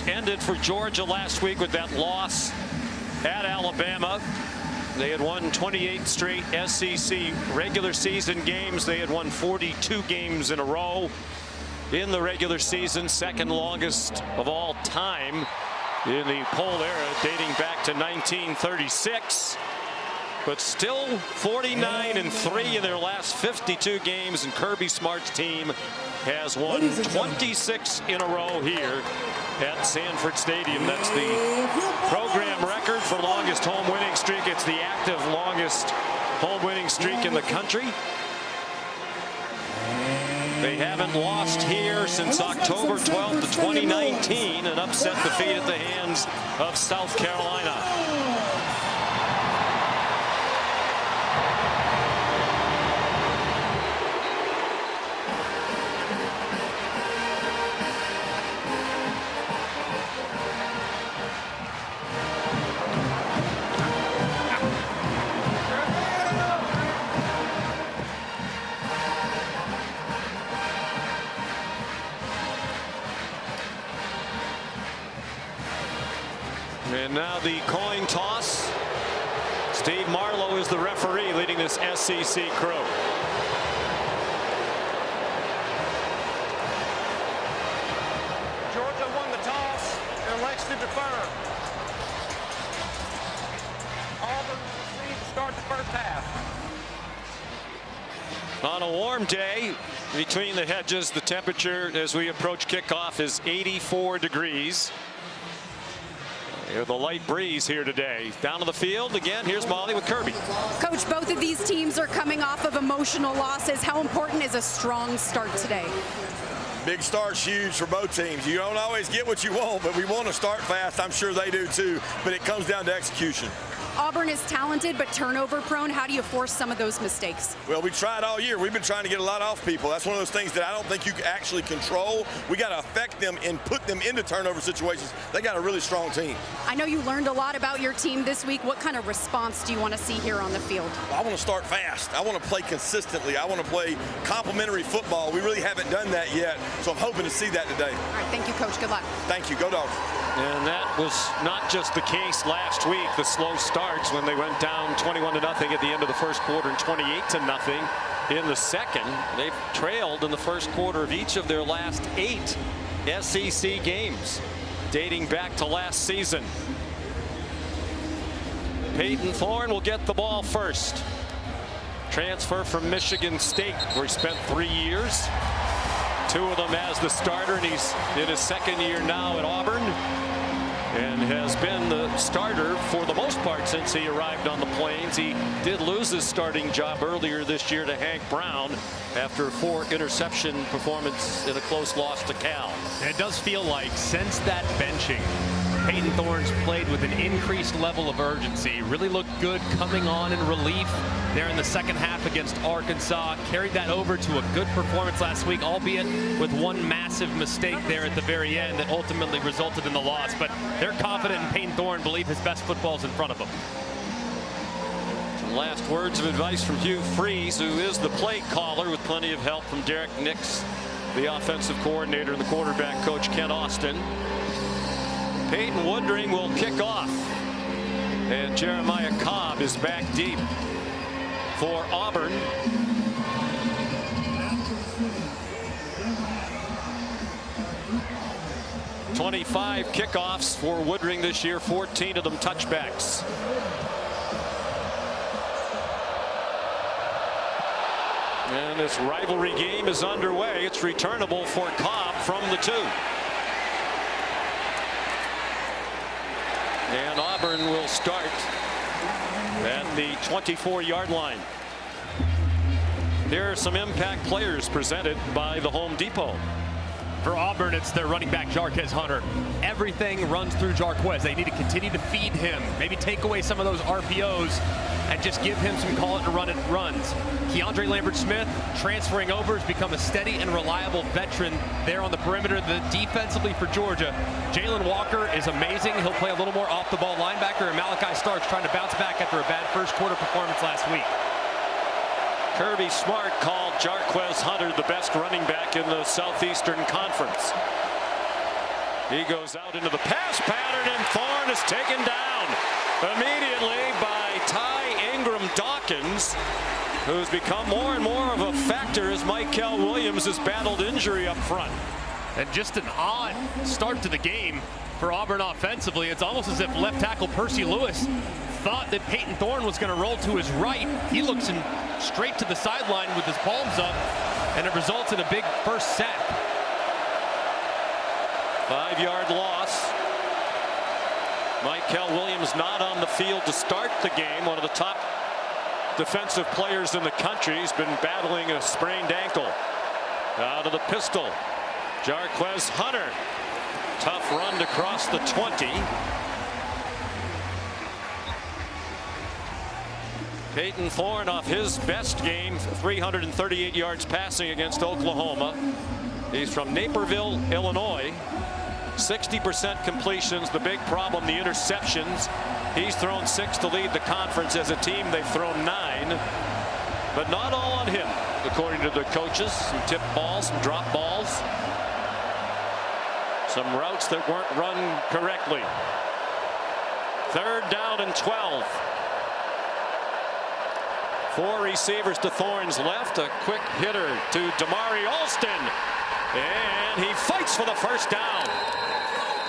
ended for Georgia last week with that loss at Alabama. They had won 28 straight SEC regular season games. They had won 42 games in a row in the regular season, second longest of all time in the poll era, dating back to 1936. But still 49-3 in their last 52 games, and Kirby Smart's team has won 26 in a row here at Sanford Stadium. That's the program record for longest home winning streak. It's the active longest home winning streak in the country. They haven't lost here since October 12th of 2019, an upset defeat at the hands of South Carolina. And now the coin toss. Steve Marlowe is the referee leading this SEC crew. Georgia won the toss and elects to defer. Auburn received to start the first half. On a warm day between the hedges, the temperature as we approach kickoff is 84 degrees. The light breeze here today. Down to the field again. Here's Molly with Kirby. Coach, both of these teams are coming off of emotional losses. How important is a strong start today? Big start's huge for both teams. You don't always get what you want, but we want to start fast. I'm sure they do too, but it comes down to execution. Auburn is talented but turnover prone. How do you force some of those mistakes? Well, we tried all year. We've been trying to get a lot off people. That's one of those things that I don't think you can actually control. We got to affect them and put them into turnover situations. They got a really strong team. I know you learned a lot about your team this week. What kind of response do you want to see here on the field? I want to start fast. I want to play consistently. I want to play complementary football. We really haven't done that yet, so I'm hoping to see that today. All right, thank you, Coach. Good luck. Thank you. Go Dogs. And that was not just the case last week. The slow starts when they went down 21-0 at the end of the first quarter and 28-0 in the second. They've trailed in the first quarter of each of their last 8 SEC games, dating back to last season. Peyton Thorne will get the ball first. Transfer from Michigan State, where he spent 3 years. 2 of them as the starter, and he's in his second year now at Auburn, and has been the starter for the most part since he arrived on the Plains. He did lose his starting job earlier this year to Hank Brown after a 4-interception performance in a close loss to Cal. And it does feel like since that benching, Peyton Thorne's played with an increased level of urgency. Really looked good coming on in relief there in the second half against Arkansas. Carried that over to a good performance last week, albeit with one massive mistake there at the very end that ultimately resulted in the loss. But they're confident in Peyton Thorne, believe his best football's in front of them. Some last words of advice from Hugh Freeze, who is the play caller, with plenty of help from Derek Nix, the offensive coordinator, and the quarterback coach Ken Austin. Peyton Woodring will kick off, and Jeremiah Cobb is back deep for Auburn. "25 kickoffs for Woodring this year, 14 of them touchbacks. And this rivalry game is underway. It's returnable for Cobb from the 2. And Auburn will start at the 24-yard line. Here are some impact players presented by the Home Depot. For Auburn, it's their running back, Jarquez Hunter. Everything runs through Jarquez. They need to continue to feed him, maybe take away some of those RPOs and just give him some call it and run it runs. Keandre Lambert-Smith transferring over has become a steady and reliable veteran there on the perimeter. Defensively for Georgia, Jalen Walker is amazing. He'll play a little more off the ball linebacker, and Malachi Starks trying to bounce back after a bad first quarter performance last week. Kirby Smart called Jarquez Hunter the best running back in the Southeastern Conference. He goes out into the pass pattern, and Thorne is taken down immediately by Ty Ingram Dawkins, who's become more and more of a factor as Michael Williams has battled injury up front. And just an odd start to the game for Auburn offensively. It's almost as if left tackle Percy Lewis thought that Peyton Thorne was going to roll to his right. He looks straight to the sideline with his palms up, and it results in a big first sack. 5-yard loss. Michael Williams not on the field to start the game. One of the top defensive players in the country. He's been battling a sprained ankle. Out of the pistol, Jarquez Hunter. Tough run to cross the 20. Peyton Thorne off his best game, 338 yards passing against Oklahoma. He's from Naperville, Illinois. 60% completions. The big problem, the interceptions. He's thrown 6 to lead the conference. As a team, they've thrown 9. But not all on him, according to the coaches. Some tip balls, some drop balls. Some routes that weren't run correctly. 3rd down and 12. 4 receivers to Thorne's left. A quick hitter to Damari Alston. And he fights for the first down.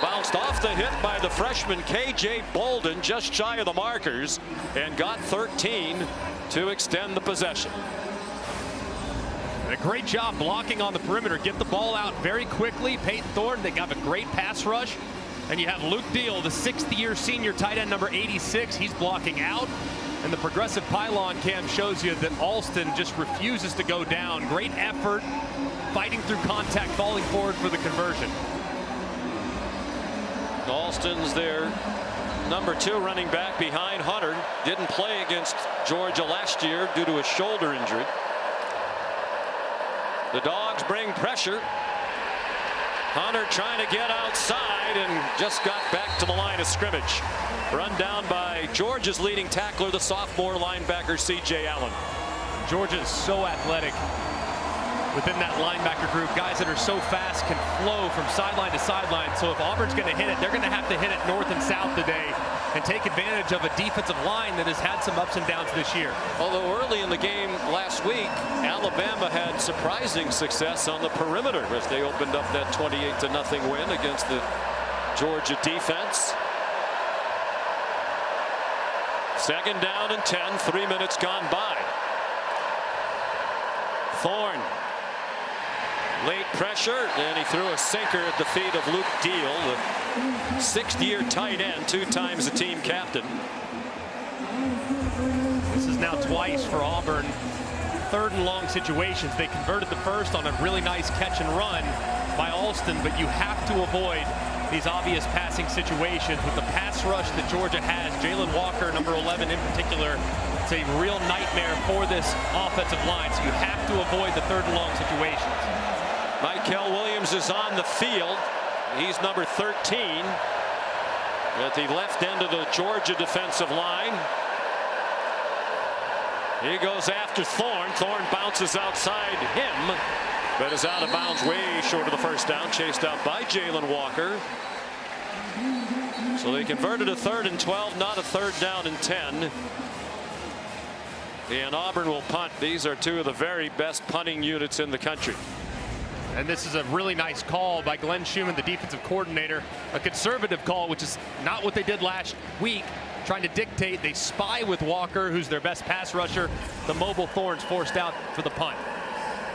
Bounced off the hit by the freshman KJ Bolden, just shy of the markers, and got 13 to extend the possession. And a great job blocking on the perimeter. Get the ball out very quickly. Peyton Thorne, they got a great pass rush. And you have Luke Deal, the 6th-year senior tight end, number 86. He's blocking out. And the progressive pylon cam shows you that Alston just refuses to go down. Great effort, fighting through contact, falling forward for the conversion. Alston's their number 2 running back behind Hunter. Didn't play against Georgia last year due to a shoulder injury. The Dogs bring pressure. Hunter trying to get outside and just got back to the line of scrimmage. Run down by Georgia's leading tackler, the sophomore linebacker C.J. Allen. Georgia is so athletic within that linebacker group. Guys that are so fast can flow from sideline to sideline. So if Auburn's going to hit it, they're going to have to hit it north and south today and take advantage of a defensive line that has had some ups and downs this year. Although early in the game last week, Alabama had surprising success on the perimeter as they opened up that 28-0 win against the Georgia defense. 2nd down and 10, 3 minutes gone by. Thorne. Late pressure, and he threw a sinker at the feet of Luke Deal, the 6th-year tight end, 2 times the team captain. This is now twice for Auburn. 3rd and long situations. They converted the first on a really nice catch and run by Alston, but you have to avoid these obvious passing situations with the pass rush that Georgia has. Jalen Walker, number 11 in particular, it's a real nightmare for this offensive line, so you have to avoid the 3rd and long situations. Michael Williams is on the field. He's number 13 at the left end of the Georgia defensive line. He goes after Thorne. Thorne bounces outside him, but is out of bounds way short of the first down, chased out by Jalen Walker. So they converted a 3rd and 12, not a 3rd down and 10. And Auburn will punt. These are 2 of the very best punting units in the country. And this is a really nice call by Glenn Schumann, the defensive coordinator. A conservative call, which is not what they did last week, trying to dictate. They spy with Walker, who's their best pass rusher. The mobile Thorne's forced out for the punt.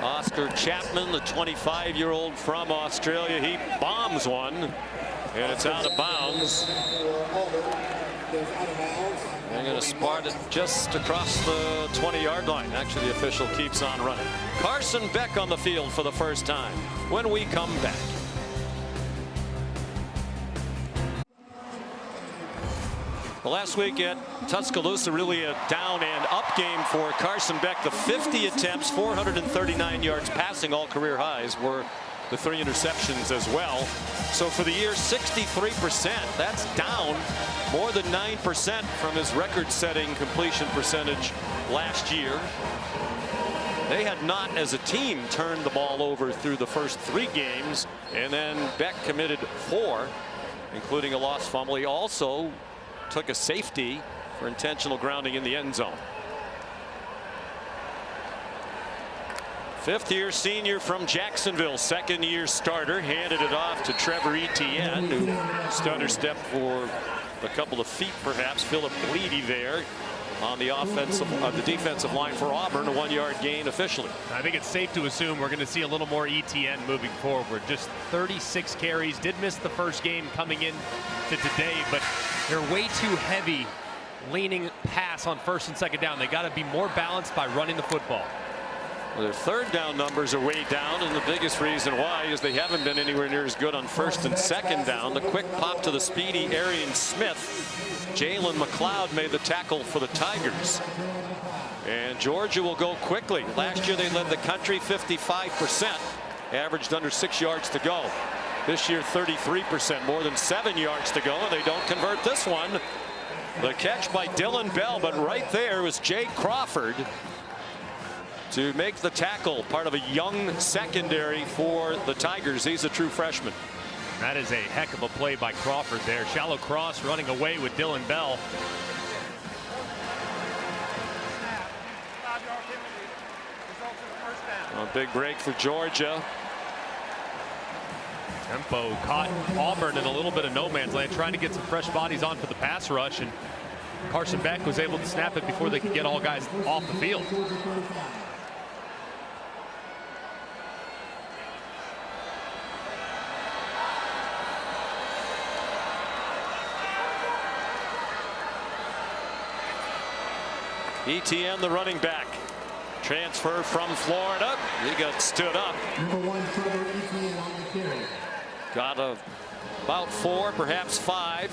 Oscar Chapman, the 25-year-old from Australia, he bombs one, and it's out of bounds. They're going to spot it just across the 20-yard line. Actually, the official keeps on running. Carson Beck on the field for the first time when we come back. Well, last week at Tuscaloosa, really a down and up game for Carson Beck. The 50 attempts, 439 yards passing, all career highs, were the 3 interceptions as well. So for the year, 63%. That's down more than 9% from his record-setting completion percentage last year. They had not, as a team, turned the ball over through the first 3 games, and then Beck committed 4, including a lost fumble. He also took a safety for intentional grounding in the end zone. 5th-year senior from Jacksonville, 2nd-year starter, handed it off to Trevor Etienne, who stutter step for a couple of feet, perhaps. Philip Bleedy there on the defensive line for Auburn. A 1-yard gain officially. I think it's safe to assume we're going to see a little more Etienne moving forward. Just 36 carries. Did miss the first game coming in to today, but they're way too heavy leaning pass on 1st and 2nd down. They got to be more balanced by running the football. Well, their 3rd down numbers are way down, and the biggest reason why is they haven't been anywhere near as good on 1st and 2nd down. The quick pop to the speedy Arian Smith. Jalen McLeod made the tackle for the Tigers. And Georgia will go quickly. Last year they led the country 55%, averaged under 6 yards to go. This year 33%, more than 7 yards to go, and they don't convert this one. The catch by Dylan Bell, but right there was Jay Crawford to make the tackle, part of a young secondary for the Tigers. He's a true freshman. That is a heck of a play by Crawford there. Shallow cross running away with Dylan Bell. A big break for Georgia. Tempo caught Auburn in a little bit of no man's land, trying to get some fresh bodies on for the pass rush, and Carson Beck was able to snap it before they could get all guys off the field. Etienne, the running back, transfer from Florida. He got stood up. Got about 4, perhaps 5.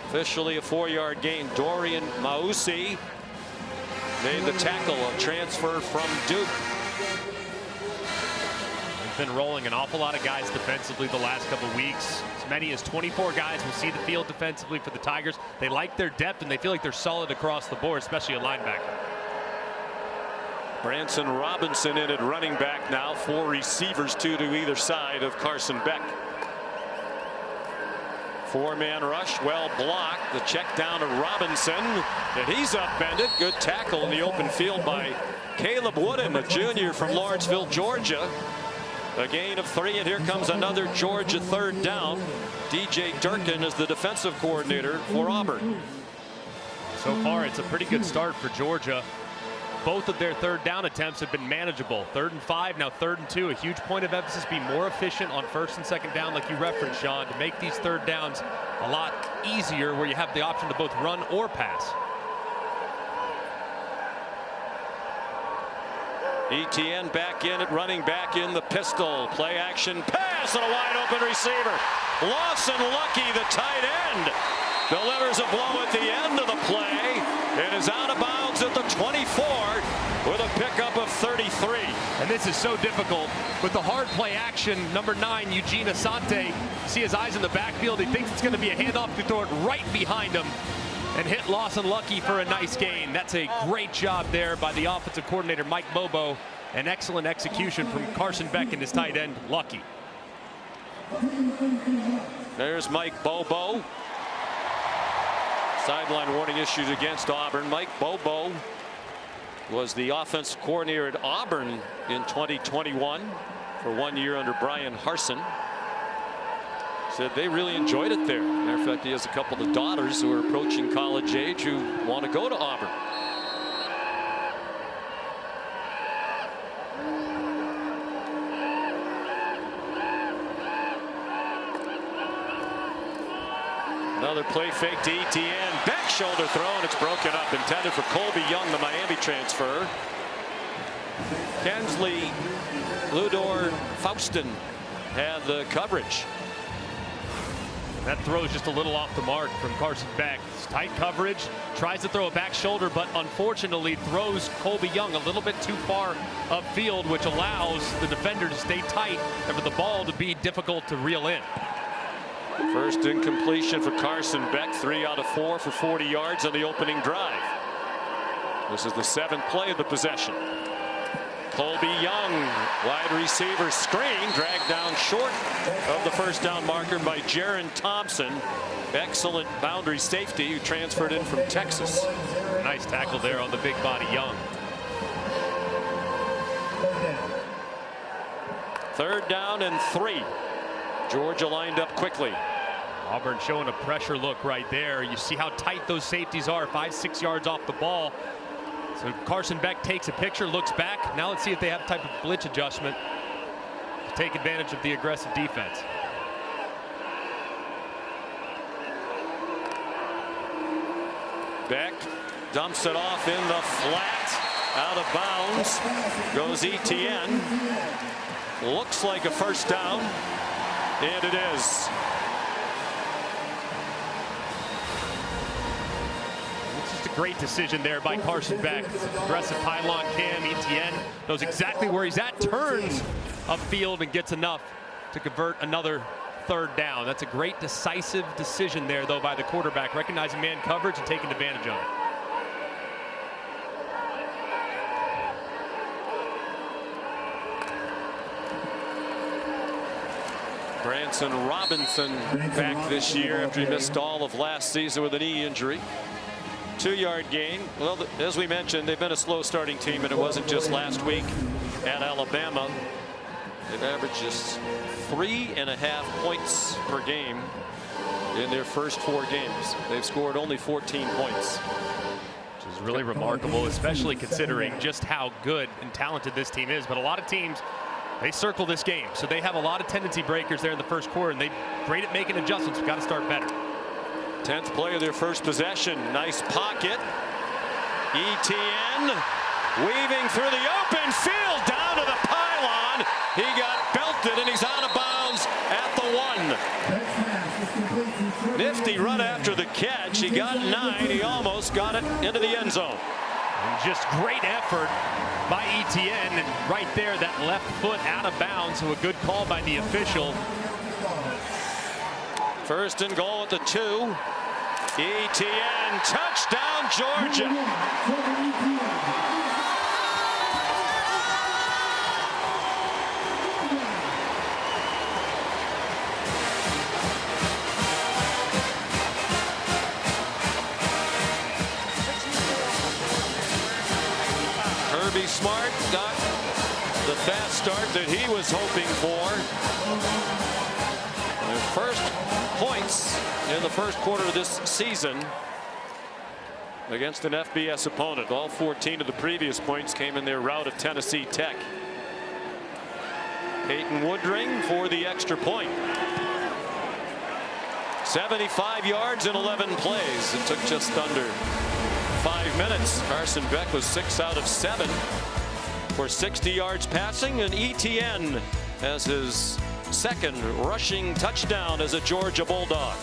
Officially a 4-yard gain. Dorian Mausi made the tackle, a transfer from Duke. They've been rolling an awful lot of guys defensively the last couple of weeks. As many as 24 guys will see the field defensively for the Tigers. They like their depth, and they feel like they're solid across the board, especially a linebacker. Branson Robinson in at running back now. 4 receivers, 2 to either side of Carson Beck. 4-man rush, well blocked. The check down to Robinson, and he's upended. Good tackle in the open field by Caleb Wooden, a junior from Lawrenceville, Georgia. A gain of 3, and here comes another Georgia 3rd down. DJ Durkin is the defensive coordinator for Auburn. So far, it's a pretty good start for Georgia. Both of their 3rd down attempts have been manageable. 3rd and 5, now 3rd and 2. A huge point of emphasis, be more efficient on 1st and 2nd down, like you referenced, Sean, to make these 3rd downs a lot easier, where you have the option to both run or pass. Etienne back in at running back in the pistol. Play action pass and a wide open receiver. Lawson Lucky, the tight end, delivers a blow at the end of the play. It is out of bounds at the 24 with a pickup of 33. And this is so difficult with the hard play action. Number 9, Eugene Asante. See his eyes in the backfield. He thinks it's going to be a handoff to throw it right behind him and hit Lawson Lucky for a nice gain. That's a great job there by the offensive coordinator, Mike Bobo. An excellent execution from Carson Beck and his tight end, Lucky. There's Mike Bobo. Sideline warning issued against Auburn. Mike Bobo was the offensive coordinator at Auburn in 2021 for 1 year under Brian Harsin. Said they really enjoyed it there. Matter of fact, he has a couple of daughters who are approaching college age who want to go to Auburn. Another play fake to Etienne. Back shoulder throw, and it's broken up. Intended for Colby Young, the Miami transfer. Kensley Ludor Faustin had the coverage. That throw is just a little off the mark from Carson Beck. It's tight coverage, tries to throw a back shoulder, but unfortunately throws Colby Young a little bit too far upfield, which allows the defender to stay tight and for the ball to be difficult to reel in. First incompletion for Carson Beck, 3 out of 4 for 40 yards on the opening drive. This is the 7th play of the possession. Colby Young, wide receiver screen, dragged down short of the first down marker by Jaron Thompson. Excellent boundary safety who transferred in from Texas. Nice tackle there on the big body Young. Third down and 3. Georgia lined up quickly. Auburn showing a pressure look right there. You see how tight those safeties are, 5-6 yards off the ball. So Carson Beck takes a picture, looks back. Now let's see if they have a type of blitz adjustment to take advantage of the aggressive defense. Beck dumps it off in the flat, out of bounds. Goes Etienne. Looks like a first down, and it is. Great decision there by Carson Beck. Aggressive pylon cam. Etienne knows exactly where he's at, turns upfield and gets enough to convert another third down. That's a great decisive decision there, though, by the quarterback, recognizing man coverage and taking advantage of it. Branson Robinson back this year after he missed all of last season with a knee injury. 2-yard gain. Well, as we mentioned, they've been a slow starting team, and it wasn't just last week at Alabama. They've averaged just 3.5 points per game in their first 4 games. They've scored only 14 points. Which is really remarkable, especially considering just how good and talented this team is. But a lot of teams, they circle this game, so they have a lot of tendency breakers there in the first quarter, and they're great at making adjustments. We've got to start better. 10th play of their first possession. Nice pocket. Etienne weaving through the open field down to the pylon. He got belted and he's out of bounds at the 1. Nifty run after the catch. He got 9. He almost got it into the end zone. And just great effort by Etienne. And right there, that left foot out of bounds. So a good call by the official. First and goal at the 2. Etienne, touchdown, Georgia. Kirby Smart got the fast start that he was hoping for. Their first points in the first quarter of this season against an FBS opponent. All 14 of the previous points came in their rout of Tennessee Tech. Peyton Woodring for the extra point. 75 yards in 11 plays. It took just under 5 minutes. Carson Beck was 6 out of 7 for 60 yards passing, and Etienne has his second rushing touchdown as a Georgia Bulldog.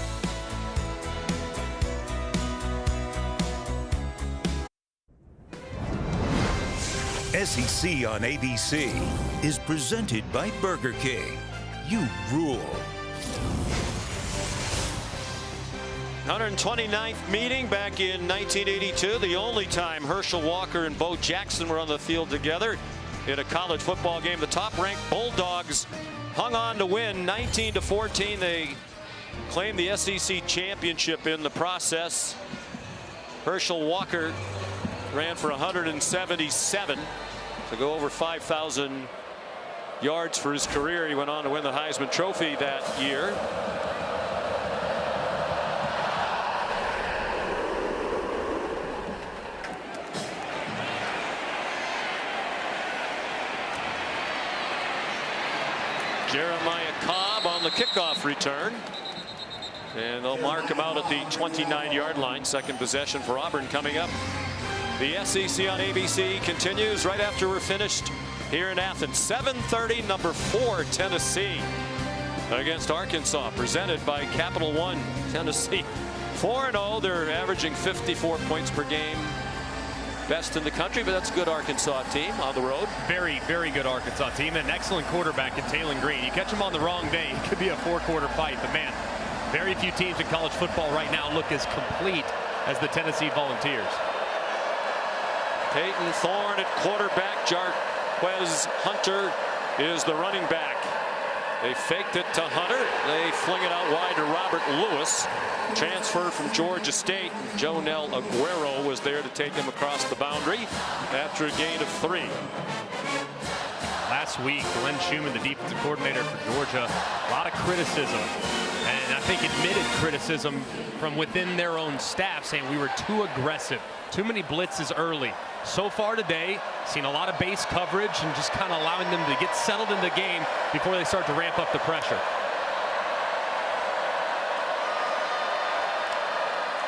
SEC on ABC is presented by Burger King. You rule. 129th meeting back in 1982, the only time Herschel Walker and Bo Jackson were on the field together in a college football game. The top-ranked Bulldogs hung on to win 19-14. They claimed the SEC championship in the process. Herschel Walker ran for 177 to go over 5,000 yards for his career. He went on to win the Heisman Trophy that year. Jeremiah Cobb on the kickoff return. And they'll mark him out at the 29-yard line. Second possession for Auburn coming up. The SEC on ABC continues right after we're finished here in Athens. 7:30, number 4 Tennessee against Arkansas, presented by Capital One. Tennessee 4-0. They're averaging 54 points per game. Best in the country, but that's a good Arkansas team on the road. Very, very good Arkansas team. An excellent quarterback in Taylon Green. You catch him on the wrong day, it could be a 4-quarter fight. But man, very few teams in college football right now look as complete as the Tennessee Volunteers. Peyton Thorne at quarterback. Jarquez Hunter is the running back. They faked it to Hunter. They fling it out wide to Robert Lewis. Transfer from Georgia State. Jonel Aguero was there to take him across the boundary after a gain of 3. Last week, Glenn Schumann, the defensive coordinator for Georgia, a lot of criticism, and I think admitted criticism from within their own staff, saying we were too aggressive, too many blitzes early. So far today, seen a lot of base coverage and just kind of allowing them to get settled in the game before they start to ramp up the pressure.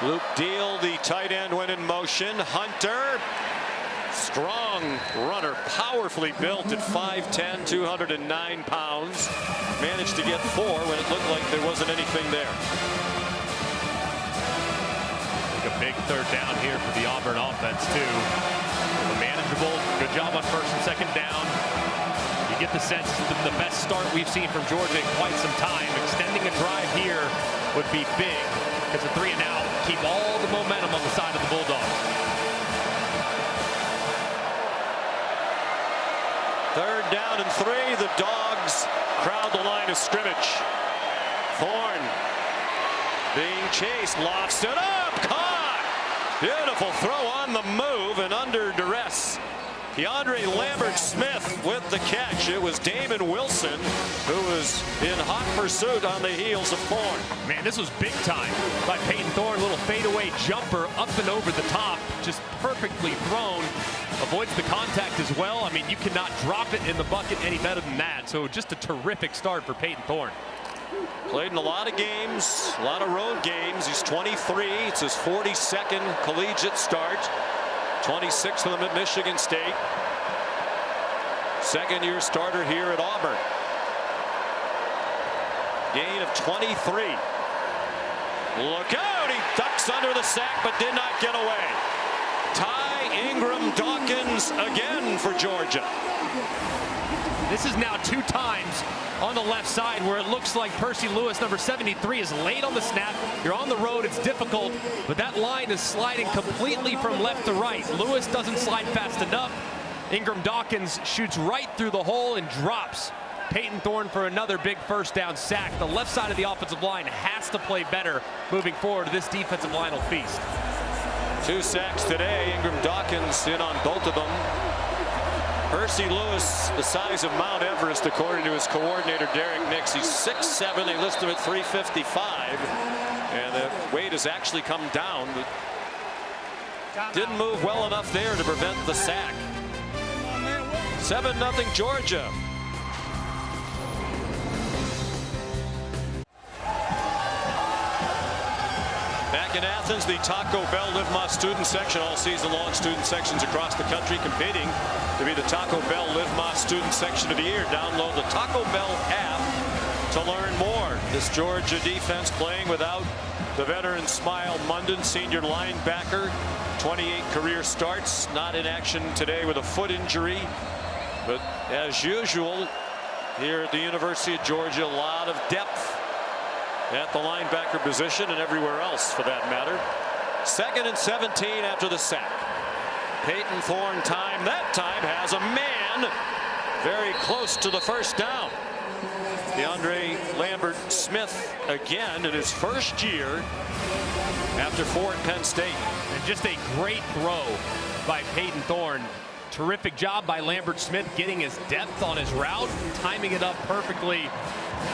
Luke Deal, the tight end, went in motion. Hunter, strong runner, powerfully built at 5'10", 209 pounds. Managed to get 4 when it looked like there wasn't anything there. A big third down here for the Auburn offense too. Manageable, good job on first and second down. You get the sense the best start we've seen from Georgia in quite some time. Extending a drive here would be big. It's a 3 and out. Keep all the momentum on the side of the Bulldogs. Third down and 3. The Dogs crowd the line of scrimmage. Thorne being chased, lofts it up, caught. Beautiful throw on the move and under duress. DeAndre Lambert-Smith with the catch. It was Damon Wilson who was in hot pursuit on the heels of Thorne. Man, this was big time by Peyton Thorne. Little fadeaway jumper up and over the top. Just perfectly thrown. Avoids the contact as well. I mean, you cannot drop it in the bucket any better than that. So just a terrific start for Peyton Thorne. Played in a lot of games, a lot of road games. He's 23. It's his 42nd collegiate start. 26 of them at Michigan State. Second-year starter here at Auburn. Gain of 23. Look out! He ducks under the sack but did not get away. Ty Ingram Dawkins again for Georgia. This is now 2 times on the left side where it looks like Percy Lewis, number 73, is late on the snap. You're on the road, it's difficult, but that line is sliding completely from left to right. Lewis doesn't slide fast enough. Ingram Dawkins shoots right through the hole and drops Peyton Thorne for another big first down sack. The left side of the offensive line has to play better moving forward. This defensive line will feast. 2 sacks today. Ingram Dawkins in on both of them. Percy Lewis, the size of Mount Everest, according to his coordinator, Derek Nix. He's 6'7". They list him at 355. And the weight has actually come down. But didn't move well enough there to prevent the sack. 7-0 Georgia. Back in Athens, the Taco Bell Live Más student section, all season long student sections across the country competing to be the Taco Bell Live Más student section of the year. Download the Taco Bell app to learn more. This Georgia defense playing without the veteran Smile Munden, senior linebacker, 28 career starts, not in action today with a foot injury. But as usual here at the University of Georgia, a lot of depth at the linebacker position and everywhere else for that matter. 2nd and 17 after the sack. Peyton Thorne time, that time has a man very close to the first down. DeAndre Lambert-Smith again in his first year after 4 at Penn State. And just a great throw by Peyton Thorne. Terrific job by Lambert-Smith getting his depth on his route, timing it up perfectly,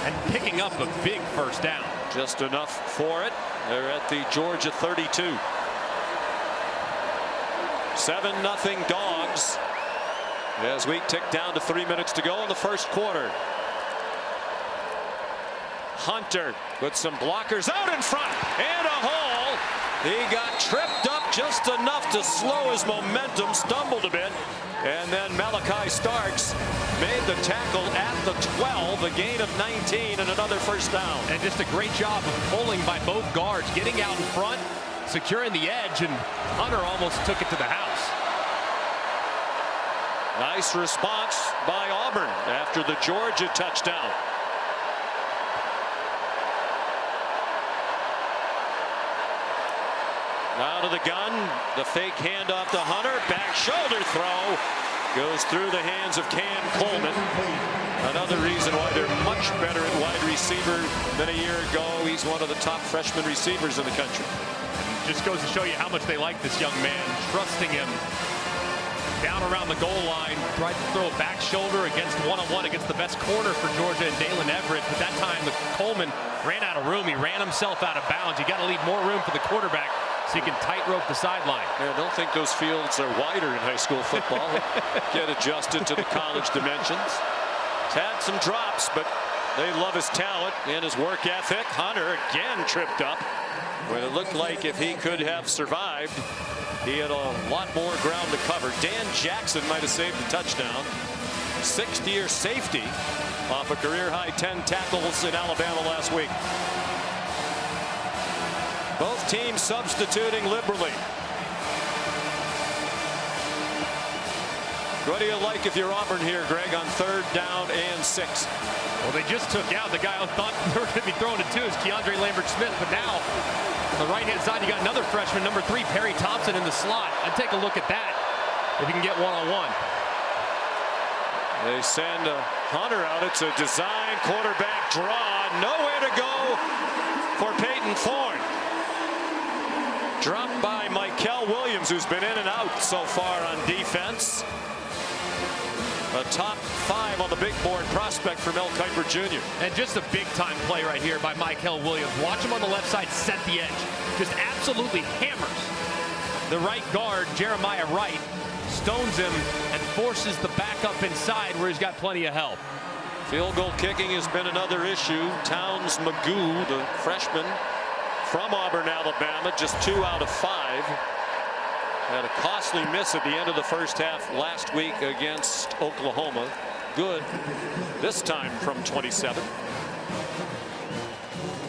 and picking up a big first down. Just enough for it. They're at the Georgia 32. 7-0 Dogs as we tick down to 3 minutes to go in the first quarter. Hunter with some blockers out in front and a hole. He got tripped up just enough to slow his momentum, stumbled a bit, and then Malachi Starks made the tackle at the 12, a gain of 19 and another first down. And just a great job of pulling by both guards, getting out in front, securing the edge, and Hunter almost took it to the house. Nice response by Auburn after the Georgia touchdown. Out of the gun, the fake handoff to Hunter, back shoulder throw, Goes through the hands of Cam Coleman. Another reason why they're much better at wide receiver than a year ago. He's one of the top freshman receivers in the country. Just goes to show you how much they like this young man, trusting him. Down around the goal line, tried to throw a back shoulder against one-on-one against the best corner for Georgia and Dalen Everett. But that time, Coleman ran out of room. He ran himself out of bounds. You got to leave more room for the quarterback so you can tightrope the sideline. I don't think those fields are wider in high school football. Get adjusted to the college dimensions. He's had some drops, but they love his talent and his work ethic. Hunter again tripped up when it looked like if he could have survived, he had a lot more ground to cover. Dan Jackson might have saved a touchdown. Sixth-year safety off a career-high 10 tackles in Alabama last week. Both teams substituting liberally. What do you like if you're Auburn here, Greg, on 3rd down and 6? Well, they just took out the guy I thought they were going to be throwing it to is Keandre Lambert-Smith, but now on the right-hand side, you got another freshman, number 3, Perry Thompson in the slot. I'd take a look at that if you can get one-on-one. They send Hunter out. It's a design quarterback draw. Nowhere to go for Peyton Thorne. Dropped by Mikel Williams, who's been in and out so far on defense. A top 5 on the big board prospect for Mel Kiper Jr. And just a big-time play right here by Mikel Williams. Watch him on the left side set the edge. Just absolutely hammers the right guard, Jeremiah Wright, stones him and forces the back up inside where he's got plenty of help. Field goal kicking has been another issue. Towns Magoo, the freshman from Auburn, Alabama, just 2 out of 5. Had a costly miss at the end of the first half last week against Oklahoma. Good this time from 27.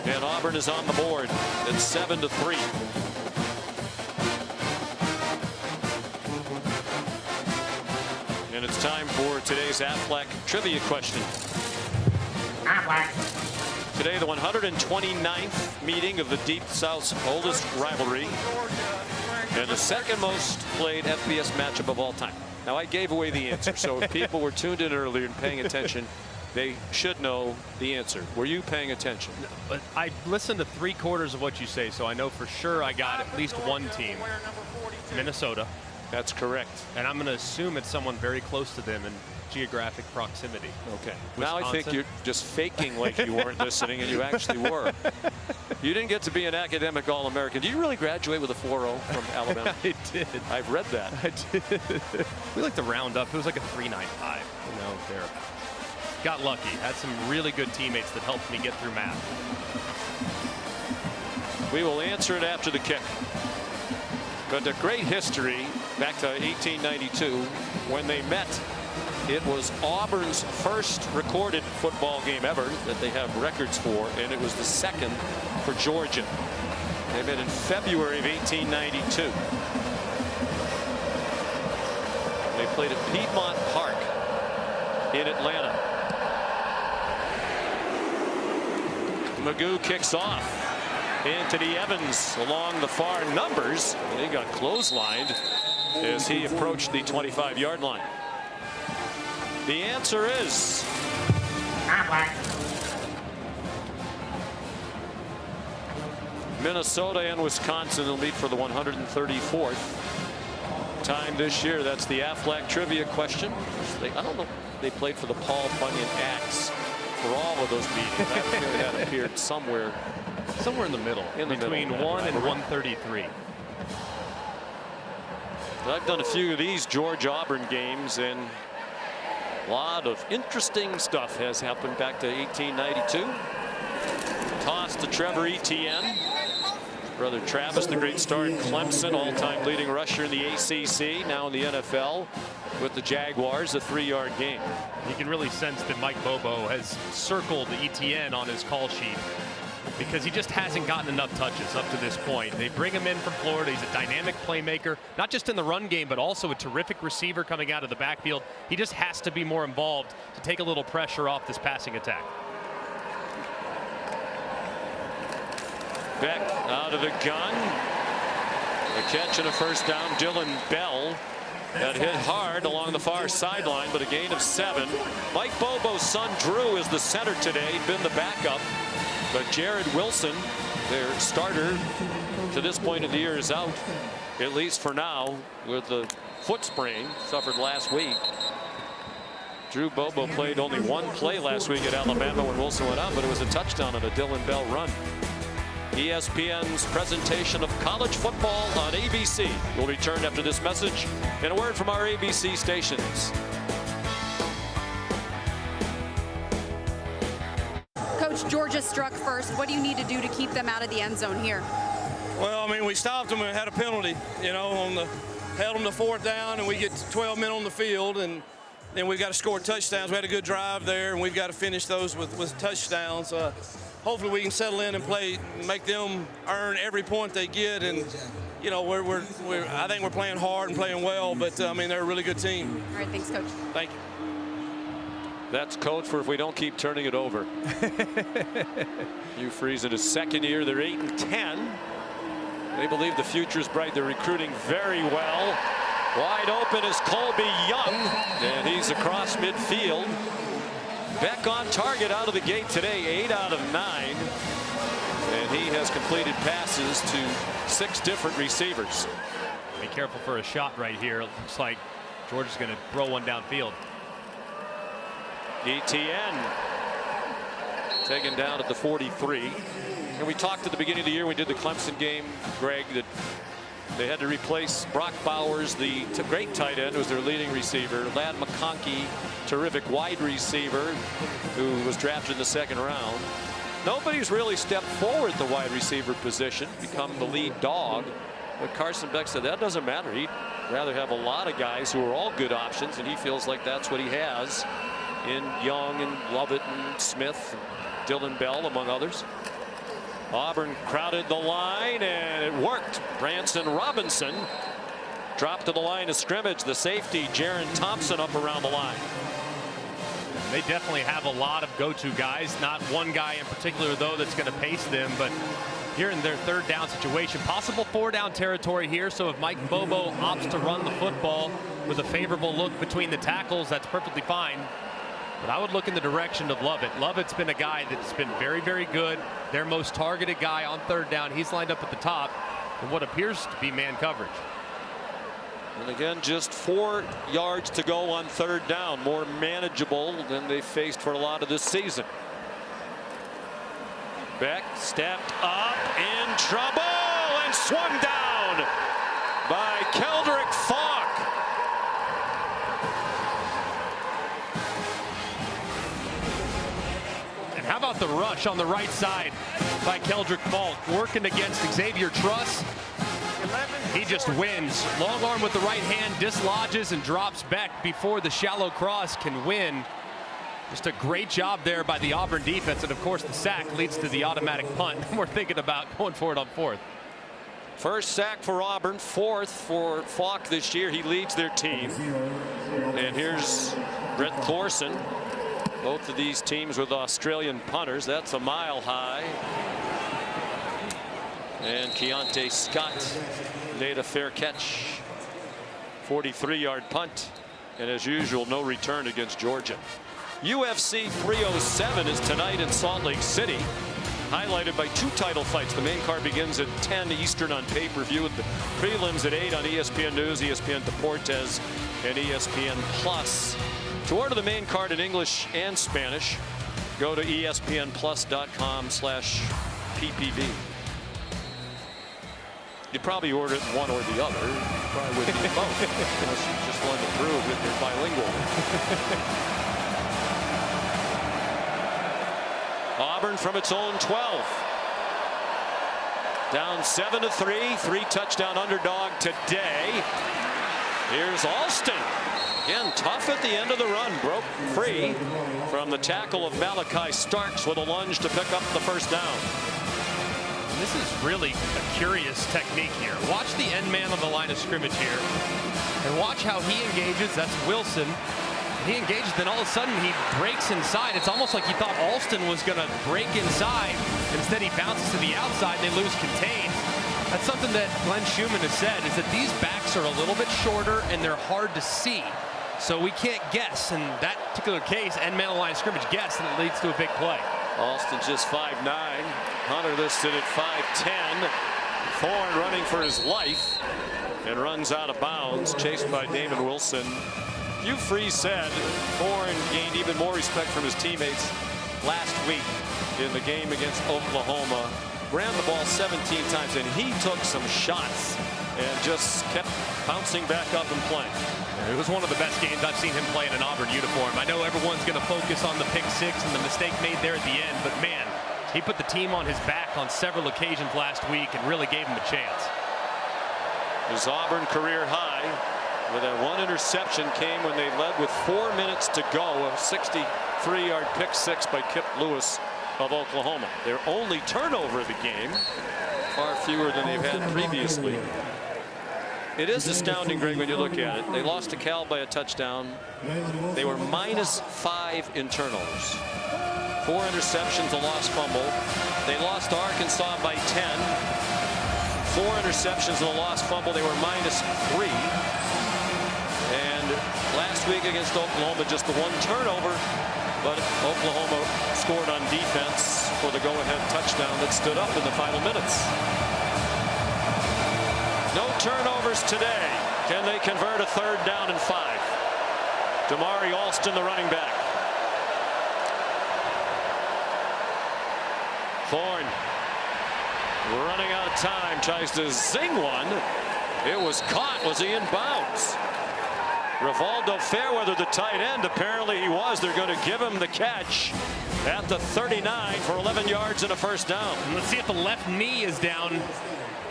And Auburn is on the board at 7-3. And it's time for today's Aflac trivia question. Today, the 129th meeting of the Deep South's oldest rivalry and the second most played FBS matchup of all time. Now, I gave away the answer, so if people were tuned in earlier and paying attention, they should know the answer. Were you paying attention? But I listened to 3/4 of what you say, so I know for sure I got at least one team. Minnesota. That's correct. And I'm going to assume it's someone very close to them in geographic proximity. Okay. Wisconsin? Now I think you're just faking like you weren't listening, and you actually were. You didn't get to be an academic All-American. Did you really graduate with a 4.0 from Alabama? I did. I've read that. I did. We like to round up. It was like a 3.95. You know, there. Got lucky. Had some really good teammates that helped me get through math. We will answer it after the kick. But a great history back to 1892 when they met. It was Auburn's first recorded football game ever that they have records for, and it was the second for Georgia. They met in February of 1892. They played at Piedmont Park in Atlanta. Magoo kicks off. Anthony Evans along the far numbers, and he got clotheslined as he approached the 25-yard line. The answer is Minnesota and Wisconsin will meet for the 134th time this year. That's the Aflac trivia question. I don't know. They played for the Paul Bunyan Axe for all of those meetings. I feel that appeared somewhere in the middle. Between 1 and 133. I've done a few of these Georgia-Auburn games, and a lot of interesting stuff has happened back to 1892. Toss to Trevor Etienne. Brother Travis, the great star in Clemson, all-time leading rusher in the ACC, now in the NFL with the Jaguars, a 3-yard gain. You can really sense that Mike Bobo has circled Etienne on his call sheet because he just hasn't gotten enough touches up to this point. They bring him in from Florida. He's a dynamic playmaker, not just in the run game, but also a terrific receiver coming out of the backfield. He just has to be more involved to take a little pressure off this passing attack. Beck out of the gun. A catch and a first down. Dylan Bell That hit hard along the far sideline, but a gain of 7. Mike Bobo's son Drew is the center today, been the backup. But Jared Wilson, their starter to this point of the year, is out, at least for now, with the foot sprain suffered last week. Drew Bobo played only 1 play last week at Alabama when Wilson went out, but it was a touchdown on a Dylan Bell run. ESPN's presentation of college football on ABC will return after this message and a word from our ABC stations. Coach, Georgia struck first. What do you need to do to keep them out of the end zone here? Well, I mean, we stopped them and had a penalty, you know, held them to 4th down, and we get 12 men on the field, and then we've got to score touchdowns. We had a good drive there, and we've got to finish those with touchdowns. Hopefully we can settle in and play, make them earn every point they get. And, you know, I think we're playing hard and playing well, but, I mean, they're a really good team. All right, thanks, Coach. Thank you. That's code for if we don't keep turning it over. Hugh Freeze in his 2nd year. They're 8-10. They believe the future is bright. They're recruiting very well. Wide open is Colby Young, and he's across midfield. Beck on target out of the gate today, 8 out of 9. And he has completed passes to 6 different receivers. Be careful for a shot right here. It looks like Georgia's going to throw one downfield. ETN taken down at the 43. And we talked at the beginning of the year, we did the Clemson game, Greg, that they had to replace Brock Bowers, the great tight end, who was their leading receiver. Ladd McConkey, terrific wide receiver, who was drafted in the 2nd round. Nobody's really stepped forward at the wide receiver position, become the lead dog. But Carson Beck said that doesn't matter. He'd rather have a lot of guys who are all good options, and he feels like that's what he has in Young and Lovett and Smith, and Dylan Bell, among others. Auburn crowded the line, and it worked. Branson Robinson dropped to the line of scrimmage. The safety, Jaron Thompson, up around the line. They definitely have a lot of go-to guys. Not one guy in particular, though, that's going to pace them. But here in their 3rd down situation, possible 4-down territory here. So if Mike Bobo opts to run the football with a favorable look between the tackles, that's perfectly fine. But I would look in the direction of Lovett. Lovett's been a guy that's been very, very good. Their most targeted guy on 3rd down. He's lined up at the top in what appears to be man coverage. And again, just 4 yards to go on 3rd down. More manageable than they faced for a lot of this season. Beck stepped up, in trouble, and swung down by Keldrick Falk. How about the rush on the right side by Keldrick Falk, working against Xavier Truss? He just wins. Long arm with the right hand, dislodges and drops Beck before the shallow cross can win. Just a great job there by the Auburn defense, and of course the sack leads to the automatic punt. We're thinking about going for it on 4th. First sack for Auburn, 4th for Falk this year. He leads their team. And here's Brett Thorson. Both of these teams with Australian punters. That's a mile high. And Keontae Scott made a fair catch. 43-yard punt. And as usual, no return against Georgia. UFC 307 is tonight in Salt Lake City, highlighted by 2 title fights. The main card begins at 10 Eastern on pay-per-view, with the prelims at 8 on ESPN News, ESPN Deportes, and ESPN Plus. To order the main card in English and Spanish, go to espnplus.com/ppv. You'd probably order it one or the other. You probably wouldn't do both unless you just wanted to prove that you're bilingual. Auburn from its own 12. Down 7-3, 3-touchdown underdog today. Here's Alston. Again, tough at the end of the run. Broke free from the tackle of Malachi Starks with a lunge to pick up the 1st down. This is really a curious technique here. Watch the end man on the line of scrimmage here. And watch how he engages. That's Wilson. He engages, then all of a sudden he breaks inside. It's almost like he thought Alston was going to break inside. Instead, he bounces to the outside and they lose contain. That's something that Glenn Schumann has said, is that these backs are a little bit shorter and they're hard to see. So we can't guess in that particular case, end man of the line of scrimmage guess, and it leads to a big play. Alston just 5'9". Hunter listed at 5'10". Thorne running for his life and runs out of bounds, chased by Damon Wilson. Hugh Freeze said Thorne gained even more respect from his teammates last week in the game against Oklahoma. Ran the ball 17 times, and he took some shots and just kept bouncing back up and playing. It was one of the best games I've seen him play in an Auburn uniform. I know everyone's going to focus on the pick six and the mistake made there at the end, but man, he put the team on his back on several occasions last week and really gave him a chance. His Auburn career high with that one interception came when they led with 4 minutes to go. A 63-yard pick six by Kip Lewis of Oklahoma. Their only turnover of the game, far fewer than they've had previously. It is astounding, Greg, when you look at it. They lost to Cal by a touchdown. They were -5 in turnovers. 4 interceptions, a lost fumble. They lost to Arkansas by 10. 4 interceptions and a lost fumble. They were -3. And last week against Oklahoma, just the 1 turnover. But Oklahoma scored on defense for the go-ahead touchdown that stood up in the final minutes. No turnovers today. Can they convert a 3rd down and 5? Damari Alston, the running back. Thorne running out of time, tries to zing one. It was caught. Was he in bounds? Rivaldo Fairweather, the tight end, apparently he was. They're going to give him the catch at the 39 for 11 yards and a 1st down. Let's see if the left knee is down.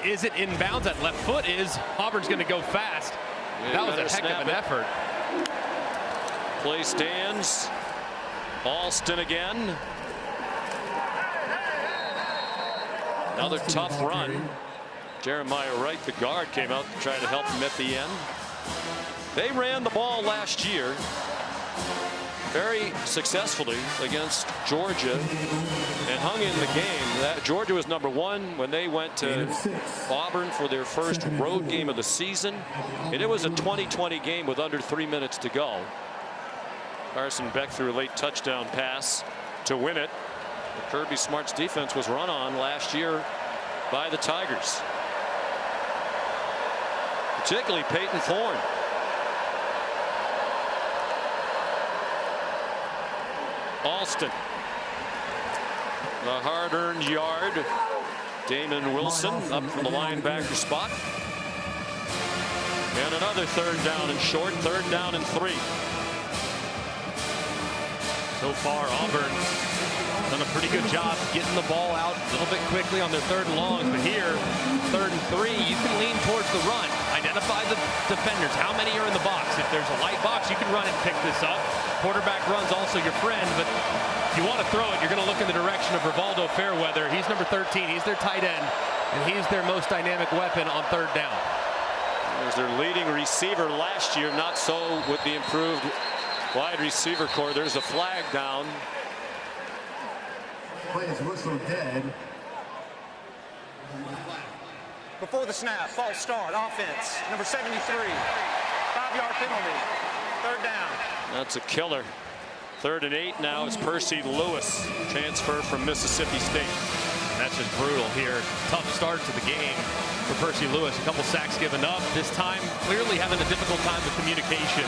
Is it in bounds? That left foot is. Auburn's going to go fast. Yeah, that was a heck of an effort. Play stands. Alston again. Another tough run. Jeremiah Wright, the guard, came out to try to help him at the end. They ran the ball last year very successfully against Georgia and hung in the game. Georgia was #1 when they went to Auburn for their first road game of the season, and it was a 20-20 game with under 3 minutes to go. Carson Beck threw a late touchdown pass to win it. Kirby Smart's defense was run on last year by the Tigers, particularly Peyton Thorne. Alston, the hard-earned yard. Damon Wilson up from the linebacker spot. And another 3rd down and short, 3rd down and 3. So far, Auburn done a pretty good job getting the ball out a little bit quickly on their 3rd and longs. But here, 3rd and 3, you can lean towards the run. Identify the defenders. How many are in the box? If there's a light box, you can run and pick this up. Quarterback run's also your friend, but if you want to throw it, you're going to look in the direction of Rivaldo Fairweather. He's number 13. He's their tight end, and he's their most dynamic weapon on 3rd down. There's their leading receiver last year, not so with the improved wide receiver core. There's a flag down. Play is whistle dead. Before the snap, false start, offense, number 73. 5-yard penalty, 3rd down. That's a killer. 3rd and 8 now. It's Percy Lewis, transfer from Mississippi State. That's just brutal here. Tough start to the game for Percy Lewis. A couple sacks given up. This time, clearly having a difficult time with communication.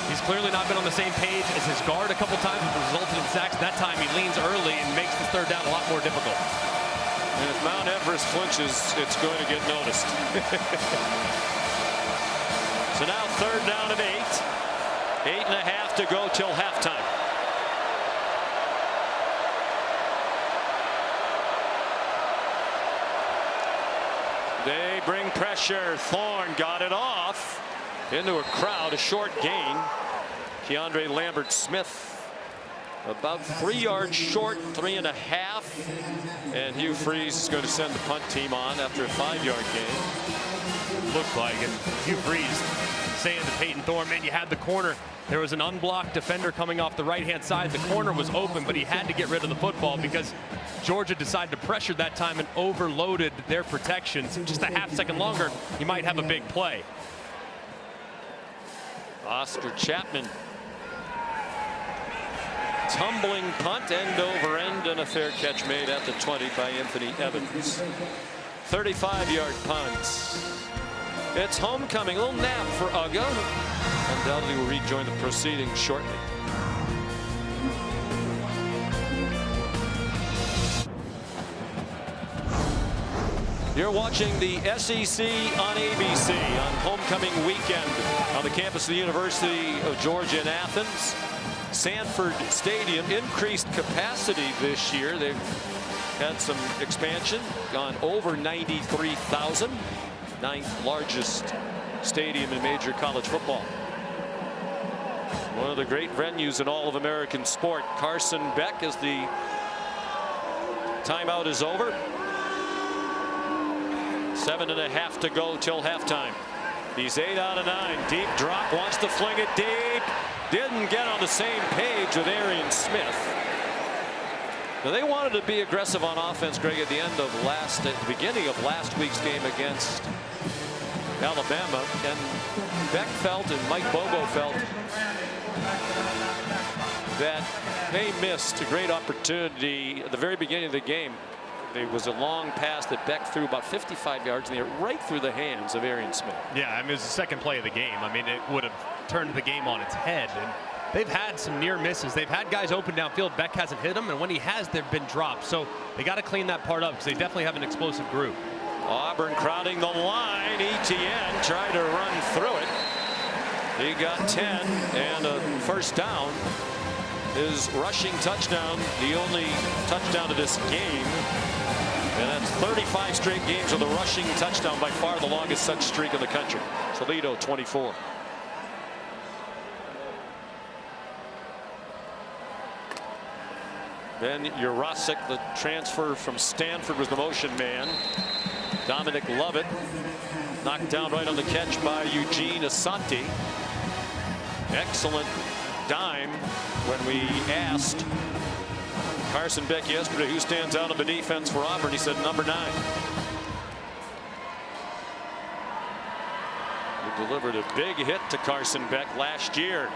He's clearly not been on the same page as his guard a couple times, which resulted in sacks. That time he leans early and makes the 3rd down a lot more difficult. And if Mount Everest flinches, it's going to get noticed. So now 3rd down and 8. 8.5 to go till halftime. They bring pressure. Thorne got it off into a crowd, a short gain. Keandre Lambert-Smith about 3 yards short, 3.5. And Hugh Freeze is going to send the punt team on after a 5-yard gain. Looked like it. Hugh Freeze saying to Peyton Thorne, man, you had the corner. There was an unblocked defender coming off the right-hand side. The corner was open, but he had to get rid of the football because Georgia decided to pressure that time and overloaded their protections. Just a half-second longer, you might have a big play. Oscar Chapman. Tumbling punt, end over end, and a fair catch made at the 20 by Anthony Evans. 35-yard punt. It's homecoming. A little nap for Uga. Undoubtedly will rejoin the proceedings shortly. You're watching the SEC on ABC on homecoming weekend on the campus of the University of Georgia in Athens. Sanford Stadium increased capacity this year. They've had some expansion, gone over 93,000. 9th largest stadium in major college football. One of the great venues in all of American sport. Carson Beck, as the timeout is over. 7.5 to go till halftime. He's 8 out of 9. Deep drop, wants to fling it deep. Didn't get on the same page with Arian Smith. Now they wanted to be aggressive on offense, Greg, at the beginning of last week's game against Alabama, and Beck felt and Mike Bobo felt that they missed a great opportunity at the very beginning of the game. There was a long pass that Beck threw about 55 yards in the air, right through the hands of Arian Smith. Yeah, I mean, it was the second play of the game. I mean, it would have turned the game on its head. And they've had some near misses. They've had guys open downfield. Beck hasn't hit them, and when he has, they've been dropped. So they got to clean that part up because they definitely have an explosive group. Auburn crowding the line. Etienne tried to run through it. He got 10 and a first down. His rushing touchdown, the only touchdown of this game. And that's 35 straight games with a rushing touchdown, by far the longest such streak in the country. Toledo 24. Ben Jurasik, the transfer from Stanford, was the motion man. Dominic Lovett knocked down right on the catch by Eugene Asante. Excellent dime. When we asked Carson Beck yesterday who stands out on the defense for Auburn, he said number 9. He delivered a big hit to Carson Beck last year.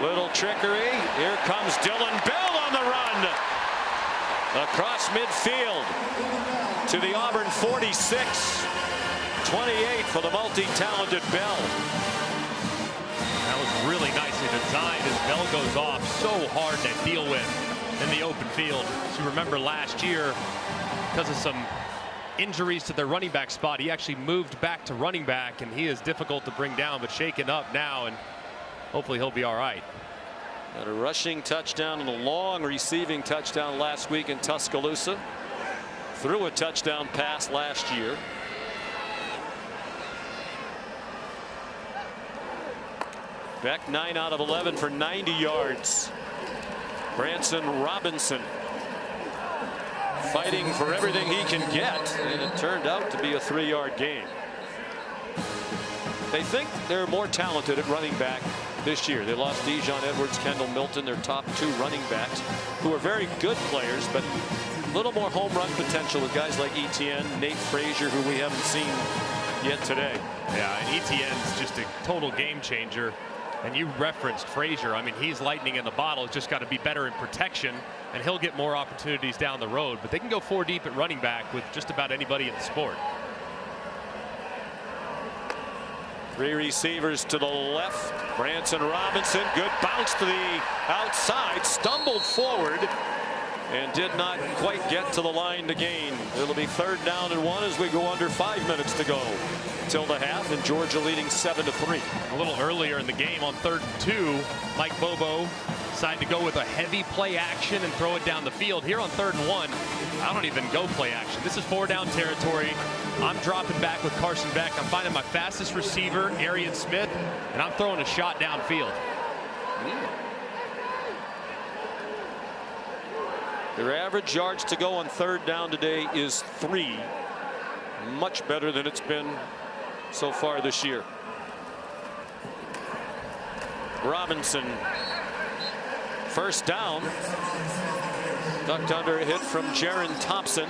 Little trickery. Here comes Dylan Bell on the run. Across midfield to the Auburn 46. 28 for the multi-talented Bell. That was really nicely designed as Bell goes off. So hard to deal with in the open field. As you remember last year, because of some injuries to their running back spot, he actually moved back to running back, and he is difficult to bring down, but shaken up now, and hopefully he'll be all right. Got a rushing touchdown and a long receiving touchdown last week in Tuscaloosa. Threw a touchdown pass last year. Beck 9 out of 11 for 90 yards. Branson Robinson fighting for everything he can get, and it turned out to be a 3-yard gain. They think they're more talented at running back this year. They lost Dijon Edwards, Kendall Milton, their top 2 running backs, who are very good players, but a little more home run potential with guys like Etienne, Nate Frazier, who we haven't seen yet today. Yeah, and Etienne's just a total game changer. And you referenced Frazier. I mean, he's lightning in the bottle. It's just got to be better in protection, and he'll get more opportunities down the road. But they can go 4 deep at running back with just about anybody in the sport. 3 receivers to the left. Branson Robinson, good bounce to the outside, stumbled forward and did not quite get to the line to gain. It'll be 3rd down and 1 as we go under 5 minutes to go till the half, and Georgia leading 7-3. A little earlier in the game on 3rd and 2, Mike Bobo decided to go with a heavy play action and throw it down the field. Here on 3rd and 1, I don't even go play action. This is 4-down territory. I'm dropping back with Carson Beck. I'm finding my fastest receiver, Arian Smith, and I'm throwing a shot downfield. Their average yards to go on 3rd down today is 3. Much better than it's been so far this year. Robinson. First down. Ducked under a hit from Jaron Thompson.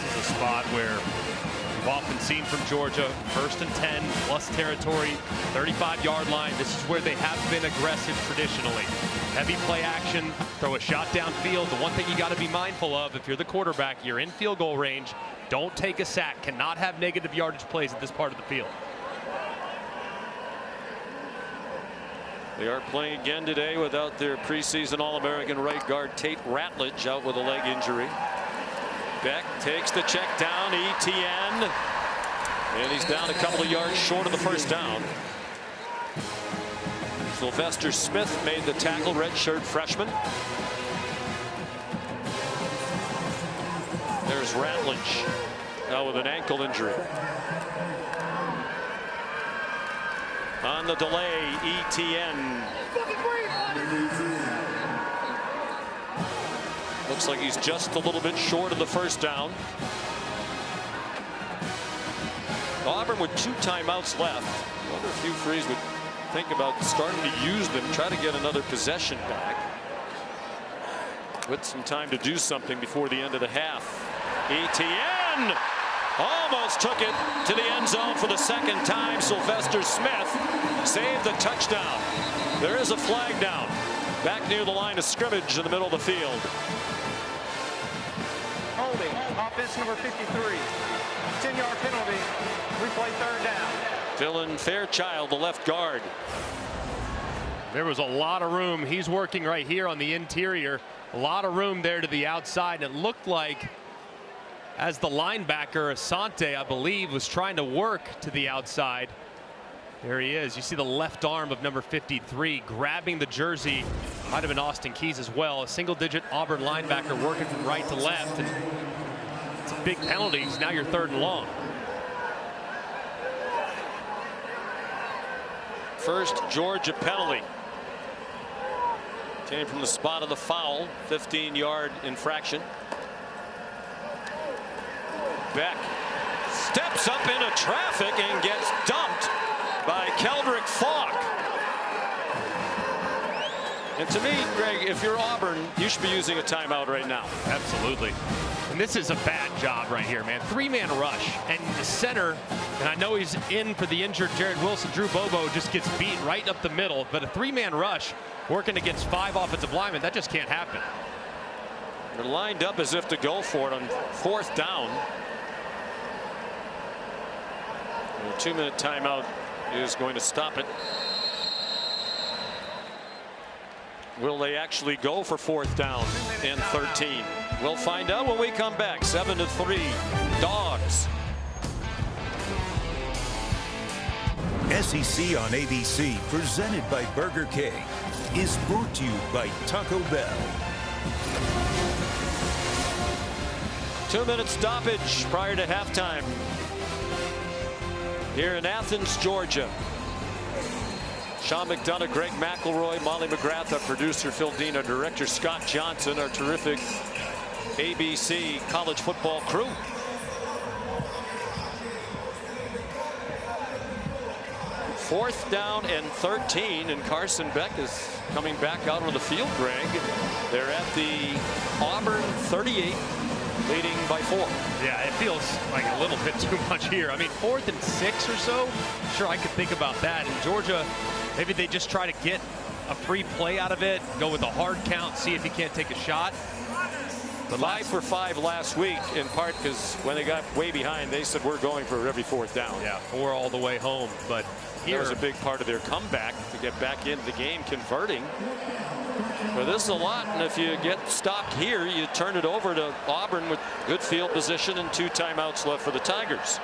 This is a spot where we've often seen from Georgia, 1st and 10, plus territory, 35-yard line. This is where they have been aggressive traditionally. Heavy play action, throw a shot downfield. The one thing you got to be mindful of, if you're the quarterback, you're in field goal range, don't take a sack. Cannot have negative yardage plays at this part of the field. They are playing again today without their preseason All-American right guard Tate Ratledge out with a leg injury. Beck takes the check down, ETN, and he's down a couple of yards short of the first down. Sylvester Smith made the tackle, redshirt freshman. There's Ratledge now with an ankle injury. On the delay, ETN. Looks like he's just a little bit short of the first down. Auburn with 2 timeouts left. I wonder if Hugh Freeze would think about starting to use them, try to get another possession back. With some time to do something before the end of the half. ETN almost took it to the end zone for the second time. Sylvester Smith saved the touchdown. There is a flag down back near the line of scrimmage in the middle of the field. Holding, offense number 53. 10-yard penalty. Replay third down. Dylan Fairchild, the left guard. There was a lot of room. He's working right here on the interior. A lot of room there to the outside. And it looked like as the linebacker, Asante, I believe, was trying to work to the outside. There he is. You see the left arm of number 53 grabbing the jersey. Might have been Austin Keys as well. A single-digit Auburn linebacker working from right to left. And it's a big penalty. It's now your 3rd and long. First Georgia penalty. Came from the spot of the foul. 15-yard infraction. Beck steps up into traffic and gets dumped by Keldrick Falk. And to me, Greg, if you're Auburn, you should be using a timeout right now. Absolutely. And this is a bad job right here, man. 3-man rush. And the center, and I know he's in for the injured Jared Wilson, Drew Bobo just gets beat right up the middle. But a 3-man rush working against 5 offensive linemen, that just can't happen. They're lined up as if to go for it on 4th down. A 2-minute timeout is going to stop it. Will they actually go for 4th down and 13? We'll find out when we come back. 7-3 Dogs. SEC on ABC, presented by Burger King, is brought to you by Taco Bell. 2-minute stoppage prior to halftime here in Athens, Georgia. Sean McDonough, Greg McElroy, Molly McGrath, our producer Phil Dean, our director Scott Johnson, our terrific ABC college football crew. Fourth down and 13, and Carson Beck is coming back out on the field, Greg. They're at the Auburn 38, leading by 4. Yeah, it feels like a little bit too much here. I mean, 4th and 6 or so, sure, I could think about that. And Georgia, maybe they just try to get a free play out of it, go with a hard count, see if he can't take a shot. But 5 for 5 last week, in part because when they got way behind, they said we're going for every 4th down. Yeah, 4 all the way home. But here was a big part of their comeback to get back into the game, converting. But this is a lot, and if you get stopped here, you turn it over to Auburn with good field position and 2 timeouts left for the Tigers.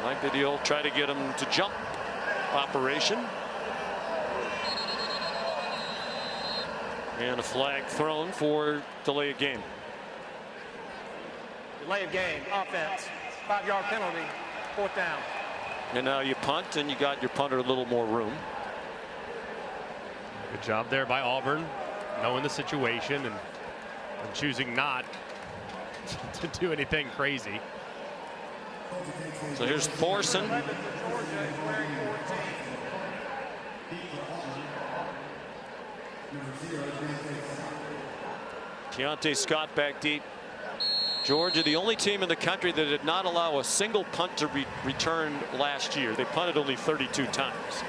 Like that, he'll try to get them to jump operation. And a flag thrown for delay of game. Delay of game, offense, 5-yard penalty, 4th down. And now you punt, and you got your punter a little more room. Good job there by Auburn, knowing the situation and choosing not to do anything crazy. So here's Thorson. Keontae Scott back deep. Georgia, the only team in the country that did not allow a single punt to be returned last year. They punted only 32 times.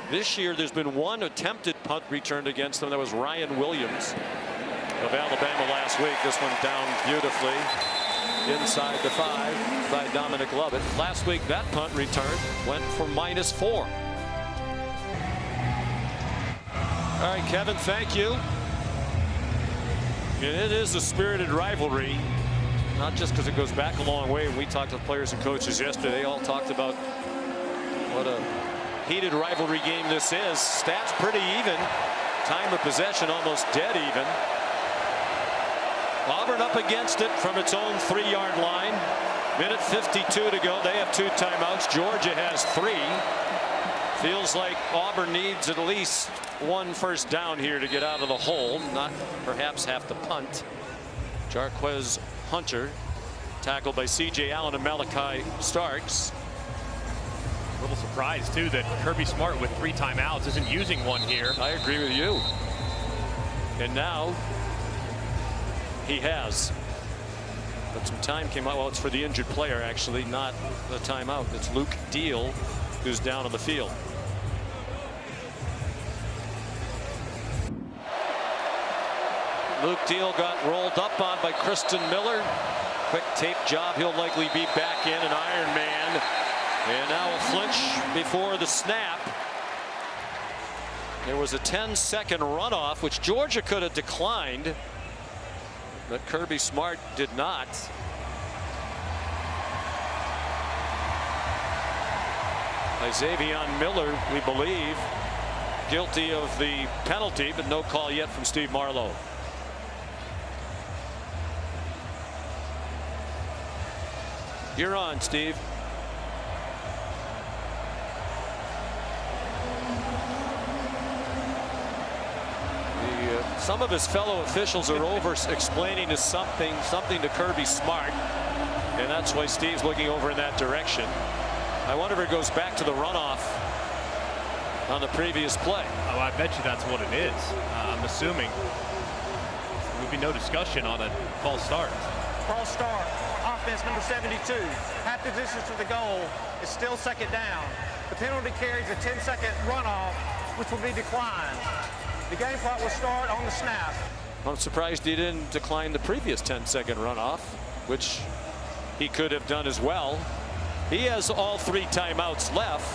This year, there's been one attempted punt returned against them. That was Ryan Williams of Alabama last week. This one down beautifully inside the 5 by Dominic Lovett. Last week, that punt return went for -4. All right, Kevin, thank you. And it is a spirited rivalry, not just because it goes back a long way. When we talked to players and coaches yesterday, they all talked about what a heated rivalry game this is. Stats pretty even. Time of possession almost dead even. Auburn up against it from its own 3-yard line. Minute 52 to go. They have 2 timeouts. Georgia has 3. Feels like Auburn needs at least 1 first down here to get out of the hole. Not perhaps have to punt. Jarquez Hunter tackled by C.J. Allen and Malachi Starks. A little surprised too that Kirby Smart with 3 timeouts isn't using one here. I agree with you. And now he has. But some time came out. Well, it's for the injured player, actually, not the timeout. It's Luke Deal who's down on the field. Luke Deal got rolled up on by Kristen Miller. Quick tape job. He'll likely be back in an Iron Man. And now a flinch before the snap. There was a 10-second runoff, which Georgia could have declined, but Kirby Smart did not. Xavion Miller, we believe, guilty of the penalty, but no call yet from Steve Marlowe. You're on, Steve. Some of his fellow officials are over explaining to something to Kirby Smart, and that's why Steve's looking over in that direction. I wonder if it goes back to the runoff on the previous play. Oh, I bet you that's what it is. I'm assuming there would be no discussion on a false start. False start. Offense number 72. Half the distance to the goal is still 2nd down. The penalty carries a 10-second runoff, which will be declined. The game clock will start on the snap. I'm surprised he didn't decline the previous 10-second runoff, which he could have done as well. He has all 3 timeouts left.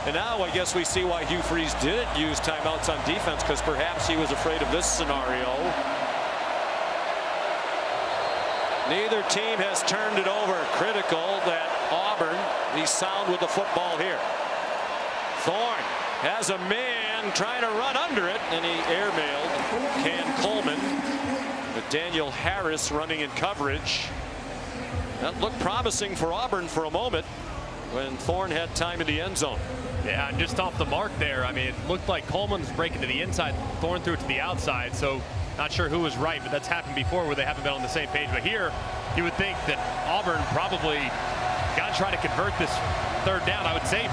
And now I guess we see why Hugh Freeze didn't use timeouts on defense, because perhaps he was afraid of this scenario. Neither team has turned it over. Critical that Auburn be sound with the football here. Thorne has a man trying to run under it, and he airmailed Ken Coleman. But Daniel Harris running in coverage. That looked promising for Auburn for a moment when Thorne had time in the end zone. Yeah, and just off the mark there, I mean, it looked like Coleman was breaking to the inside. Thorne threw it to the outside, so not sure who was right, but that's happened before where they haven't been on the same page. But here, you would think that Auburn probably got to try to convert this 3rd down. I would say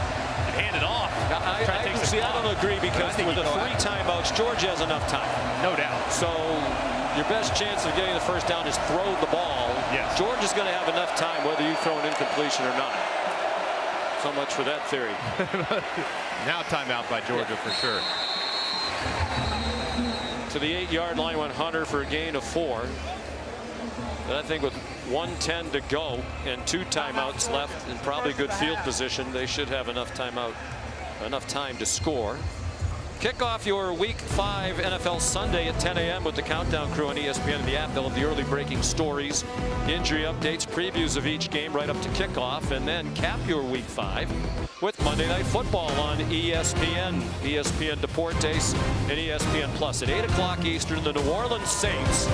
hand it off. I don't agree, because with the 3 timeouts, Georgia has enough time. No doubt. So your best chance of getting the first down is throw the ball. Yes. Georgia's going to have enough time whether you throw an incompletion or not. So much for that theory. Now timeout by Georgia for sure. To the 8-yard line went Hunter for a gain of 4. But I think with 1:10 to go and 2 timeouts left and probably good field position, they should have enough time to score. Kick off your Week 5 NFL Sunday at 10 a.m. with the Countdown crew on ESPN and the app. They'll have the early breaking stories, injury updates, previews of each game right up to kickoff, and then cap your Week 5 with Monday Night Football on ESPN, ESPN Deportes, and ESPN Plus. At 8 o'clock Eastern, the New Orleans Saints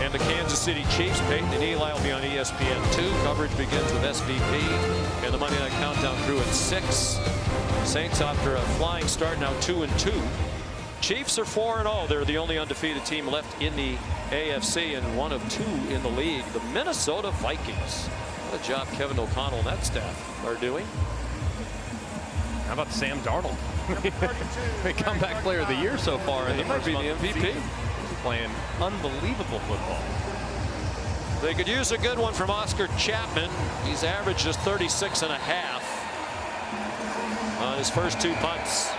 and the Kansas City Chiefs. Peyton and Eli will be on ESPN2. Coverage begins with SVP and the Monday Night Countdown crew at 6. Saints after a flying start, now 2-2. Chiefs are 4-0. They're the only undefeated team left in the AFC and one of 2 in the league. The Minnesota Vikings. What a job Kevin O'Connell and that staff are doing. How about Sam Darnold? The comeback player of the year so far in the first month of the MVP. He's playing unbelievable football. They could use a good one from Oscar Chapman. He's averaged just 36.5 on his first 2 punts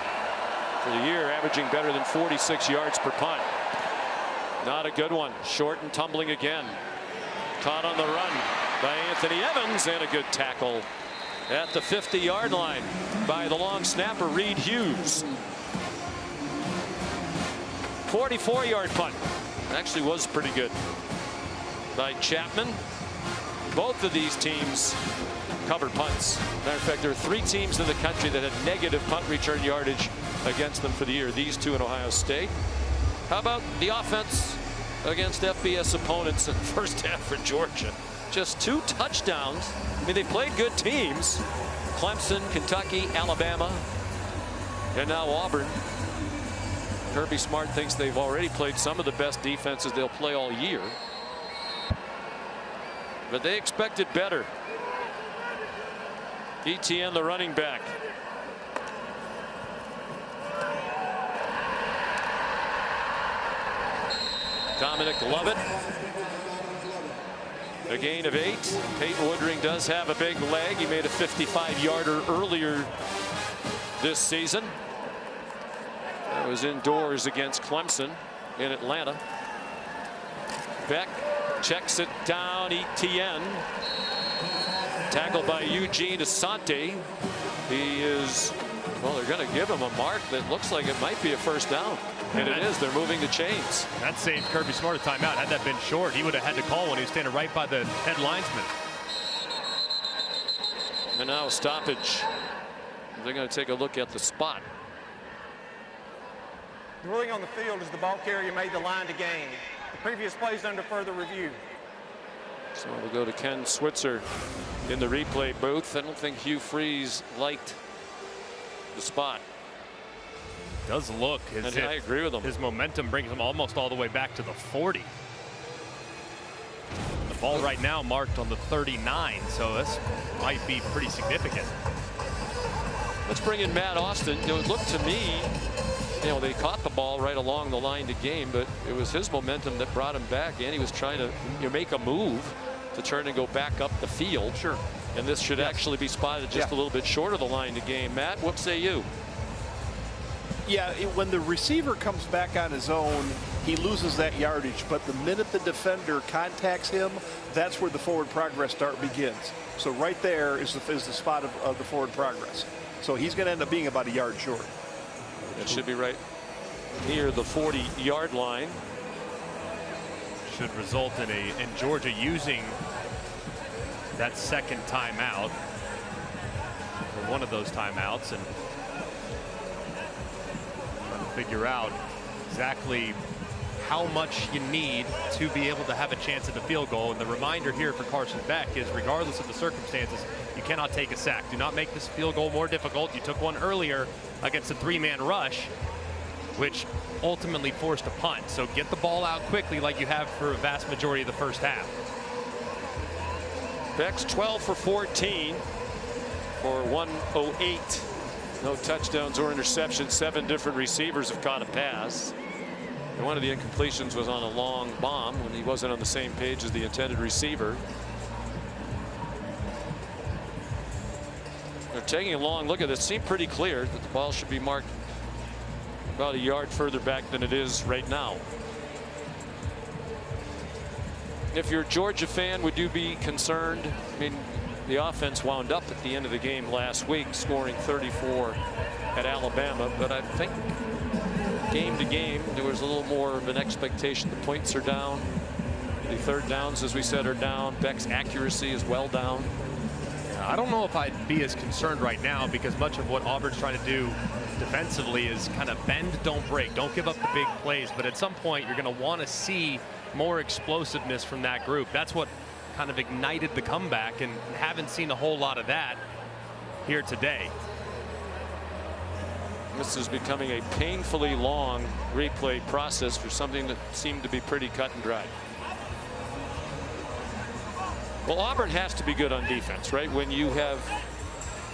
for the year, averaging better than 46 yards per punt. Not a good one. Short and tumbling again. Caught on the run by Anthony Evans, and a good tackle at the 50-yard line by the long snapper Reed Hughes. 44-yard punt. Actually was pretty good by Chapman. Both of these teams cover punts. Matter of fact, there are 3 teams in the country that had negative punt return yardage against them for the year. These 2 in Ohio State. How about the offense against FBS opponents in the first half for Georgia? Just 2 touchdowns. I mean, they played good teams. Clemson, Kentucky, Alabama, and now Auburn. Kirby Smart thinks they've already played some of the best defenses they'll play all year. But they expected better. ETN, the running back. Dominic Lovett. A gain of 8. Peyton Woodring does have a big leg. He made a 55-yarder earlier this season. That was indoors against Clemson in Atlanta. Beck checks it down. ETN. Tackled by Eugene Asante. He is, well, they're going to give him a mark that looks like it might be a first down. And it is. They're moving the chains. That saved Kirby Smart a timeout. Had that been short, he would have had to call when he was standing right by the head linesman. And now a stoppage. They're going to take a look at the spot. The ruling on the field is the ball carrier made the line to gain. The previous play is under further review. So we'll go to Ken Switzer in the replay booth. I don't think Hugh Freeze liked the spot. Does look as and if I agree with him. His momentum brings him almost all the way back to the 40. The ball right now marked on the 39, so this might be pretty significant. Let's bring in Matt Austin. It looked to me, you know, they caught the ball right along the line to gain, but it was his momentum that brought him back, and he was trying to make a move to turn and go back up the field. Sure. And this should actually be spotted just a little bit short of the line to gain. Matt, what say you? Yeah, when the receiver comes back on his own, he loses that yardage. But the minute the defender contacts him, that's where the forward progress start begins. So right there is the spot of the forward progress. So he's going to end up being about a yard short. That should be right near the 40-yard line. Should result in Georgia using that second timeout, or one of those timeouts, and figure out exactly how much you need to be able to have a chance at the field goal. And the reminder here for Carson Beck is, regardless of the circumstances, you cannot take a sack. Do not make this field goal more difficult. You took one earlier against a 3-man rush, which ultimately forced a punt. So get the ball out quickly like you have for a vast majority of the first half. Beck's 12 for 14 for 108. No touchdowns or interceptions. 7 different receivers have caught a pass. And one of the incompletions was on a long bomb when he wasn't on the same page as the intended receiver. They're taking a long look at this. It seemed pretty clear that the ball should be marked about a yard further back than it is right now. If you're a Georgia fan, would you be concerned? I mean, the offense wound up at the end of the game last week, scoring 34 at Alabama. But I think game to game, there was a little more of an expectation. The points are down. The third downs, as we said, are down. Beck's accuracy is well down. I don't know if I'd be as concerned right now, because much of what Auburn's trying to do defensively is kind of bend, don't break. Don't give up the big plays. But at some point, you're going to want to see more explosiveness from that group. That's what kind of ignited the comeback, and haven't seen a whole lot of that here today. This is becoming a painfully long replay process for something that seemed to be pretty cut and dry. Well, Auburn has to be good on defense, right? When you have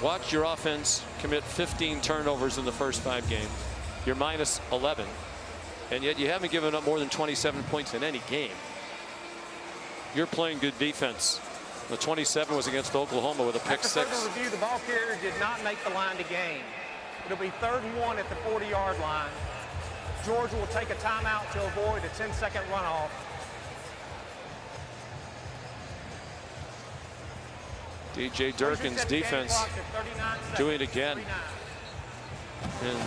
watched your offense commit 15 turnovers in the first 5 games, you're minus 11, and yet you haven't given up more than 27 points in any game. You're playing good defense. The 27 was against Oklahoma with a pick six. After further review, the ball carrier did not make the line to gain. It'll be 3rd and 1 at the 40-yard line. Georgia will take a timeout to avoid a 10-second runoff. DJ Durkin's defense doing it again. And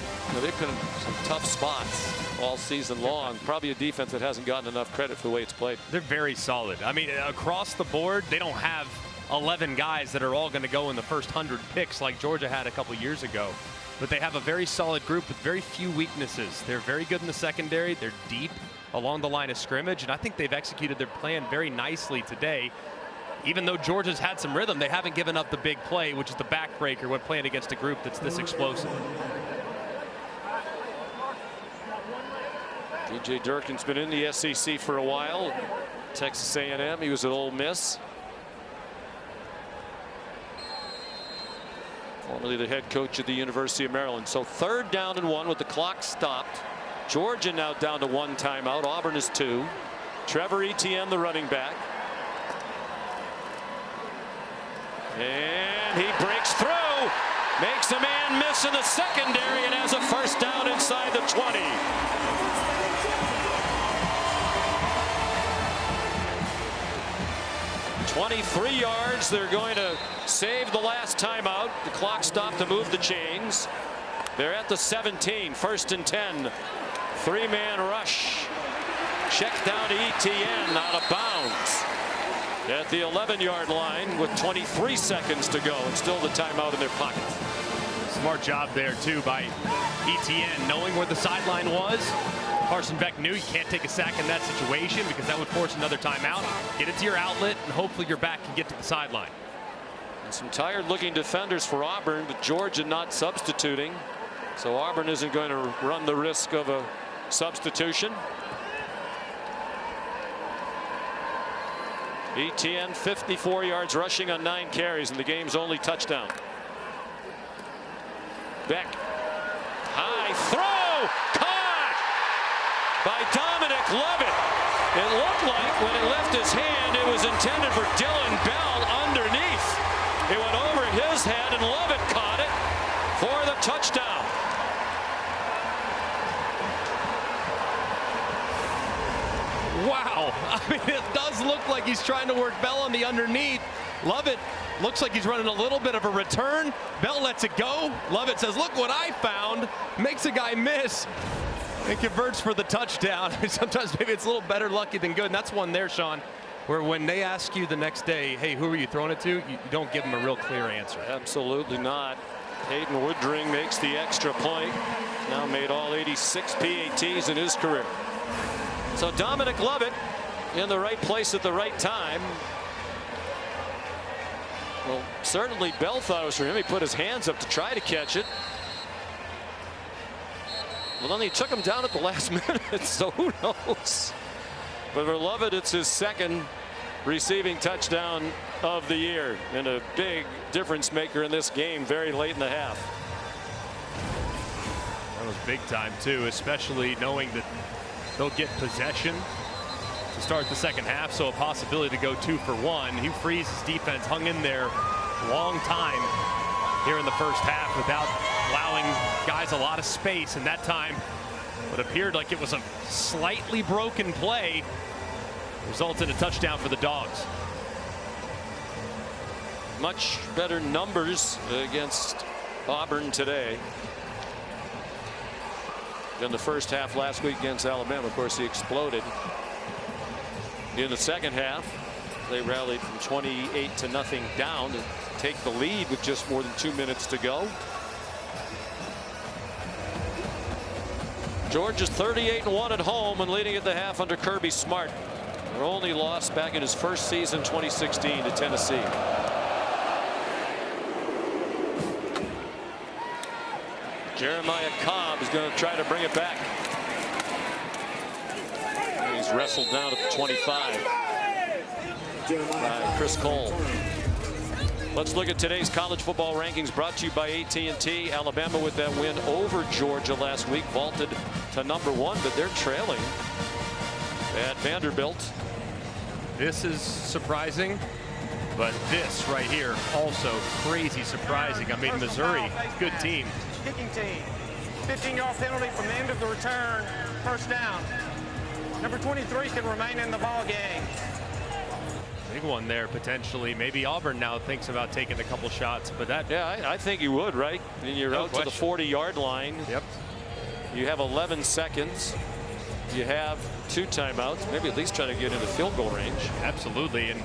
they've been in some tough spots all season long. Probably a defense that hasn't gotten enough credit for the way it's played. They're very solid. I mean, across the board, they don't have 11 guys that are all going to go in the first 100 picks like Georgia had a couple years ago. But they have a very solid group with very few weaknesses. They're very good in the secondary. They're deep along the line of scrimmage. And I think they've executed their plan very nicely today. Even though Georgia's had some rhythm, they haven't given up the big play, which is the backbreaker when playing against a group that's this explosive. DJ Durkin's been in the SEC for a while. Texas A&M, he was at Ole Miss. Formerly the head coach of the University of Maryland. So 3rd down and 1 with the clock stopped. Georgia now down to 1 timeout. Auburn is 2. Trevor Etienne, the running back. And he breaks through, makes a man miss in the secondary, and has a 1st down inside the 20. $23 yards. They're going to save the last timeout. The clock stopped to move the chains. They're at the 17, 1st and 10. 3-man rush. Check down to Etienne, out of bounds at the 11-yard line with 23 seconds to go, and still the timeout in their pockets. Smart job there too by Etienne, knowing where the sideline was. Carson Beck knew you can't take a sack in that situation because that would force another timeout. Get it to your outlet, and hopefully your back can get to the sideline. And some tired-looking defenders for Auburn, but Georgia not substituting, so Auburn isn't going to run the risk of a substitution. Etienne 54 yards rushing on 9 carries, and the game's only touchdown. Beck, high throw, caught by Dominic Lovett. It looked like when it left his hand it was intended for Dylan Bell underneath. It went over his head and Lovett caught it for the touchdown. Wow. I mean, it does look like he's trying to work Bell on the underneath. Lovett looks like he's running a little bit of a return. Bell lets it go. Lovett says, look what I found. Makes a guy miss and converts for the touchdown. Sometimes maybe it's a little better lucky than good. And that's one there, Sean, where when they ask you the next day, hey, who are you throwing it to? You don't give them a real clear answer. Absolutely not. Hayden Woodring makes the extra point. Now made all 86 PATs in his career. So Dominic Lovett in the right place at the right time. Well, certainly Bell thought it was for him. He put his hands up to try to catch it. Well, then he took him down at the last minute, so who knows? But for Lovett, it's his 2nd receiving touchdown of the year, and a big difference maker in this game very late in the half. That was big time too, especially knowing that they'll get possession to start the second half, so a possibility to go 2 for 1. Hugh Freeze's defense hung in there a long time here in the first half without allowing guys a lot of space, and that time what appeared like it was a slightly broken play resulted in a touchdown for the Dogs. Much better numbers against Auburn today than the first half last week against Alabama. Of course, he exploded in the second half. They rallied from 28-0 down to take the lead with just more than 2 minutes to go. Georgia's 38-1 at home and leading at the half under Kirby Smart. Their only loss back in his first season, 2016, to Tennessee. Jeremiah Cobb is going to try to bring it back. And he's wrestled down at the 25 by Chris Cole. Let's look at today's college football rankings brought to you by AT&T. Alabama with that win over Georgia last week vaulted to #1, but they're trailing at Vanderbilt. This is surprising, but this right here also crazy surprising. I mean, Missouri, good team. Kicking team. 15-yard penalty from the end of the return. First down. Number 23 can remain in the ball game. Big one there potentially. Maybe Auburn now thinks about taking a couple shots, but that. Yeah, I think you would, right? And you're No out question. to the 40-yard line. Yep. You have 11 seconds. You have 2 timeouts. Maybe at least try to get into field goal range. Absolutely. And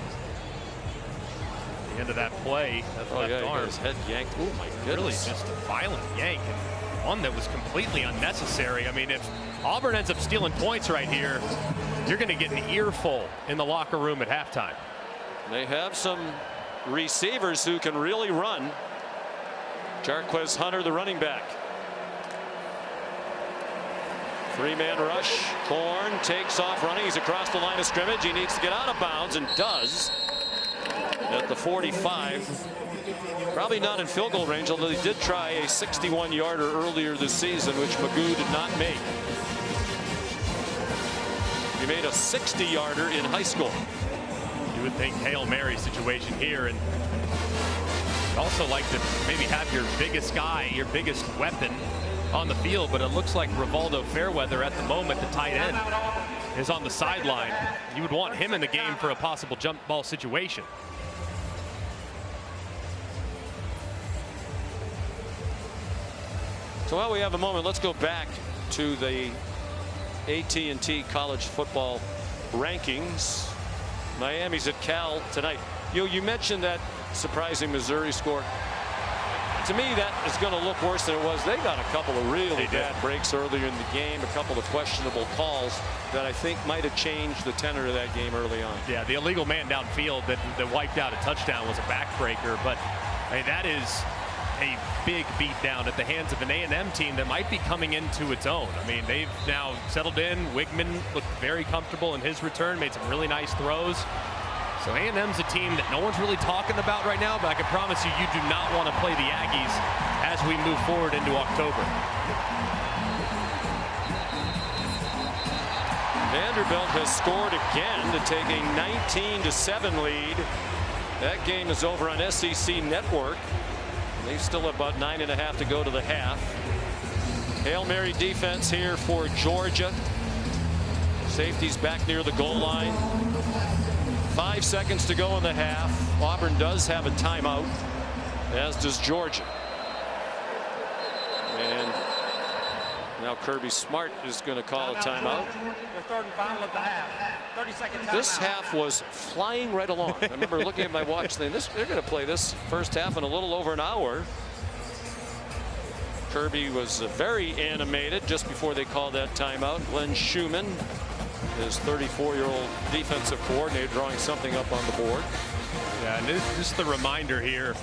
the end of that play, that left yeah, he got arm, his head yanked. Oh my really goodness! just a violent yank, and one that was completely unnecessary. I mean, if Auburn ends up stealing points right here, you're going to get an earful in the locker room at halftime. They have some receivers who can really run. Jarquez Hunter, the running back. 3-man rush. Thorne takes off running. He's across the line of scrimmage. He needs to get out of bounds and does at the 45. Probably not in field goal range, although he did try a 61-yarder earlier this season, which Magoo did not make. He made a 60-yarder in high school. You would think Hail Mary situation here, and also like to maybe have your biggest guy, your biggest weapon on the field, but it looks like Rivaldo Fairweather at the moment, the tight end, is on the sideline. You would want him in the game for a possible jump ball situation. So while we have a moment, let's go back to the AT&T college football rankings. Miami's at Cal tonight. You mentioned that surprising Missouri score. To me, that is going to look worse than it was. They got a couple of really bad breaks earlier in the game, a couple of questionable calls that I think might have changed the tenor of that game early on. Yeah, the illegal man downfield that wiped out a touchdown was a backbreaker, but I mean, that is a big beatdown at the hands of an A&M team that might be coming into its own. I mean, they've now settled in. Wigman looked very comfortable in his return, made some really nice throws. So A&M's a team that no one's really talking about right now, but I can promise you, you do not want to play the Aggies as we move forward into October. Vanderbilt has scored again to take a 19-7 lead. That game is over on SEC Network. They still have about 9.5 to go to the half. Hail Mary defense here for Georgia. Safety's back near the goal line. 5 seconds to go in the half. Auburn does have a timeout, as does Georgia. And now Kirby Smart is going to call a timeout. The third and final of the half. 30-second timeout. This half was flying right along. I remember looking at my watch saying, they're going to play this first half in a little over an hour. Kirby was very animated just before they called that timeout. Glenn Schumann, his 34-year-old defensive coordinator, drawing something up on the board. Yeah, and just the reminder here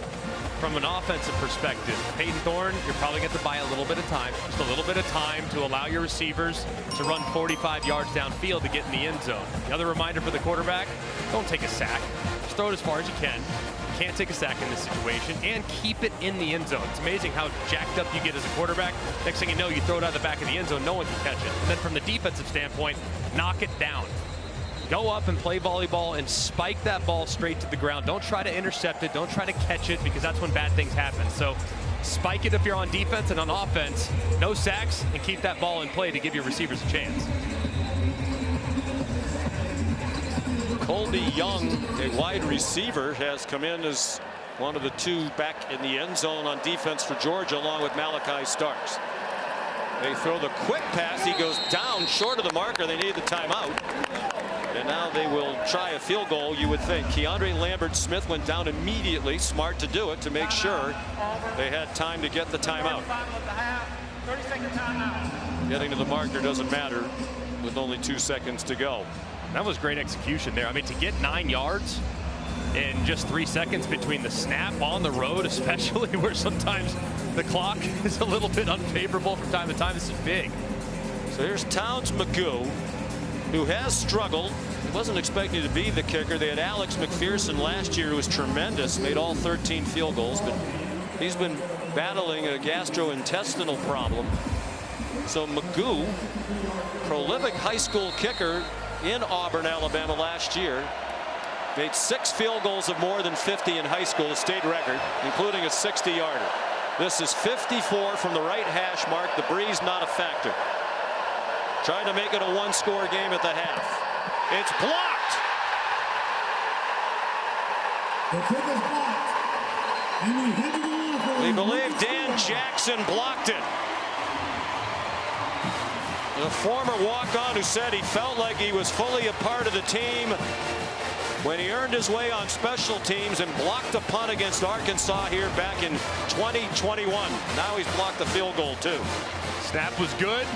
from an offensive perspective. Peyton Thorne, you're probably going to buy a little bit of time, just a little bit of time to allow your receivers to run 45 yards downfield to get in the end zone. The other reminder for the quarterback, don't take a sack. Just throw it as far as you can. You can't take a sack in this situation, and keep it in the end zone. It's amazing how jacked up you get as a quarterback. Next thing you know, you throw it out the back of the end zone, no one can catch it. And then from the defensive standpoint, knock it down. Go up and play volleyball and spike that ball straight to the ground. Don't try to intercept it. Don't try to catch it, because that's when bad things happen. So spike it if you're on defense, and on offense, no sacks, and keep that ball in play to give your receivers a chance. Colby Young, a wide receiver, has come in as one of the 2 back in the end zone on defense for Georgia, along with Malachi Starks. They throw the quick pass. He goes down short of the marker. They need the timeout. And now they will try a field goal, you would think. Keandre Lambert-Smith went down immediately. Smart to do it, to make sure they had time to get the timeout. 30-second timeout. Getting to the marker doesn't matter with only 2 seconds to go. That was great execution there. I mean, to get 9 yards in just 3 seconds between the snap on the road, especially where sometimes the clock is a little bit unfavorable from time to time. This is big. So here's Towns McGoo, who has struggled. He wasn't expecting to be the kicker. They had Alex McPherson last year, who was tremendous, made all 13 field goals, but he's been battling a gastrointestinal problem. So McGoo, prolific high school kicker in Auburn, Alabama last year, made 6 field goals of more than 50 in high school, a state record, including a 60-yarder. This is 54 from the right hash mark. The breeze not a factor. Trying to make it a 1-score game at the half. It's blocked. We believe Dan Jackson blocked it. The former walk-on who said he felt like he was fully a part of the team when he earned his way on special teams and blocked a punt against Arkansas here back in 2021. Now he's blocked the field goal too. Snap was good,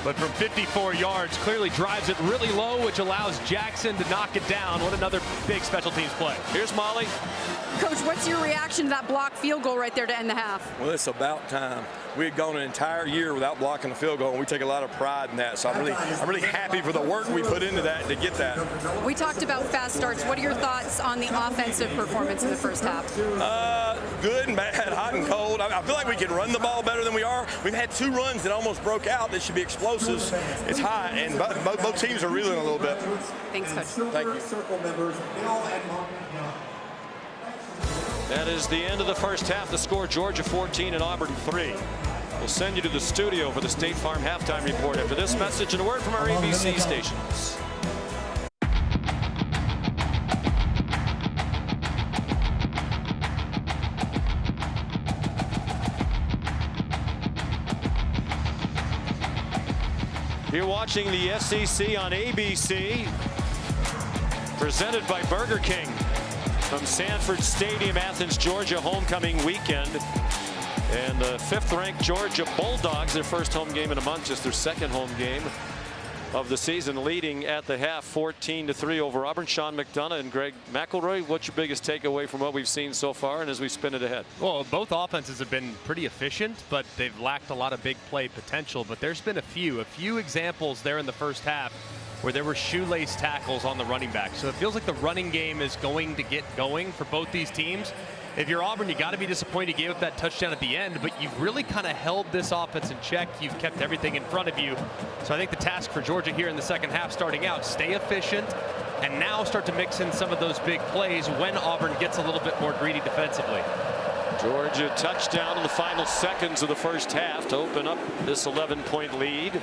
but from 54 yards clearly drives it really low, which allows Jackson to knock it down. What another big special teams play. Here's Molly. Coach, what's your reaction to that blocked field goal right there to end the half? Well, it's about time. We had gone an entire year without blocking a field goal, and we take a lot of pride in that. So I'm really happy for the work we put into that to get that. We talked about fast starts. What are your thoughts on the offensive performance in the first half? Good and bad, hot and cold. I feel like we can run the ball better than we are. We've had 2 runs that almost broke out that should be explosives. It's hot, and both teams are reeling a little bit. Thanks, Coach. Thank you. That is the end of the first half. The score, Georgia 14 and Auburn 3. We'll send you to the studio for the State Farm halftime report after this message and a word from our ABC stations. You're watching the SEC on ABC, presented by Burger King from Sanford Stadium, Athens, Georgia, homecoming weekend. And the 5th-ranked Georgia Bulldogs, their first home game in a month, just their 2nd home game of the season, leading at the half 14-3 over Auburn. Sean McDonough and Greg McElroy, what's your biggest takeaway from what we've seen so far and as we spin it ahead? Well, both offenses have been pretty efficient, but they've lacked a lot of big play potential. But there's been a few examples there in the first half where there were shoelace tackles on the running back. So it feels like the running game is going to get going for both these teams. If you're Auburn, you got to be disappointed you gave up that touchdown at the end, but you've really kind of held this offense in check. You've kept everything in front of you. So I think the task for Georgia here in the second half starting out, stay efficient, and now start to mix in some of those big plays when Auburn gets a little bit more greedy defensively. Georgia touchdown in the final seconds of the first half to open up this 11-point lead.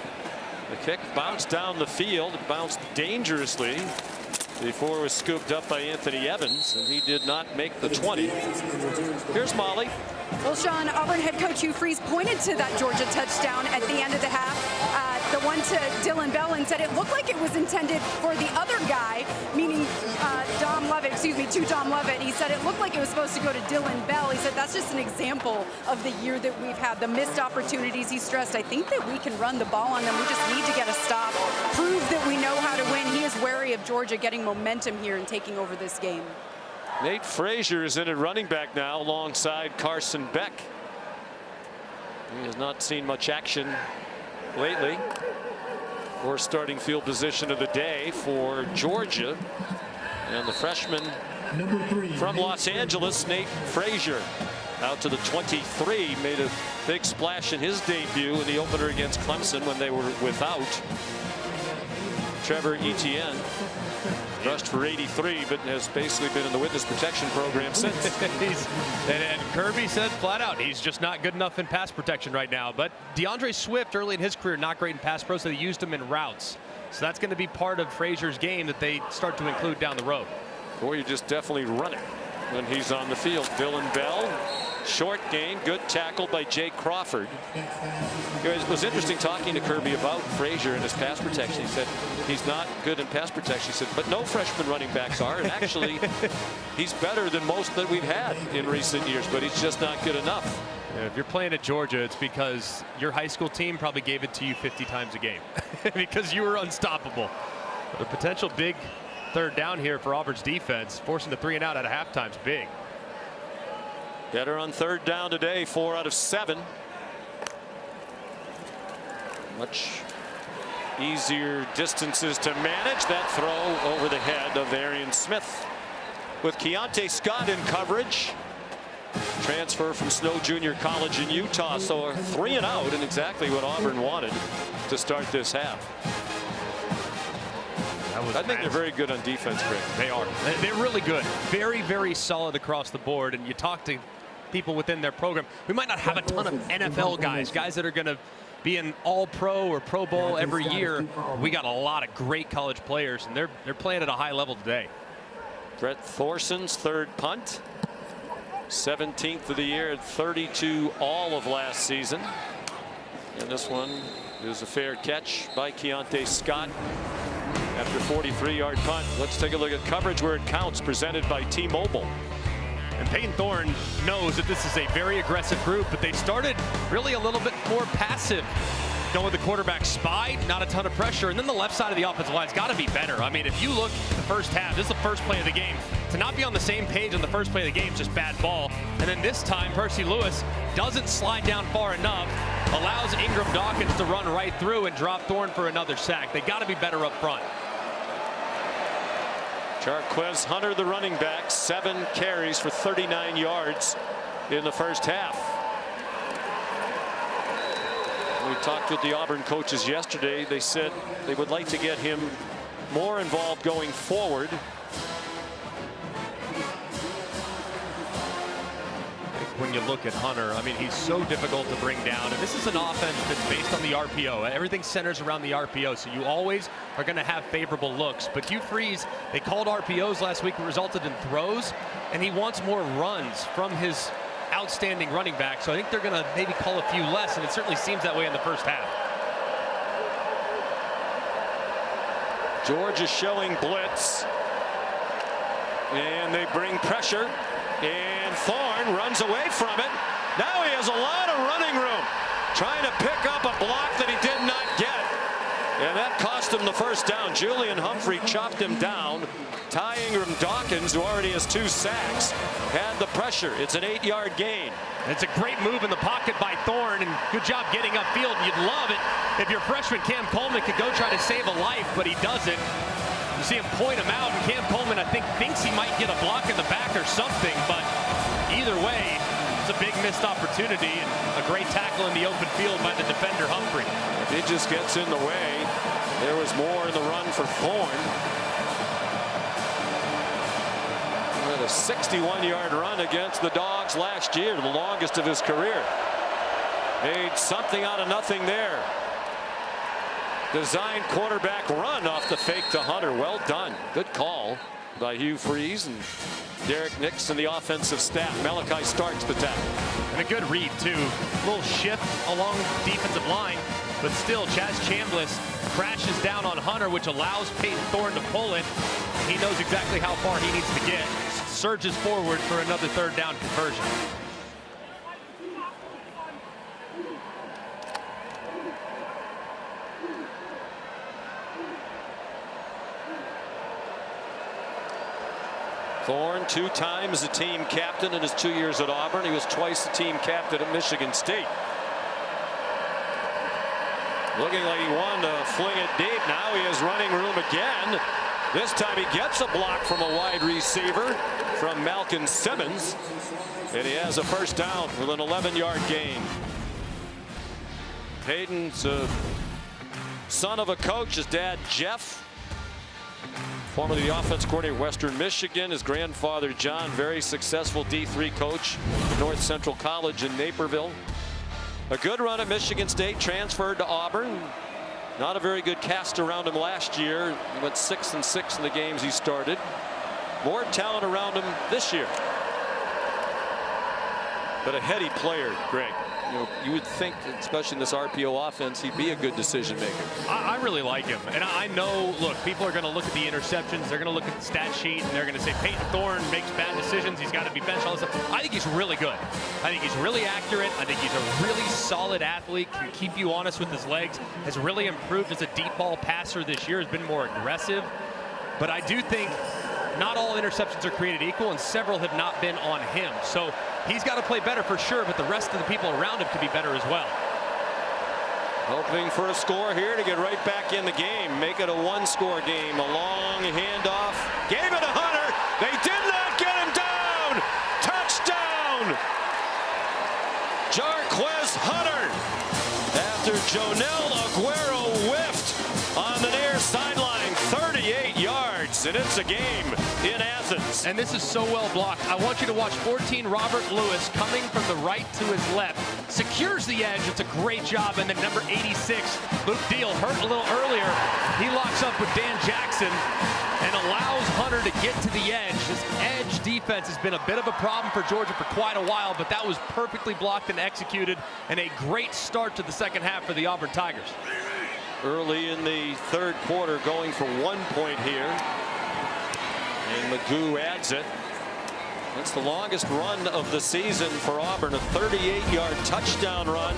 The kick bounced down the field. It bounced dangerously before it was scooped up by Anthony Evans, and he did not make the 20. Here's Molly. Well, Sean, Auburn head coach Hugh Freeze pointed to that Georgia touchdown at the end of the half, the one to Dylan Bell, and said it looked like it was intended for the other guy, meaning Dom Levitt, to Dom Levitt. He said it looked like it was supposed to go to Dylan Bell. He said that's just an example of the year that we've had, the missed opportunities. He stressed, I think that we can run the ball on them. We just need to get a stop, prove that we know how to win. He is wary of Georgia getting momentum here and taking over this game. Nate Frazier is in at running back now alongside Carson Beck. He has not seen much action lately. Or starting field position of the day for Georgia. And the freshman from Los Angeles, Nate Frazier, out to the 23, made a big splash in his debut in the opener against Clemson when they were without Trevor Etienne. Rushed for 83, but has basically been in the witness protection program since. and Kirby said flat out, he's just not good enough in pass protection right now. But DeAndre Swift, early in his career, not great in pass pro, so they used him in routes. So that's going to be part of Frazier's game that they start to include down the road. Or you just definitely run it when he's on the field. Dylan Bell, short gain, good tackle by Jake Crawford. It was interesting talking to Kirby about Frazier and his pass protection. He said he's not good in pass protection. He said, but no freshman running backs are. And actually, he's better than most that we've had in recent years, but he's just not good enough. Yeah, if you're playing at Georgia, it's because your high school team probably gave it to you 50 times a game because you were unstoppable. But a potential big third down here for Auburn's defense. Forcing the 3 and out at halftime is big. Better on third down today, 4 out of 7. Much easier distances to manage. That throw over the head of Arian Smith. With Keontae Scott in coverage. Transfer from Snow Junior College in Utah. So a 3 and out, and exactly what Auburn wanted to start this half. I think they're very good on defense, Greg. They are. They're really good. Very, very solid across the board. And you talk to people within their program. We might not have a ton of NFL guys that are going to be an all-pro or Pro Bowl every year. We got a lot of great college players, and they're playing at a high level today. Brett Thorson's third punt. 17th of the year at 32 all of last season. And this one is a fair catch by Keontae Scott after 43-yard punt. Let's take a look at coverage where it counts, presented by T-Mobile. And Peyton Thorne knows that this is a very aggressive group, but they started really a little bit more passive. Going with the quarterback spy, not a ton of pressure, and then the left side of the offensive line's got to be better. I mean, if you look at the first half, this is the first play of the game. To not be on the same page on the first play of the game is just bad ball. And then this time, Percy Lewis doesn't slide down far enough, allows Ingram Dawkins to run right through and drop Thorne for another sack. They got to be better up front. Jarquez Hunter, the running back, 7 carries for 39 yards in the first half. We talked with the Auburn coaches yesterday. They said they would like to get him more involved going forward. When you look at Hunter, I mean, he's so difficult to bring down. And this is an offense that's based on the RPO. Everything centers around the RPO, so you always are going to have favorable looks. But Hugh Freeze, they called RPOs last week, resulted in throws, and he wants more runs from his outstanding running back. So I think they're going to maybe call a few less, and it certainly seems that way in the first half. Georgia showing blitz, and they bring pressure. And Thorne runs away from it. Now he has a lot of running room, trying to pick up a block that he did not get. And that cost him the first down. Julian Humphrey chopped him down. Ty Ingram Dawkins, who already has 2 sacks, had the pressure. It's an 8-yard gain. It's a great move in the pocket by Thorne, and good job getting upfield. You'd love it if your freshman Cam Coleman could go try to save a life, but he doesn't. You see him point him out, and Cam Coleman, I think, thinks he might get a block in the back or something, but either way, it's a big missed opportunity and a great tackle in the open field by the defender Humphrey. It just gets in the way. There was more in the run for Thorne. With a 61-yard run against the Dogs last year, the longest of his career. Made something out of nothing there. Design quarterback run off the fake to Hunter. Well done. Good call by Hugh Freeze and Derek Nix and the offensive staff. Malachi Starks the tackle. And a good read, too. A little shift along the defensive line, but still, Chaz Chambliss crashes down on Hunter, which allows Peyton Thorne to pull it. He knows exactly how far he needs to get. Surges forward for another third down conversion. Thorne 2 times the team captain in his 2 years at Auburn. He was twice the team captain at Michigan State. Looking like he wanted to fling it deep. Now he has running room again. This time he gets a block from a wide receiver from Malcolm Simmons. And he has a first down with an 11-yard gain. Peyton's a son of a coach. His dad, Jeff, formerly the offense coordinator at Western Michigan. His grandfather, John, very successful D3 coach at North Central College in Naperville. A good run at Michigan State, transferred to Auburn. Not a very good cast around him last year. He went 6-6 in the games he started. More talent around him this year. But a heady player, Greg. You know, you would think, especially in this RPO offense, he'd be a good decision maker. I really like him. And I know, look, people are going to look at the interceptions. They're going to look at the stat sheet, and they're going to say Peyton Thorne makes bad decisions. He's got to be benched, all this stuff. I think he's really good. I think he's really accurate. I think he's a really solid athlete, can keep you honest with his legs, has really improved as a deep ball passer this year, has been more aggressive. But I do think not all interceptions are created equal, and several have not been on him. So he's got to play better for sure, but the rest of the people around him could be better as well. Hoping for a score here to get right back in the game. Make it a one-score game. A long handoff. Gave it to Hunter. They did not get him down. Touchdown. Jarquez Hunter. After Jonel Aguero whiffed on the near sideline. 38 yards, and it's a game in Athens. And this is so well blocked. I want you to watch 14 Robert Lewis coming from the right to his left. Secures the edge. It's a great job. And then number 86, Luke Deal, hurt a little earlier. He locks up with Dan Jackson and allows Hunter to get to the edge. This edge defense has been a bit of a problem for Georgia for quite a while, but that was perfectly blocked and executed, and a great start to the second half for the Auburn Tigers. Early in the third quarter, going for 1 point here. And Magoo adds it. That's the longest run of the season for Auburn. A 38-yard touchdown run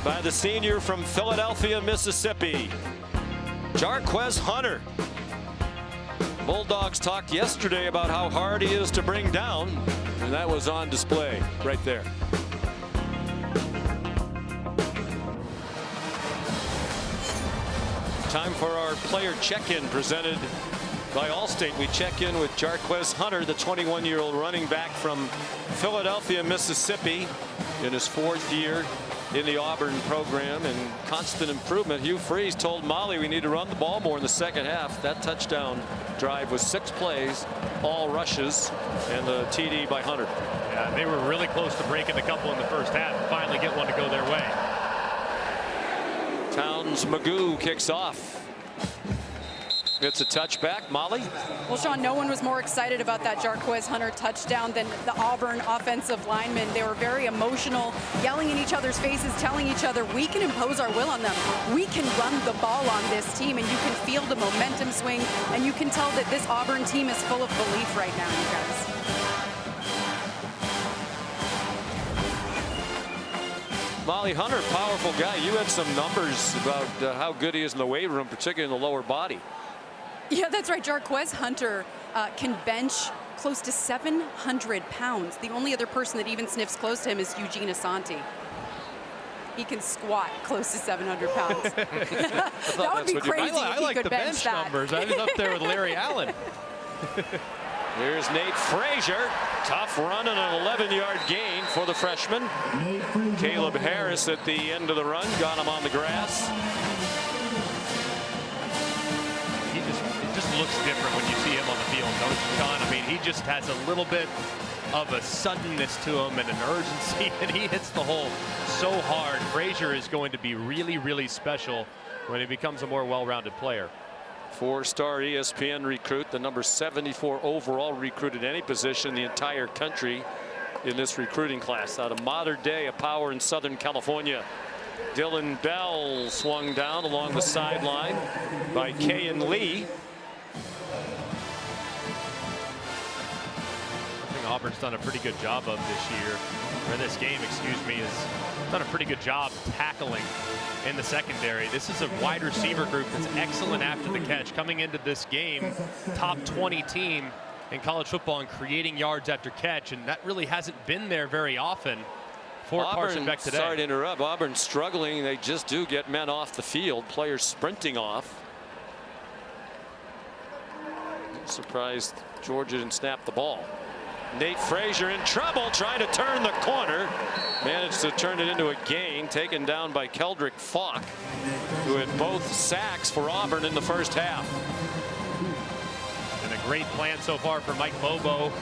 by the senior from Philadelphia, Mississippi. Jarquez Hunter. Bulldogs talked yesterday about how hard he is to bring down, and that was on display right there. Time for our player check-in presented by Allstate. We check in with Jarquez Hunter, the 21-year-old running back from Philadelphia, Mississippi, in his 4th year in the Auburn program and constant improvement. Hugh Freeze told Molly we need to run the ball more in the second half. That touchdown drive was 6 plays, all rushes, and the TD by Hunter. Yeah, they were really close to breaking a couple in the first half and finally get one to go their way. Towns Magoo kicks off. It's a touchback. Molly? Well, Sean, no one was more excited about that Jarquez Hunter touchdown than the Auburn offensive linemen. They were very emotional, yelling in each other's faces, telling each other, we can impose our will on them. We can run the ball on this team, and you can feel the momentum swing, and you can tell that this Auburn team is full of belief right now, you guys. Molly, Hunter, powerful guy. You had some numbers about how good he is in the weight room, particularly in the lower body. Yeah, that's right. Jarquez Hunter can bench close to 700 pounds. The only other person that even sniffs close to him is Eugene Asante. He can squat close to 700 pounds. That would be crazy if he could bench that. Numbers. I was up there with Larry Allen. Here's Nate Frazier. Tough run and an 11-yard gain for the freshman. Caleb Harris at the end of the run got him on the grass. It just looks different when you see him on the field, don't you, John? I mean, he just has a little bit of a suddenness to him and an urgency, and he hits the hole so hard. Frazier is going to be really, really special when he becomes a more well-rounded player. 4-star ESPN recruit, the number 74 overall recruit at any position in the entire country in this recruiting class. Out of modern day, a power in Southern California. Dylan Bell swung down along the sideline by Kayan Lee. I think Auburn's done a pretty good job of this game, excuse me, has done a pretty good job tackling in the secondary. This is a wide receiver group that's excellent after the catch. Coming into this game, top 20 team in college football and creating yards after catch, and that really hasn't been there very often for Carson Beck today. Sorry to interrupt. Auburn struggling. They just do get men off the field. Players sprinting off. Surprised Georgia didn't snap the ball. Nate Frazier in trouble trying to turn the corner. Managed to turn it into a gain, taken down by Keldrick Falk, who had both sacks for Auburn in the first half. And a great plan so far for Mike Bobo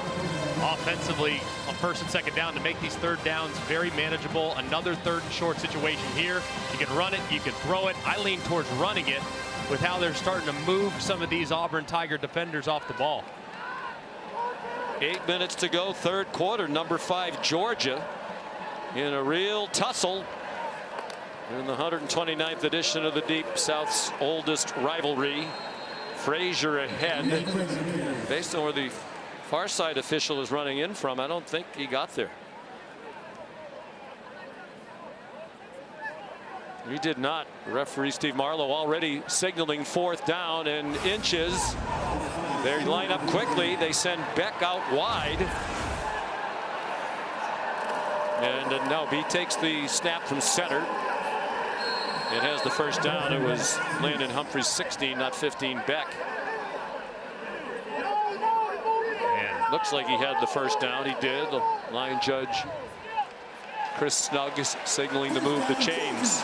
offensively on first and second down to make these third downs very manageable. Another third and short situation here. You can run it, you can throw it. I lean towards running it with how they're starting to move some of these Auburn Tiger defenders off the ball. 8 minutes to go, third quarter. Number 5 Georgia in a real tussle in the 129th edition of the Deep South's oldest rivalry. Frazier ahead. Based on where the far side official is running in from, I don't think he got there. He did not. Referee Steve Marlowe already signaling fourth down and inches. They line up quickly. They send Beck out wide. And now B takes the snap from center. It has the first down. It was Landon Humphries 16, not 15 Beck. And looks like he had the first down. He did. The line judge Chris Snug is signaling to move the chains.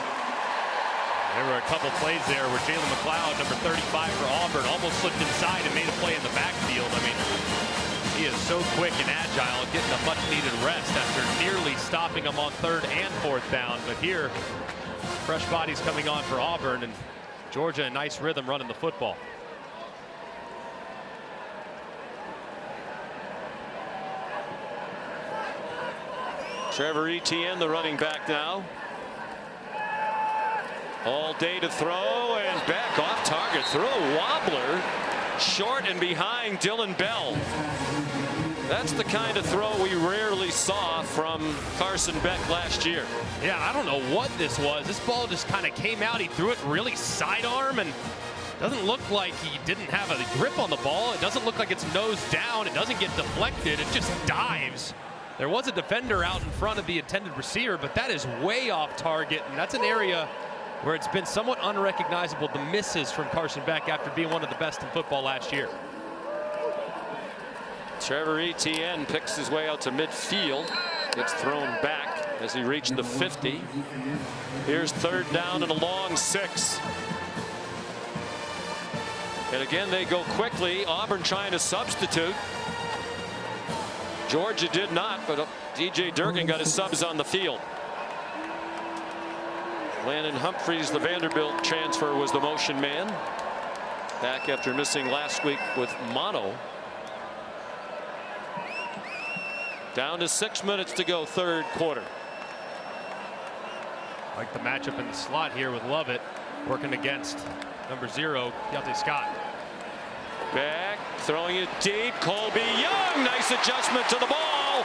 There were a couple plays there where Jalen McLeod, number 35 for Auburn, almost slipped inside and made a play in the backfield. I mean, he is so quick and agile, getting a much-needed rest after nearly stopping him on 3rd and 4th down. But here, fresh bodies coming on for Auburn, and Georgia in nice rhythm running the football. Trevor Etienne, the running back now. All day to throw, and back off target. Throw a wobbler, short and behind Dylan Bell. That's the kind of throw we rarely saw from Carson Beck last year. Yeah, I don't know what this was. This ball just kind of came out. He threw it really sidearm, and doesn't look like he didn't have a grip on the ball. It doesn't look like it's nose down. It doesn't get deflected. It just dives. There was a defender out in front of the intended receiver, but that is way off target, and that's an area where it's been somewhat unrecognizable, the misses from Carson Beck after being one of the best in football last year. Trevor Etienne picks his way out to midfield. Gets thrown back as he reached the 50. Here's 3rd down and a long 6. And again, they go quickly. Auburn trying to substitute. Georgia did not, but DJ Durkin got his subs on the field. Landon Humphries, the Vanderbilt transfer, was the motion man. Back after missing last week with mono. Down to 6 minutes to go, 3rd quarter. Like the matchup in the slot here with Lovett working against number 0, Keontae Scott. Back, throwing it deep. Colby Young, nice adjustment to the ball.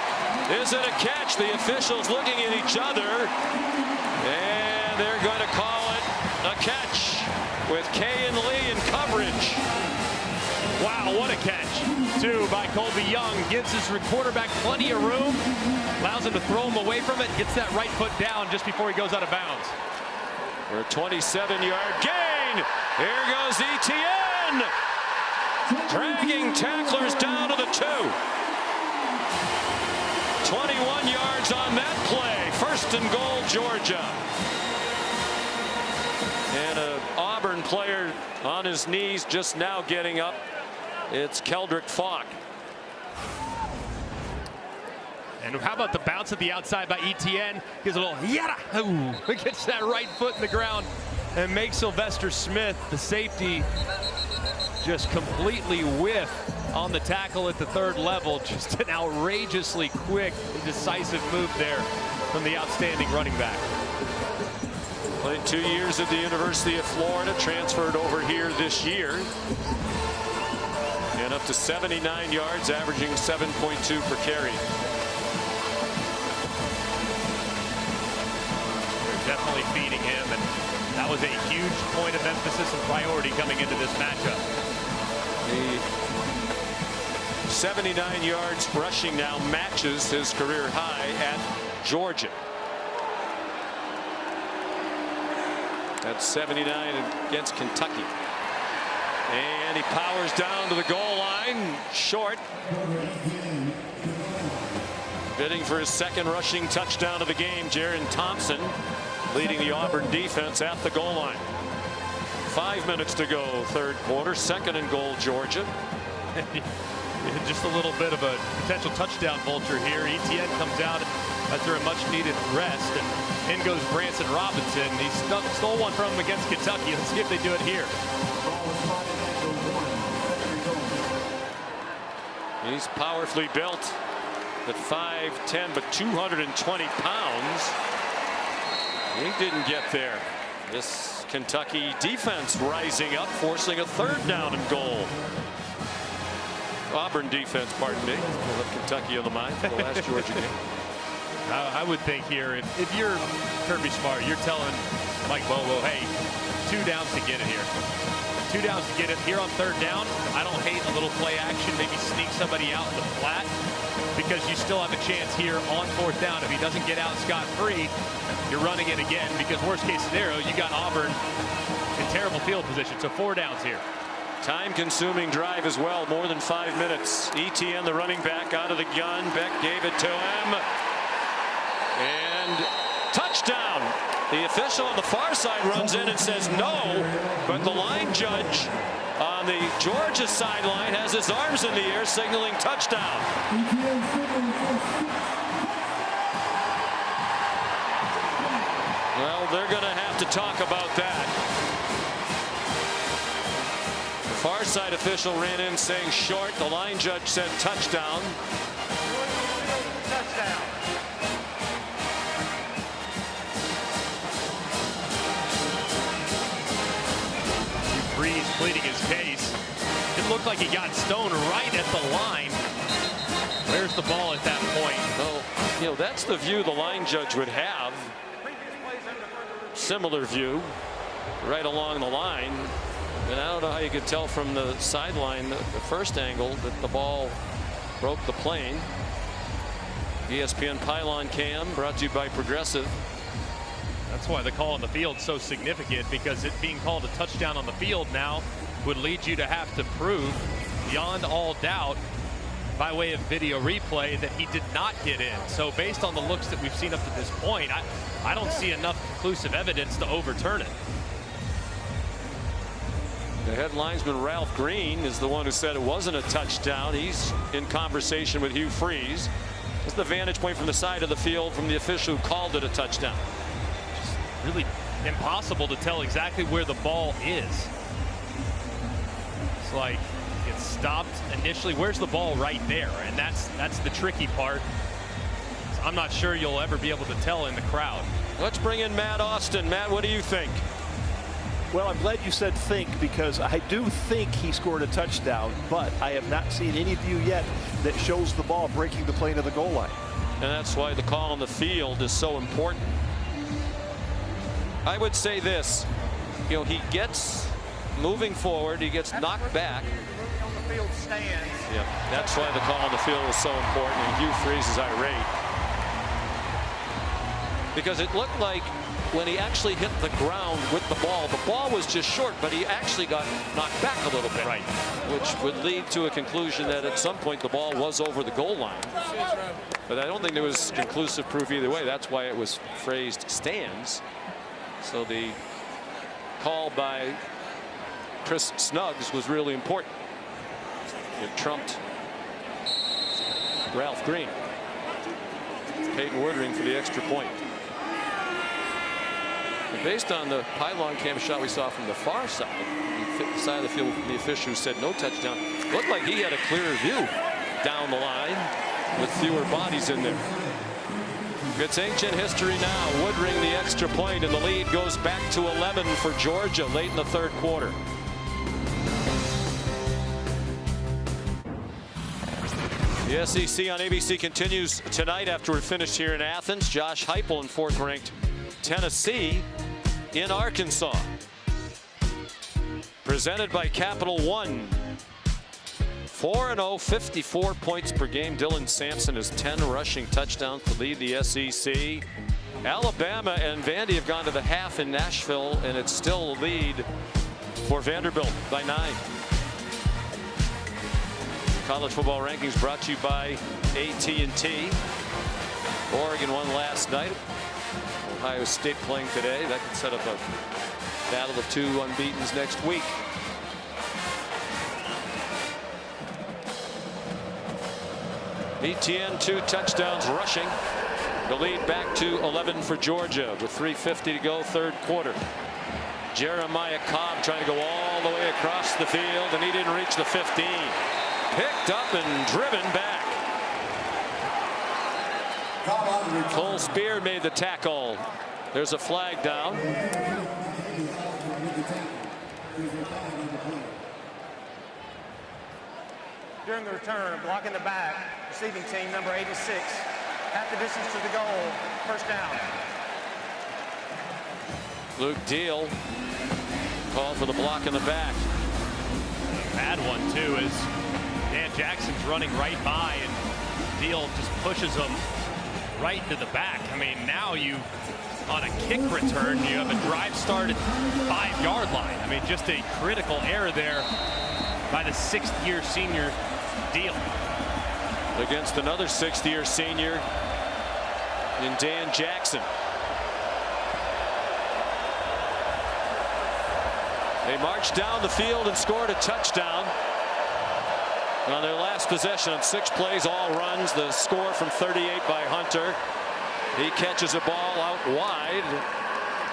Is it a catch? The officials looking at each other. And they're going to call it a catch with Kay and Lee in coverage. Wow, what a catch. 2 by Colby Young. Gives his quarterback plenty of room. Allows him to throw him away from it. Gets that right foot down just before he goes out of bounds. For a 27-yard gain. Here goes Etienne. Dragging tacklers down to the 2. 21 yards on that play. 1st and goal, Georgia. And an Auburn player on his knees just now getting up. It's Keldrick Falk. And how about the bounce at the outside by Etienne? Gives a little yada. Ooh, gets that right foot in the ground and makes Sylvester Smith, the safety, just completely whiff on the tackle at the 3rd level. Just an outrageously quick and decisive move there from the outstanding running back. Played 2 years at the University of Florida, transferred over here this year. And up to 79 yards, averaging 7.2 per carry. They're definitely feeding him, and that was a huge point of emphasis and priority coming into this matchup. The 79 yards rushing now matches his career high at Georgia. That's 79 against Kentucky. And he powers down to the goal line, short. Bidding for his 2nd rushing touchdown of the game, Jaron Thompson leading the Auburn defense at the goal line. 5 minutes to go, 3rd quarter, 2nd and goal, Georgia. Just a little bit of a potential touchdown vulture here. Etienne comes out after a much-needed rest, and in goes Branson Robinson. He stole one from him against Kentucky. Let's see if they do it here. He's powerfully built at 5'10", but 220 pounds. He didn't get there. This Kentucky defense rising up, forcing a 3rd down and goal. Auburn defense, pardon me. We'll have Kentucky on the mind for the last Georgia game. I would think here, if you're Kirby Smart, you're telling Mike Bobo, hey, 2 downs to get it here. 2 downs to get it. Here on 3rd down, I don't hate a little play action, maybe sneak somebody out in the flat, because you still have a chance here on 4th down. If he doesn't get out scot-free, you're running it again, because worst case scenario, you got Auburn in terrible field position. So 4 downs here. Time-consuming drive as well, more than 5 minutes. Etienne, the running back, out of the gun. Beck gave it to him. And touchdown. The official on the far side runs in and says no, but the line judge on the Georgia sideline has his arms in the air signaling touchdown. Well, they're going to have to talk about that. The far side official ran in saying short. The line judge said touchdown. Touchdown. Freeze pleading his case. It looked like he got stoned right at the line. Where's the ball at that point? Well, you know, that's the view the line judge would have. Similar view right along the line. And I don't know how you could tell from the sideline, the first angle, that the ball broke the plane. ESPN Pylon Cam brought to you by Progressive. That's why the call on the field is so significant, because it being called a touchdown on the field now would lead you to have to prove beyond all doubt by way of video replay that he did not get in. So based on the looks that we've seen up to this point, I don't see enough conclusive evidence to overturn it. The head linesman Ralph Green is the one who said it wasn't a touchdown. He's in conversation with Hugh Freeze. It's the vantage point from the side of the field from the official who called it a touchdown. Really impossible to tell exactly where the ball is. It's like it stopped initially. Where's the ball? Right there, and that's the tricky part. I'm not sure you'll ever be able to tell in the crowd. Let's bring in Matt Austin. Matt, what do you think? Well, I'm glad you said think, because I do think he scored a touchdown, but I have not seen any view yet that shows the ball breaking the plane of the goal line. And that's why the call on the field is so important. I would say this, you know, he gets moving forward, he gets knocked back. On the field stands. Yeah, that's why the call on the field is so important, and Hugh Freeze is irate. Because it looked like when he actually hit the ground with the ball was just short, but he actually got knocked back a little bit. Right. Which would lead to a conclusion that at some point the ball was over the goal line. But I don't think there was conclusive proof either way. That's why it was phrased stands. So the call by Chris Snuggs was really important. It trumped Ralph Green. Peyton Woodring for the extra point. And based on the pylon cam shot we saw from the far side, the side of the field, the official said no touchdown, looked like he had a clearer view down the line with fewer bodies in there. It's ancient history now. Woodring the extra point, and the lead goes back to 11 for Georgia late in the 3rd quarter. The SEC on ABC continues tonight after we're finished here in Athens. Josh Heupel in 4th-ranked Tennessee in Arkansas. Presented by Capital One. 4-0, 54 points per game. Dylan Sampson has 10 rushing touchdowns to lead the SEC. Alabama and Vandy have gone to the half in Nashville, and it's still a lead for Vanderbilt by 9. College football rankings brought to you by AT&T. Oregon won last night. Ohio State playing today. That could set up a battle of 2 unbeatens next week. Etienne 2 touchdowns rushing. The lead back to 11 for Georgia with 3:50 to go, 3rd quarter. Jeremiah Cobb trying to go all the way across the field, and he didn't reach the 15. Picked up and driven back. Cole Spear made the tackle. There's a flag down. During the return, blocking the back, receiving team number 86. Half the distance to the goal, 1st down. Luke Deal called for the block in the back. bad one, too, as Dan Jackson's running right by, and Deal just pushes him right into the back. I mean, now on a kick return, you have a drive start at 5-yard line. I mean, just a critical error there by the 6th-year senior Deal. Against another 6th-year senior in Dan Jackson. They marched down the field and scored a touchdown on their last possession on 6 plays, all runs. The score from 38 by Hunter. He catches a ball out wide.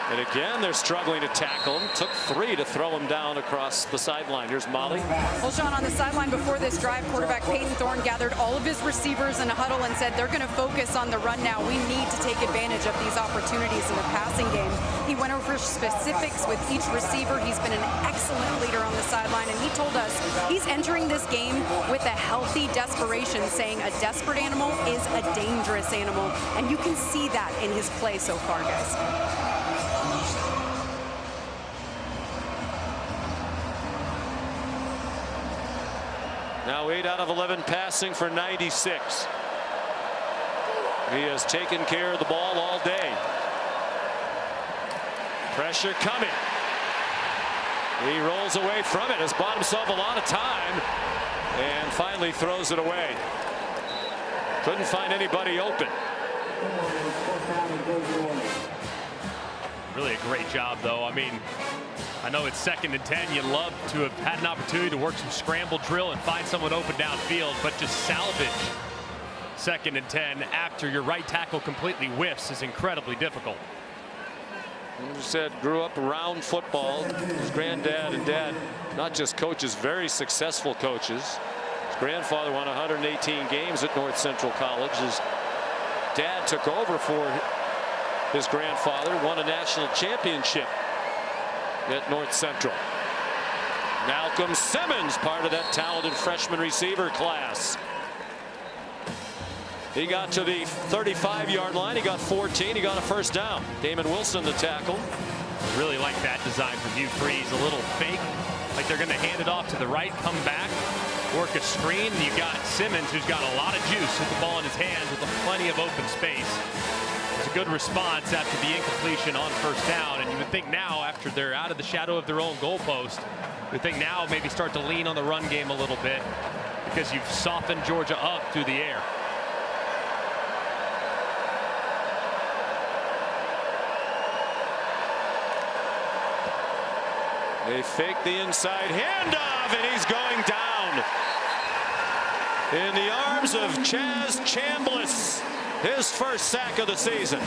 And again, they're struggling to tackle him. Took 3 to throw him down across the sideline. Here's Molly. Well, Sean, on the sideline before this drive, quarterback Peyton Thorne gathered all of his receivers in a huddle and said they're going to focus on the run now. We need to take advantage of these opportunities in the passing game. He went over specifics with each receiver. He's been an excellent leader on the sideline, and he told us he's entering this game with a healthy desperation, saying a desperate animal is a dangerous animal. And you can see that in his play so far, guys. Now 8 out of 11 passing for 96. He has taken care of the ball all day. Pressure coming. He rolls away from it. Has bought himself a lot of time and finally throws it away. Couldn't find anybody open. Really a great job, though. I mean, I know it's 2nd and 10. You'd love to have had an opportunity to work some scramble drill and find someone open downfield, but just salvage 2nd and 10 after your right tackle completely whiffs is incredibly difficult. He said grew up around football. His granddad and dad, not just coaches, very successful coaches. His grandfather won 118 games at North Central College. His dad took over for his grandfather, won a national championship at North Central. Malcolm Simmons, part of that talented freshman receiver class. He got to the 35-yard line. He got 14. He got a first down. Damon Wilson the tackle. Really like that design from Hugh Freeze. A little fake, like they're going to hand it off to the right, come back, work a screen. And you got Simmons, who's got a lot of juice with the ball in his hands with plenty of open space. It's a good response after the incompletion on first down. And you would think now, after they're out of the shadow of their own goalpost, you would think now maybe start to lean on the run game a little bit because you've softened Georgia up through the air. They fake the inside handoff, and he's going down in the arms of Chaz Chambliss. His first sack of the season.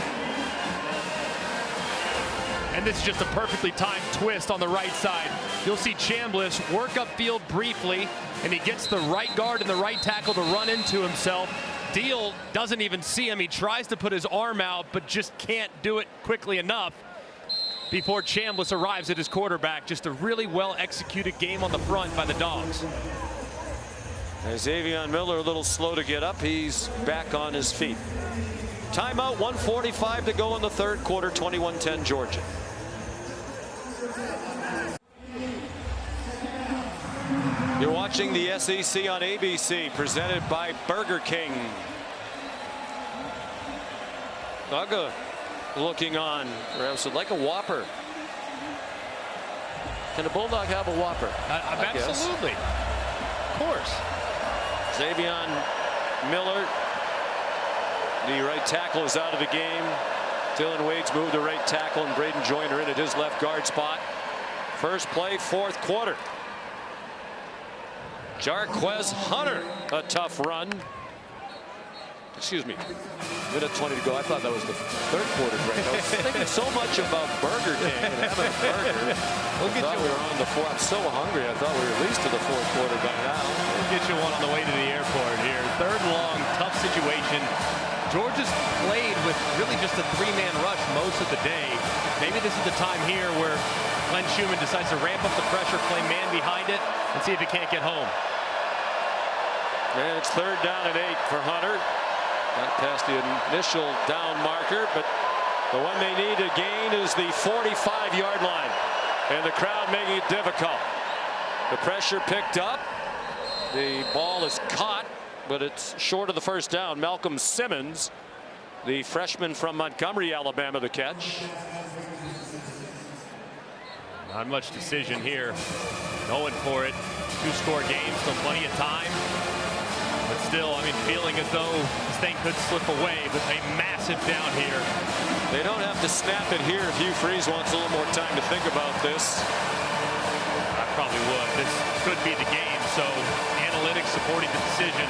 And this is just a perfectly timed twist on the right side. You'll see Chambliss work upfield briefly, and he gets the right guard and the right tackle to run into himself. Deal doesn't even see him. He tries to put his arm out, but just can't do it quickly enough before Chambliss arrives at his quarterback. Just a really well-executed game on the front by the Dogs. Xavier Miller a little slow to get up. He's back on his feet. Timeout, 1:45 to go in the third quarter, 21-10 Georgia. You're watching the SEC on ABC, presented by Burger King. Uga looking on, perhaps like a Whopper. Can a Bulldog have a Whopper? Absolutely. Of course. Xavier Miller, the right tackle, is out of the game. Dylan Wade's moved to right tackle, and Braden Joyner in at his left guard spot. First play, fourth quarter. Jarquez Hunter, a tough run. Excuse me, minute 20 to go. I thought that was the third quarter break. I was thinking so much about Burger King and having a burger. I thought we were on the fourth. I'm so hungry. I thought we were at least to the fourth quarter by now. We'll get you one on the way to the airport here. Third and long, tough situation. Georgia's played with really just a 3-man rush most of the day. Maybe this is the time here where Glenn Schumann decides to ramp up the pressure, play man behind it, and see if he can't get home. And it's third down and 8 for Hunter. Not past the initial down marker, but the one they need to gain is the 45-yard line, and the crowd making it difficult. The pressure picked up. The ball is caught, but it's short of the first down. Malcolm Simmons, the freshman from Montgomery, Alabama, the catch. Not much decision here. Going for it. 2-score game, still plenty of time. But still, I mean, feeling as though this thing could slip away, but a massive down here. They don't have to snap it here if Hugh Freeze wants a little more time to think about this. I probably would. This could be the game, so analytics supporting the decision.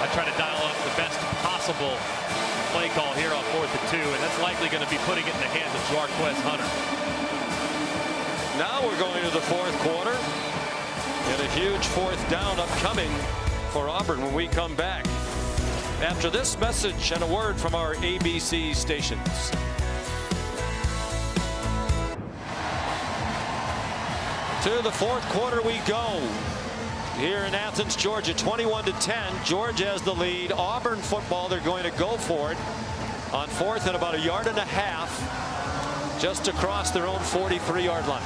I try to dial up the best possible play call here on 4th and 2, and that's likely going to be putting it in the hands of Jarquez Hunter. Now we're going to the 4th quarter, and a huge 4th down upcoming for Auburn when we come back after this message and a word from our ABC stations. To the 4th quarter we go here in Athens, Georgia. 21-10. Georgia has the lead. Auburn football, they're going to go for it on 4th and about 1.5 yards just across their own 43-yard line.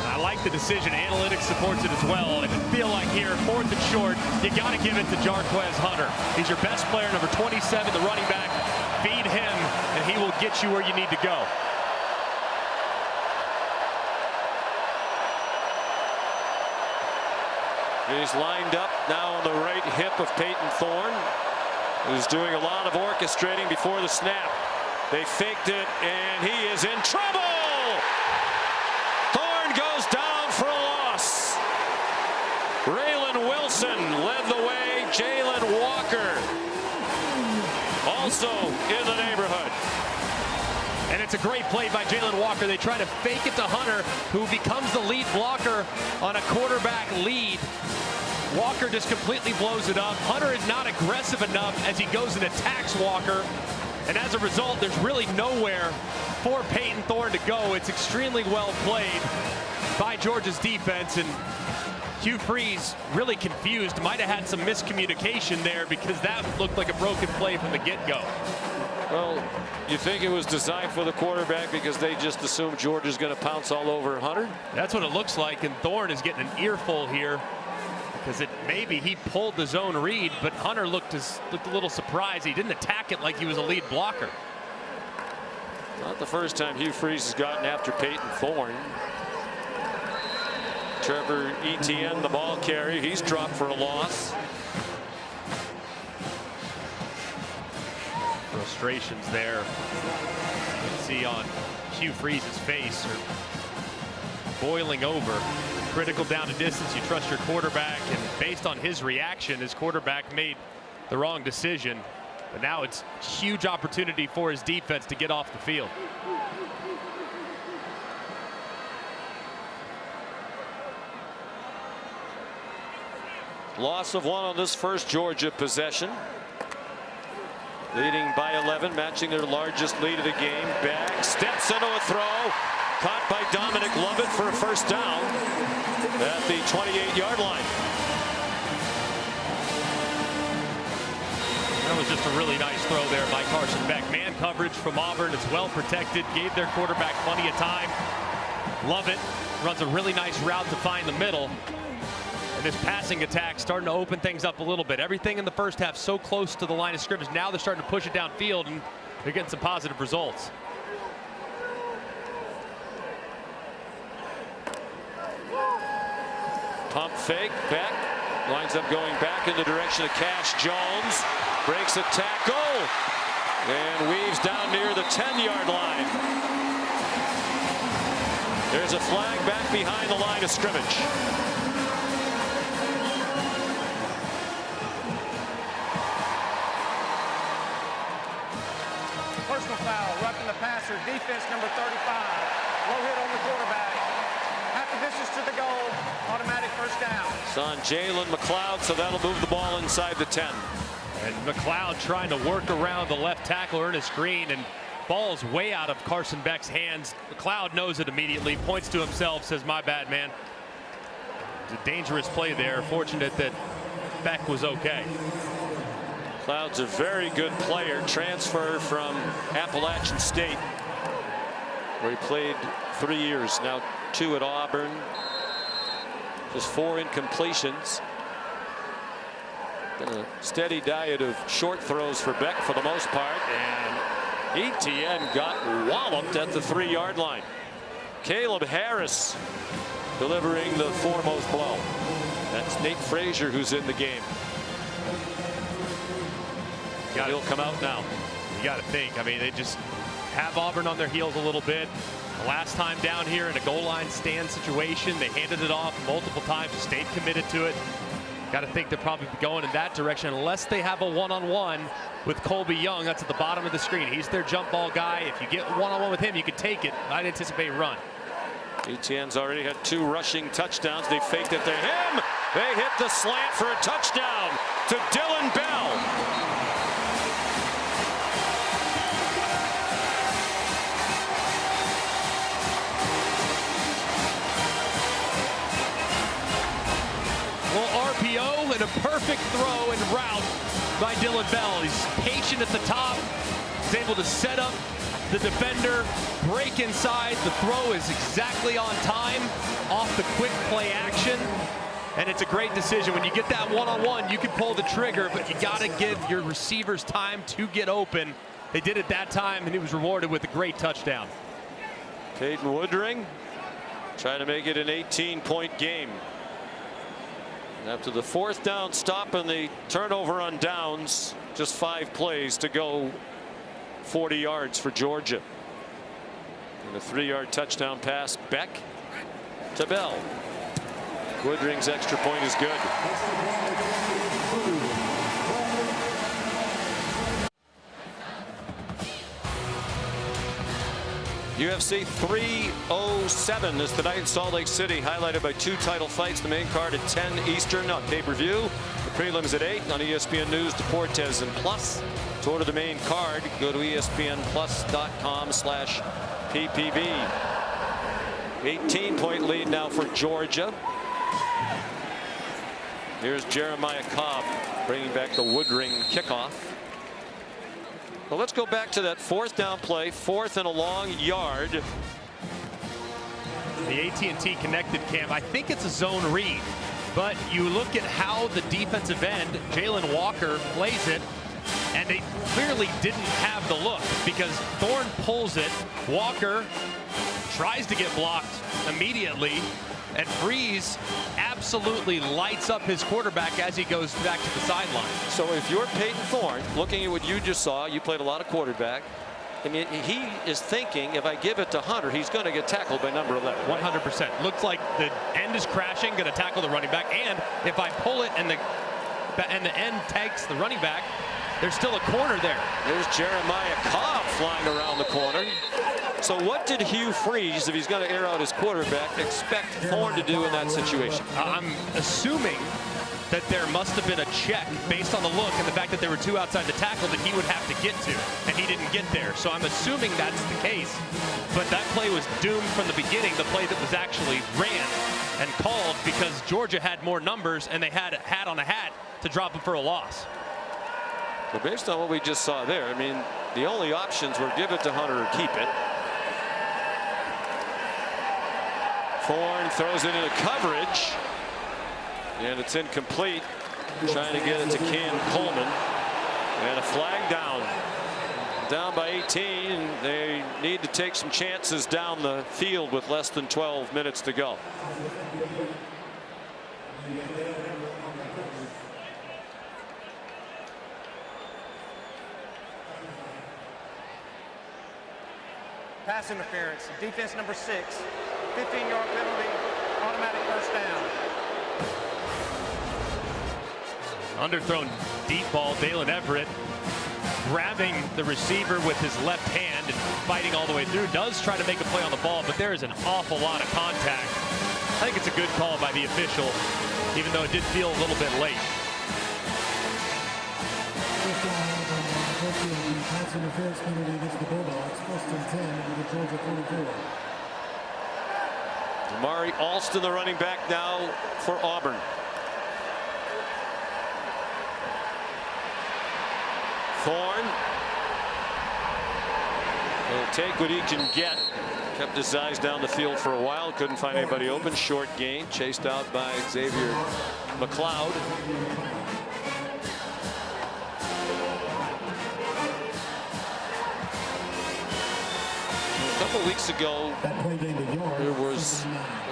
I like the decision. Analytics supports it as well. And I feel like here, 4th and short, you got to give it to Jarquez Hunter. He's your best player, number 27, the running back. Feed him, and he will get you where you need to go. He's lined up now on the right hip of Peyton Thorne, who's doing a lot of orchestrating before the snap. They faked it, and he is in trouble. Goes down for a loss. Raylan Wilson led the way. Jalen Walker also in the neighborhood. And it's a great play by Jalen Walker. They try to fake it to Hunter, who becomes the lead blocker on a quarterback lead. Walker just completely blows it up. Hunter is not aggressive enough as he goes and attacks Walker. And as a result, there's really nowhere for Peyton Thorne to go. It's extremely well played by Georgia's defense, and Hugh Freeze really confused. Might have had some miscommunication there because that looked like a broken play from the get-go. Well, you think it was designed for the quarterback because they just assumed Georgia's going to pounce all over Hunter? That's what it looks like, and Thorne is getting an earful here because maybe he pulled the zone read, but Hunter looked a little surprised. He didn't attack it like he was a lead blocker. Not the first time Hugh Freeze has gotten after Peyton Thorne. Trevor Etienne, the ball carrier, he's dropped for a loss. Frustrations there. You can see on Hugh Freeze's face are boiling over. Critical down to distance, you trust your quarterback, and based on his reaction, his quarterback made the wrong decision. But now it's a huge opportunity for his defense to get off the field. Loss of 1 on this first Georgia possession. Leading by 11, matching their largest lead of the game. Back, steps into a throw. Caught by Dominic Lovett for a first down at the 28-yard line. That was just a really nice throw there by Carson Beck. Man coverage from Auburn. It's well protected. Gave their quarterback plenty of time. Lovett runs a really nice route to find the middle. And this passing attack starting to open things up a little bit. Everything in the first half so close to the line of scrimmage. Now they're starting to push it downfield, and they're getting some positive results. Pump fake. Beck winds up going back in the direction of Cash Jones. Breaks a tackle and weaves down near the 10-yard line. There's a flag back behind the line of scrimmage. Personal foul, roughing the passer, defense number 35. Low hit on the quarterback. Half the distance to the goal, automatic first down. It's on Jalen McLeod, so that'll move the ball inside the 10. And McLeod trying to work around the left tackle, Ernest Green, and ball's way out of Carson Beck's hands. McLeod knows it immediately, points to himself, says, "My bad, man." It's a dangerous play there. Fortunate that Beck was okay. McLeod's a very good player, transferred from Appalachian State, where he played 3 years, now 2 at Auburn. Just 4 incompletions. Been a steady diet of short throws for Beck for the most part, and Etienne got walloped at the 3-yard line. Caleb Harris delivering the foremost blow. That's Nate Frazier who's in the game. He'll come out now. You got to think. I mean, they just have Auburn on their heels a little bit. The last time down here in a goal line stand situation, they handed it off multiple times, stayed committed to it. Got to think they're probably going in that direction unless they have a one-on-one with Colby Young. That's at the bottom of the screen. He's their jump ball guy. If you get one-on-one with him, you can take it. I'd anticipate run. Etienne's already had 2 rushing touchdowns. They faked it to him. They hit the slant for a touchdown to Dylan Bell. RPO and a perfect throw and route by Dylan Bell. He's patient at the top. He's able to set up the defender, break inside. The throw is exactly on time off the quick play action. And it's a great decision. When you get that one-on-one, you can pull the trigger, but you got to give your receivers time to get open. They did it that time, and he was rewarded with a great touchdown. Peyton Woodring trying to make it an 18-point game. After the 4th down stop and the turnover on downs, just 5 plays to go, 40 yards for Georgia. And a 3-yard touchdown pass, Beck to Bell. Woodring's extra point is good. UFC 307 is tonight in Salt Lake City, highlighted by 2 title fights. The main card at 10 Eastern on pay-per-view. The prelims at 8 on ESPN News, Deportes, and Plus. To order the main card, go to ESPNplus.com/PPV. 18-point lead now for Georgia. Here's Jeremiah Cobb bringing back the Woodring kickoff. Well, let's go back to that 4th down play, 4th and a long yard. The AT&T connected, Cam. I think it's a zone read, but you look at how the defensive end, Jalen Walker, plays it, and they clearly didn't have the look because Thorne pulls it. Walker tries to get blocked immediately, and Freeze absolutely lights up his quarterback as he goes back to the sideline. So if you're Peyton Thorne, looking at what you just saw, you played a lot of quarterback. I mean, he is thinking if I give it to Hunter, he's going to get tackled by number 11. 100%. Looks like the end is crashing, going to tackle the running back. And if I pull it and the end takes the running back, there's still a corner there. There's Jeremiah Cobb flying around the corner. So what did Hugh Freeze, if he's going to air out his quarterback, expect Thorne to do in that situation? I'm assuming that there must have been a check based on the look and the fact that there were 2 outside the tackle that he would have to get to, and he didn't get there. So I'm assuming that's the case. But that play was doomed from the beginning, the play that was actually ran and called because Georgia had more numbers and they had a hat on a hat to drop him for a loss. But based on what we just saw there, I mean, the only options were give it to Hunter or keep it. Thorne throws it into coverage, and it's incomplete. Trying to get it to Cam Coleman, and a flag down by 18. They need to take some chances down the field with less than 12 minutes to go. Pass interference, defense number 6, 15-yard penalty, automatic first down. Underthrown deep ball, Dalen Everett grabbing the receiver with his left hand and fighting all the way through. Does try to make a play on the ball, but there is an awful lot of contact. I think it's a good call by the official, even though it did feel a little bit late. Interference penalty against the Bulldogs, 1st and 10 with the Georgia 44. Amari Alston, the running back now for Auburn. Thorne will take what he can get Kept his eyes down the field for a while. Couldn't find anybody open. Short gain. Chased out by Xavier McLeod. A couple weeks ago, there was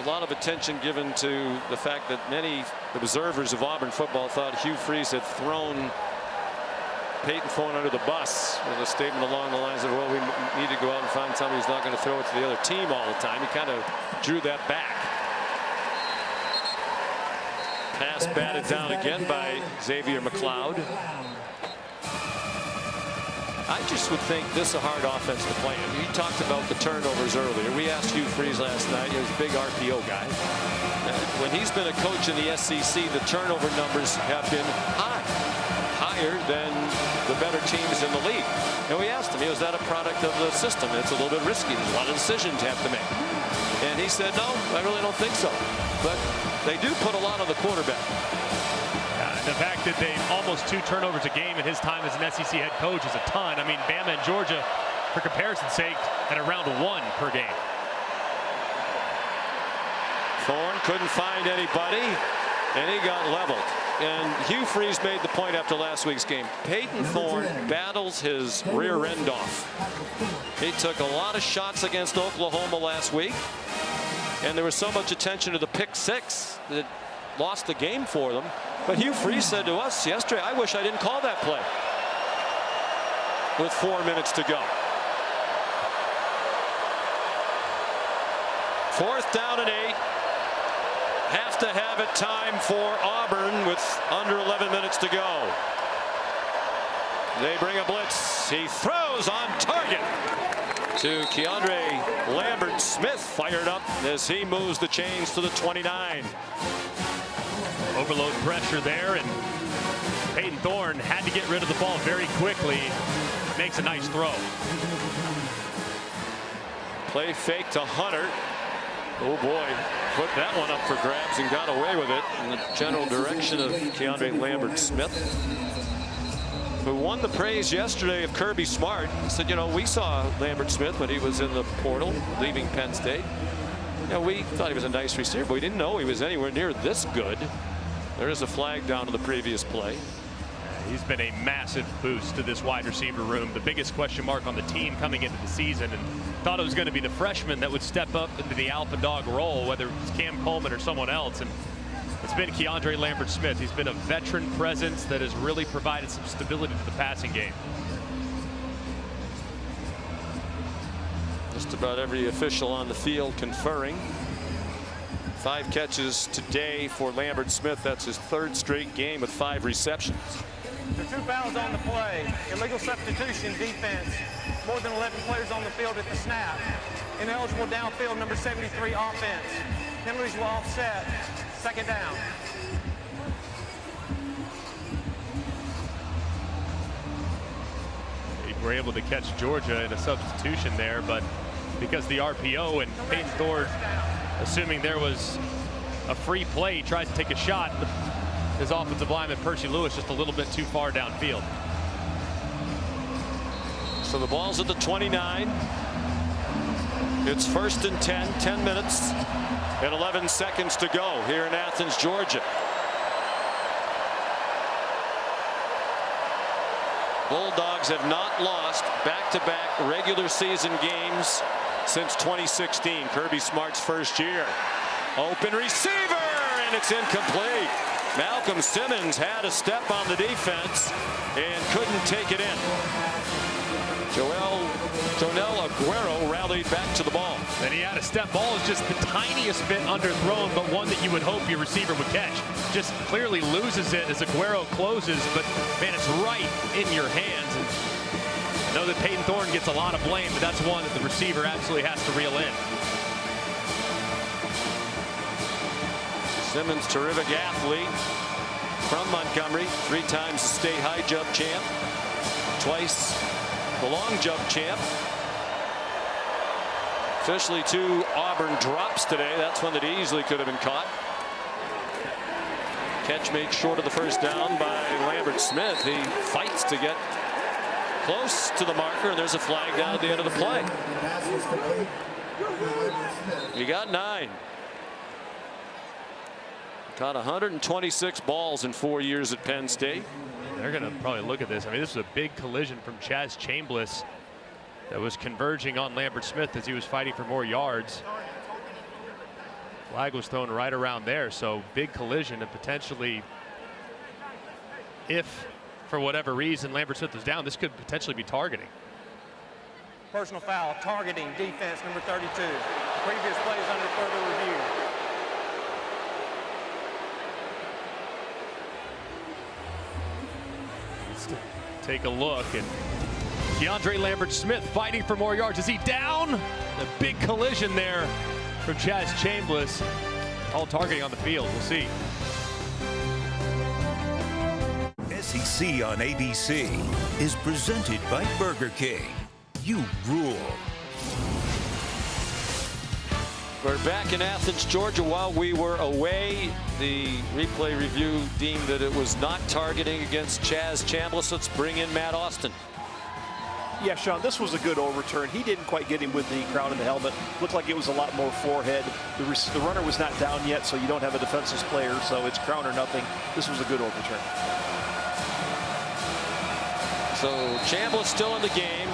a lot of attention given to the fact that many observers of Auburn football thought Hugh Freeze had thrown Peyton Thorne under the bus with a statement along the lines of, well, we need to go out and find somebody who's not going to throw it to the other team all the time. He kind of drew that back. Pass batted down again by Xavier McLeod. I just would think this is a hard offense to play in. He talked about the turnovers earlier. We asked Hugh Freeze last night. He was a big RPO guy. When he's been a coach in the SEC, the turnover numbers have been high. Higher than the better teams in the league. And we asked him, is that a product of the system? It's a little bit risky. There's a lot of decisions you have to make. And he said, no, I really don't think so. But they do put a lot on the quarterback. The fact that they almost 2 turnovers a game in his time as an SEC head coach is a ton. I mean, Bama and Georgia, for comparison's sake, at around 1 per game. Thorne couldn't find anybody, and he got leveled. And Hugh Freeze made the point after last week's game. Peyton Thorne battles his rear end off. He took a lot of shots against Oklahoma last week, and there was so much attention to the pick 6 that lost the game for them. But Hugh Freeze said to us yesterday, I wish I didn't call that play with 4 minutes to go. 4th down and 8. Have to have it time for Auburn with under 11 minutes to go. They bring a blitz. He throws on target to Keandre Lambert-Smith, fired up as he moves the chains to the 29. Overload pressure there, and Peyton Thorne had to get rid of the ball very quickly. Makes a nice throw. Play fake to Hunter. Oh boy, put that one up for grabs and got away with it in the general direction of Keandre Lambert-Smith, who won the praise yesterday of Kirby Smart. He said, you know, we saw Lambert-Smith when he was in the portal leaving Penn State. You know, we thought he was a nice receiver, but we didn't know he was anywhere near this good. There is a flag down to the previous play. He's been a massive boost to this wide receiver room. The biggest question mark on the team coming into the season, and thought it was going to be the freshman that would step up into the alpha dog role, whether it's Cam Coleman or someone else. And it's been Keandre Lambert-Smith. He's been a veteran presence that has really provided some stability to the passing game. Just about every official on the field conferring. 5 catches today for Lambert-Smith. That's his 3rd straight game with 5 receptions. There are 2 fouls on the play. Illegal substitution defense. More than 11 players on the field at the snap. Ineligible downfield, number 73 offense. Penalties will offset. 2nd down. They were able to catch Georgia in a substitution there, but because the RPO and Peyton Thorne, assuming there was a free play, he tries to take a shot. His offensive lineman, Percy Lewis, just a little bit too far downfield. So the ball's at the 29. It's 1st and 10, 10 minutes and 11 seconds to go here in Athens, Georgia. Bulldogs have not lost back-to-back regular season games since 2016, Kirby Smart's first year. Open receiver, and it's incomplete. Malcolm Simmons had a step on the defense and couldn't take it in. Jonel Aguero rallied back to the ball. And he had a step. Ball is just the tiniest bit underthrown, but one that you would hope your receiver would catch. Just clearly loses it as Aguero closes, but man, it's right in your hands. And I know that Peyton Thorne gets a lot of blame, but that's one that the receiver absolutely has to reel in. Simmons, terrific athlete from Montgomery, 3 times the state high jump champ, twice the long jump champ. Officially 2 Auburn drops today. That's one that easily could have been caught. Catch made short of the 1st down by Lambert-Smith. He fights to get close to the marker, and there's a flag down at the end of the play. You got 9. Caught 126 balls in 4 years at Penn State. They're going to probably look at this. I mean, this is a big collision from Chaz Chambliss that was converging on Lambert Smith as he was fighting for more yards. Flag was thrown right around there, so big collision, and potentially, if for whatever reason Lambert Smith was down, this could potentially be targeting. Personal foul, targeting defense number 32. Previous play is under further review. Let's take a look, and DeAndre Lambert Smith fighting for more yards. Is he down? A big collision there from Chaz Chambliss. All targeting on the field. We'll see. SEC on ABC is presented by Burger King. You rule. We're back in Athens, Georgia. While we were away, the replay review deemed that it was not targeting against Chaz Chambliss. Let's bring in Matt Austin. Yeah, Sean, this was a good overturn. He didn't quite get him with the crown of the helmet. Looked like it was a lot more forehead. The runner was not down yet, so you don't have a defenseless player, so it's crown or nothing. This was a good overturn. So Chambliss still in the game.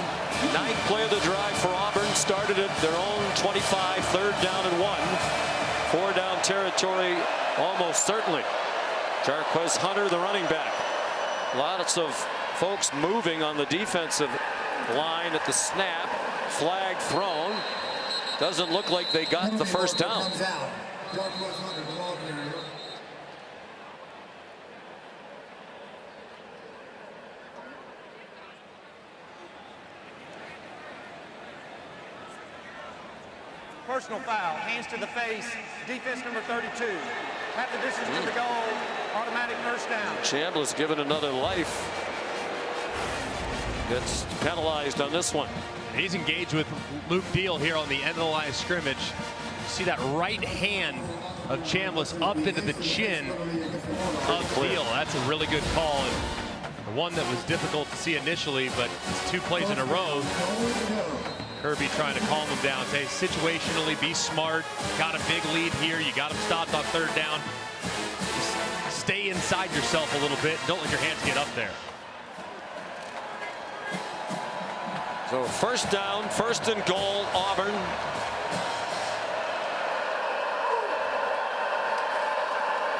9th play of the drive for Auburn. Started at their own 25, 3rd down and 1. 4-down territory almost certainly. Jarquez Hunter, the running back. Lots of folks moving on the defensive line at the snap. Flag thrown. Doesn't look like they got the first down. Personal foul, hands to the face, defense number 32. Half the distance to the goal, automatic first down. Chambliss given another life. Gets penalized on this one. He's engaged with Luke Deal here on the end of the line of scrimmage. You see that right hand of Chambliss up into the chin of Deal. That's a really good call. And the one that was difficult to see initially, but it's 2 plays in a row. Kirby trying to calm him down. Say, situationally, be smart. Got a big lead here. You got him stopped on 3rd down. Just stay inside yourself a little bit. Don't let your hands get up there. So 1st down, 1st and goal, Auburn.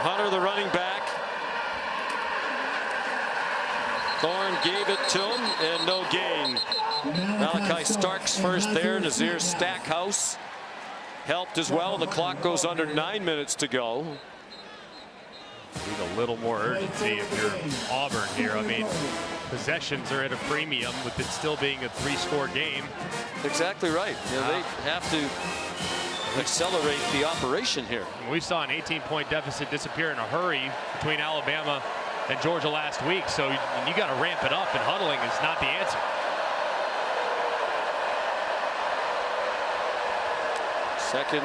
Hunter, the running back. Thorne gave it to him, and no gain. Malachi Starks first there. Nazir Stackhouse helped as well. The clock goes under 9 minutes to go. Need a little more urgency if you're Auburn here. I mean, possessions are at a premium with it still being a 3-score game. Exactly right. You know, they have to accelerate the operation here. We saw an 18-point deficit disappear in a hurry between Alabama and Georgia last week, so you got to ramp it up, and huddling is not the answer. Second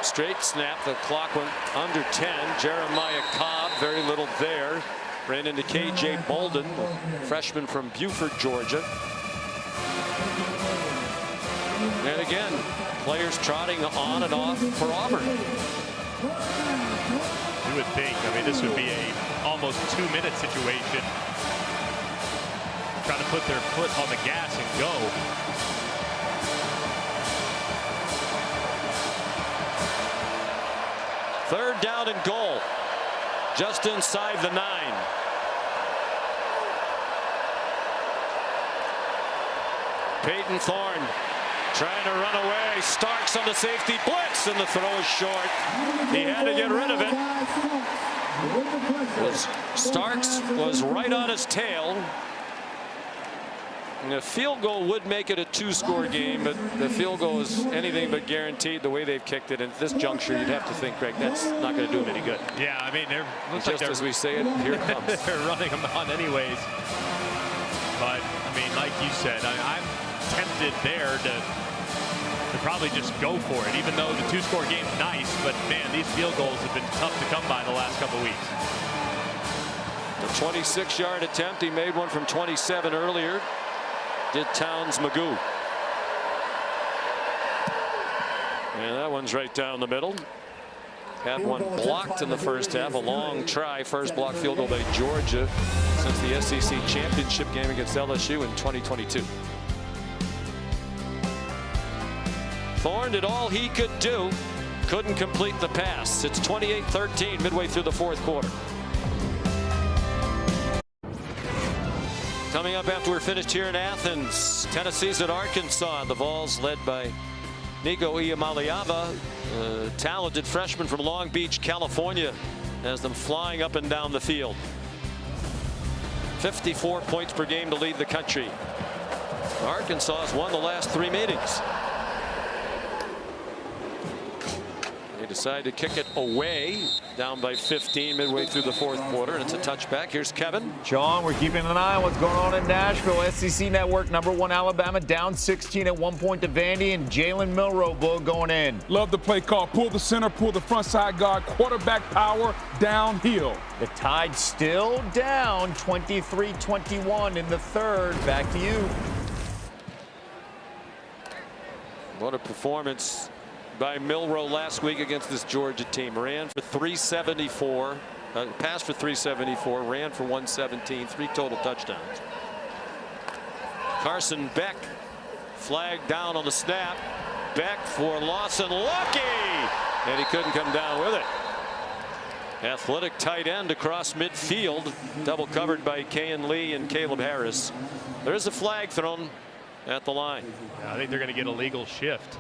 straight snap. The clock went under 10. Jeremiah Cobb, very little there. Ran into K.J. Bolden, freshman from Buford, Georgia. And again, players trotting on and off for Auburn. You would think, I mean, this would be a almost 2-minute situation. Trying to put their foot on the gas and go. Third down and goal. Just inside the 9. Peyton Thorne trying to run away. Starks on the safety blitz, and the throw is short. He had to get rid of it. Starks was right on his tail. And a field goal would make it a 2-score game, but the field goal is anything but guaranteed the way they've kicked it. And at this juncture, you'd have to think, Greg, that's not going to do him any good. Yeah, I mean, looks just like as we say it, here it comes. They're running them on anyways. But, I mean, like you said, I'm tempted there to probably just go for it, even though the 2-score game's nice. But, man, these field goals have been tough to come by the last couple weeks. The 26-yard attempt. He made one from 27 earlier. Did Towns Magoo. And that one's right down the middle. Had one blocked in the first half. A long try. First block field goal by Georgia since the SEC championship game against LSU in 2022. Thorne did all he could do. Couldn't complete the pass. It's 28-13 midway through the fourth quarter. Coming up after we're finished here in Athens, Tennessee's at Arkansas. The Vols led by Nico Iamaleava, a talented freshman from Long Beach, California, has them flying up and down the field. 54 points per game to lead the country. Arkansas has won the last 3 meetings. They decide to kick it away, down by 15 midway through the fourth quarter, and it's a touchback. Here's Kevin. Sean, we're keeping an eye on what's going on in Nashville. SEC Network, #1 Alabama, down 16 at one point to Vandy, and Jalen Milroe going in. Love the play call. Pull the center, pull the front side guard, quarterback power, downhill. The Tide still down 23-21 in the third. Back to you. What a performance by Milroe last week against this Georgia team. Ran for 374, passed for 374, ran for 117, 3 total touchdowns. Carson Beck flagged down on the snap. Beck for Lawson Lucky, and he couldn't come down with it. Athletic tight end across midfield, double covered by Kayan Lee and Caleb Harris. There is a flag thrown at the line. I think they're going to get a legal shift.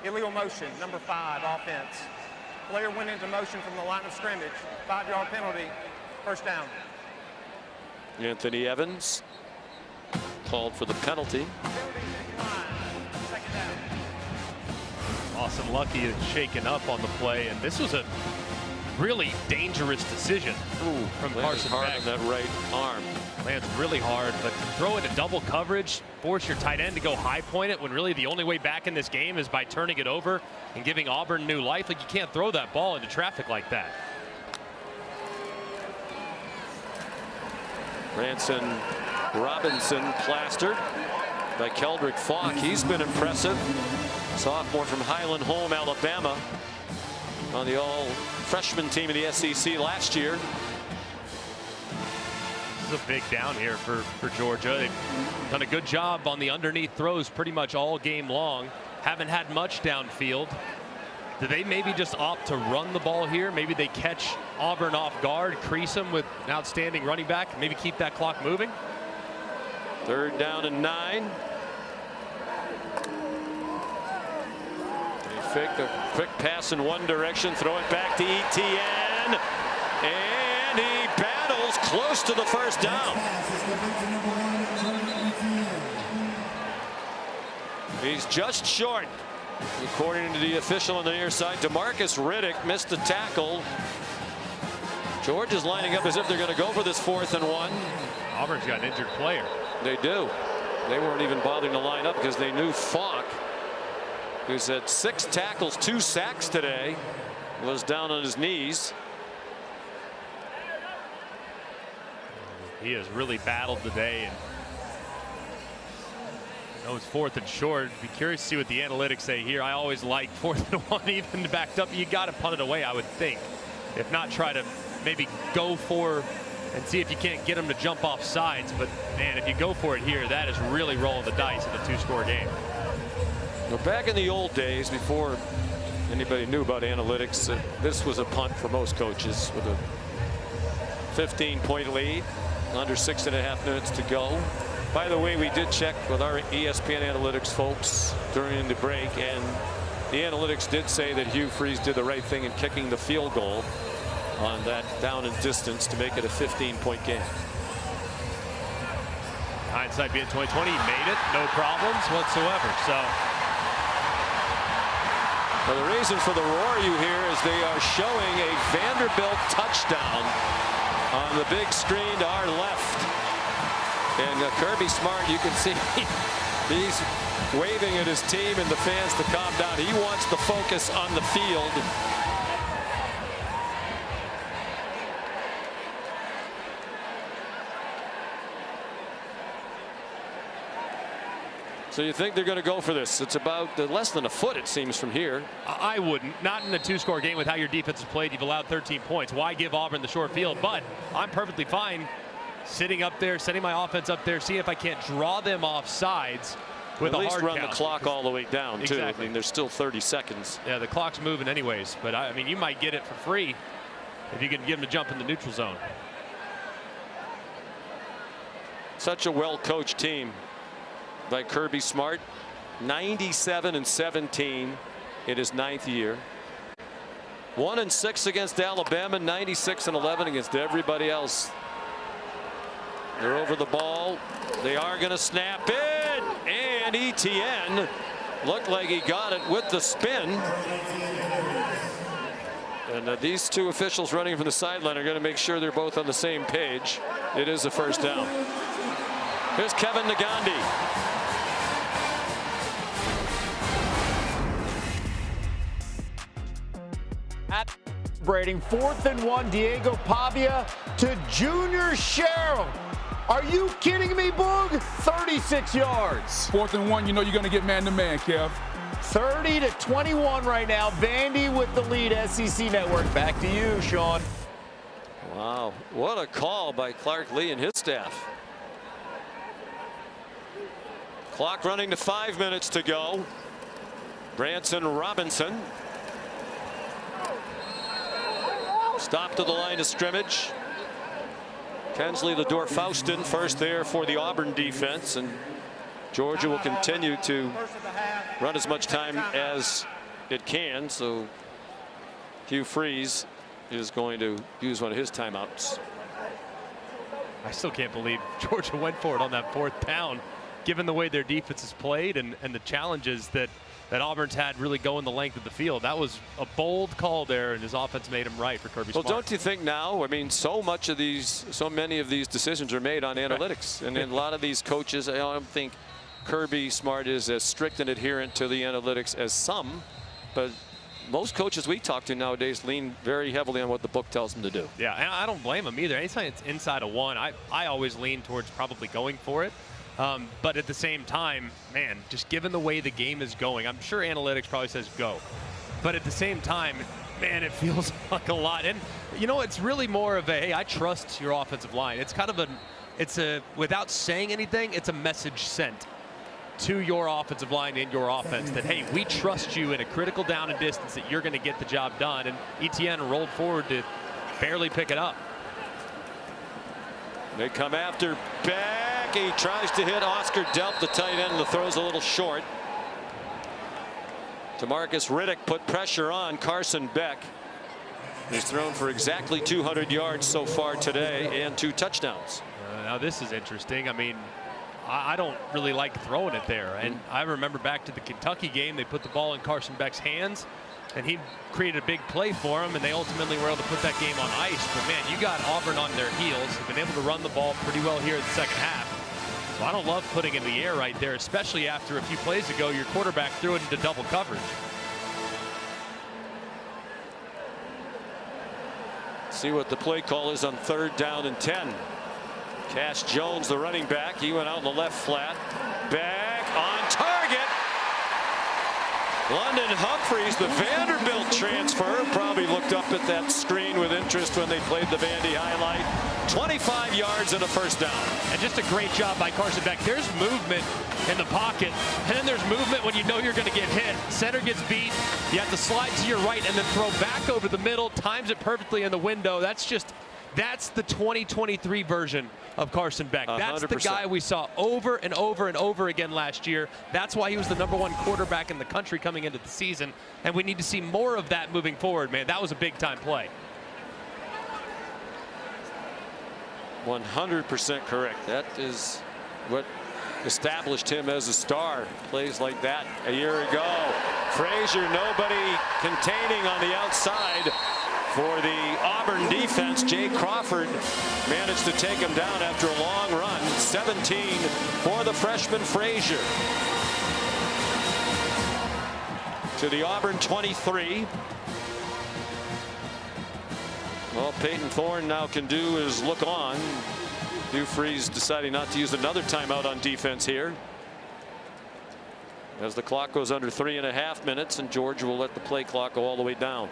Illegal motion, number 5, offense. Player went into motion from the line of scrimmage. 5-yard penalty, first down. Anthony Evans called for the penalty. Second down. Lawson Lucky is shaken up on the play, and this was a really dangerous decision from Carson hard Beck. on that right arm. Lands really hard, but throw into double coverage, force your tight end to go high point it when really the only way back in this game is by turning it over and giving Auburn new life. Like, you can't throw that ball into traffic like that. Ranson Robinson plastered by Keldrick Falk. He's been impressive. Sophomore from Highland Home, Alabama, on the all-freshman team in the SEC last year. This is a big down here for Georgia. They've done a good job on the underneath throws pretty much all game long. Haven't had much downfield. Do they maybe just opt to run the ball here? Maybe they catch Auburn off guard, crease them with an outstanding running back, maybe keep that clock moving. 3rd down and 9. They fake a quick pass in one direction, throw it back to Etienne, and he battles close to the first down. He's just short. According to the official on the near side, DeMarcus Riddick missed the tackle. Georgia's lining up as if they're going to go for this 4th and 1. Auburn's got an injured player. They do. They weren't even bothering to line up because they knew Falk, who's had 6 tackles, 2 sacks today, was down on his knees. He has really battled today, and I know it's 4th and short. Be curious to see what the analytics say here. I always like 4th and 1 even backed up. You got to punt it away, I would think. If not, try to maybe go for and see if you can't get them to jump off sides. But man, if you go for it here, that is really rolling the dice in a 2-score game. Well, back in the old days, before anybody knew about analytics, this was a punt for most coaches with a 15-point lead, under 6.5 minutes to go. By the way, we did check with our ESPN analytics folks during the break, and the analytics did say that Hugh Freeze did the right thing in kicking the field goal on that down and distance to make it a 15-point game. Hindsight being 2020, he made it, no problems whatsoever. So, well, the reason for the roar you hear is they are showing a Vanderbilt touchdown on the big screen to our left. And Kirby Smart, you can see he's waving at his team and the fans to calm down. He wants the focus on the field. So you think they're going to go for this? It's about less than a foot, it seems, from here. I wouldn't. Not in a 2-score game with how your defense has played. You've allowed 13 points. Why give Auburn the short field? But I'm perfectly fine sitting up there, setting my offense up there, seeing if I can't draw them off sides with At a least hard run count. the clock all the way down, too. Exactly. I mean, there's still 30 seconds. Yeah, the clock's moving anyways. But, I mean, you might get it for free if you can get them to jump in the neutral zone. Such a well-coached team by Kirby Smart. 97-17 in his 9th year. 1-6 against Alabama, 96-11 against everybody else. They're over the ball. They are going to snap it, and Etienne looked like he got it with the spin. And these two officials running from the sideline are going to make sure they're both on the same page. It is a first down. Here's Kevin Nagandi. Celebrating 4th and 1, Diego Pavia to Junior Sherrill. Are you kidding me, Boog? 36 yards. 4th and 1, you know you're going to get man-to-man, Kev. 30-21 right now. Vandy with the lead, SEC Network. Back to you, Sean. Wow, what a call by Clark Lee and his staff. Clock running to 5 minutes to go. Branson Robinson. Stop to the line of scrimmage. Kensley Ledore-Faustin first there for the Auburn defense, and Georgia will continue to run as much time as it can. So Hugh Freeze is going to use one of his timeouts. I still can't believe Georgia went for it on that 4th down, given the way their defense has played and the challenges that Auburn's had really going the length of the field. That was a bold call there, and his offense made him right for Kirby Smart. Well, don't you think now? I mean, so many of these decisions are made on analytics, and then a lot of these coaches, I don't think Kirby Smart is as strict and adherent to the analytics as some, but most coaches we talk to nowadays lean very heavily on what the book tells them to do. Yeah, and I don't blame them either. Anytime it's inside of 1, I always lean towards probably going for it. But at the same time, man, just given the way the game is going, I'm sure analytics probably says go. But at the same time, man, it feels like a lot. And, you know, it's really more of a, hey, I trust your offensive line. It's kind of without saying anything, it's a message sent to your offensive line and your offense that, hey, we trust you in a critical down and distance that you're going to get the job done. And Etienne rolled forward to barely pick it up. They come after back. He tries to hit Oscar Delp, the tight end, and the throw's a little short. DeMarcus Riddick put pressure on Carson Beck. He's thrown for exactly 200 yards so far today and 2 touchdowns. Now this is interesting. I mean, I don't really like throwing it there. And I remember back to the Kentucky game, they put the ball in Carson Beck's hands, and he created a big play for him, and they ultimately were able to put that game on ice. But, man, you got Auburn on their heels. They've been able to run the ball pretty well here in the second half. So I don't love putting it in the air right there, especially after a few plays ago, your quarterback threw it into double coverage. See what the play call is on 3rd down and 10. Cash Jones, the running back, he went out in the left flat. Back on target. London Humphreys, the Vanderbilt transfer, probably looked up at that screen with interest when they played the Vandy highlight. 25 yards and a first down. And just a great job by Carson Beck. There's movement in the pocket, and then there's movement when you know you're going to get hit. Center gets beat. You have to slide to your right and then throw back over the middle. Times it perfectly in the window. That's the 2023 version of Carson Beck. That's 100%. the guy we saw over and over and over again last year. That's why he was the #1 quarterback in the country coming into the season. And we need to see more of that moving forward, man. That was a big-time play. 100% correct. That is what established him as a star. Plays like that a year ago. Frazier, nobody containing on the outside for the Auburn defense. Jay Crawford managed to take him down after a long run. 17 for the freshman Frazier. To the Auburn 23. All Peyton Thorne now can do is look on. Hugh Freeze deciding not to use another timeout on defense here. as the clock goes under 3.5 minutes, and Georgia will let the play clock go all the way down.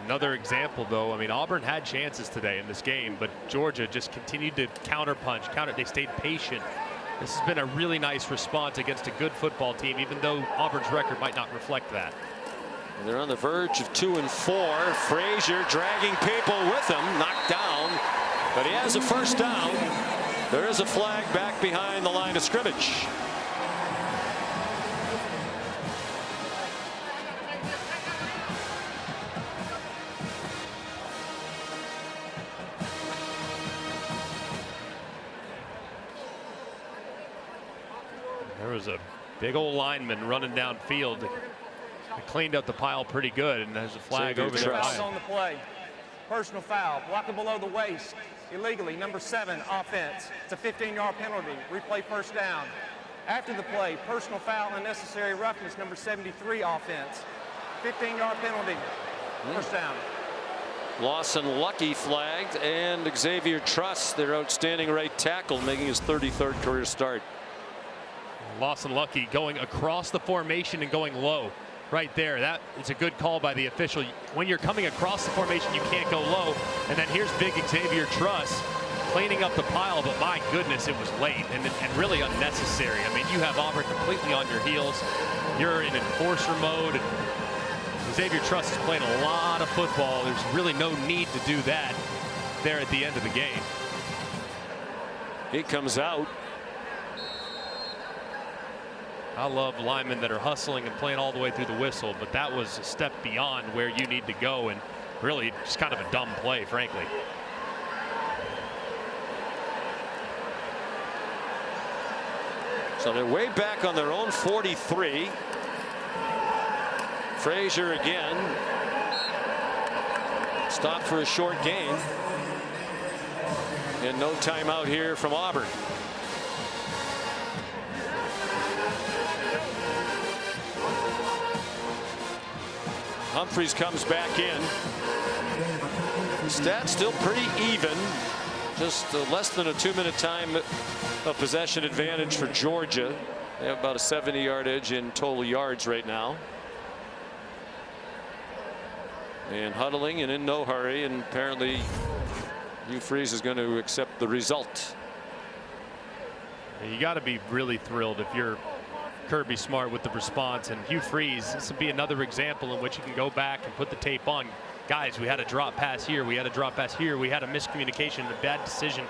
Another example, though. I mean, Auburn had chances today in this game, but Georgia just continued to counterpunch. They stayed patient. This has been a really nice response against a good football team, even though Auburn's record might not reflect that. They're on the verge of 2 and 4. Frazier dragging people with him, knocked down, but he has a first down. There is a flag back behind the line of scrimmage. There was a big old lineman running downfield. They cleaned up the pile pretty good, and there's a flag over there. On the play. Personal foul, blocking below the waist, illegally, number 7, offense. It's a 15-yard penalty. Replay first down. After the play, personal foul, unnecessary roughness, number 73, offense. 15-yard penalty. First down. Lawson Lucky flagged, and Xavier Truss, their outstanding right tackle, making his 33rd career start. Lawson Lucky going across the formation and going low. Right there, that is a good call by the official. When you're coming across the formation, you can't go low. And then here's big Xavier Truss cleaning up the pile, but my goodness, it was late and really unnecessary. I mean, you have Auburn completely on your heels. You're in enforcer mode. Xavier Truss is playing a lot of football. There's really no need to do that there at the end of the game. He comes out. I love linemen that are hustling and playing all the way through the whistle, but that was a step beyond where you need to go, and really just kind of a dumb play, frankly. So they're way back on their own 43. Frazier again. Stopped for a short gain. And no timeout here from Auburn. Humphreys comes back in. Stats still pretty even. Just less than a 2-minute time of possession advantage for Georgia. They have about a 70-yard edge in total yards right now. And huddling and in no hurry, and apparently Hugh Freeze is going to accept the result. You got to be really thrilled if you're Kirby Smart with the response, and Hugh Freeze. This would be another example in which you can go back and put the tape on. Guys, we had a drop pass here, we had a drop pass here, we had a miscommunication, a bad decision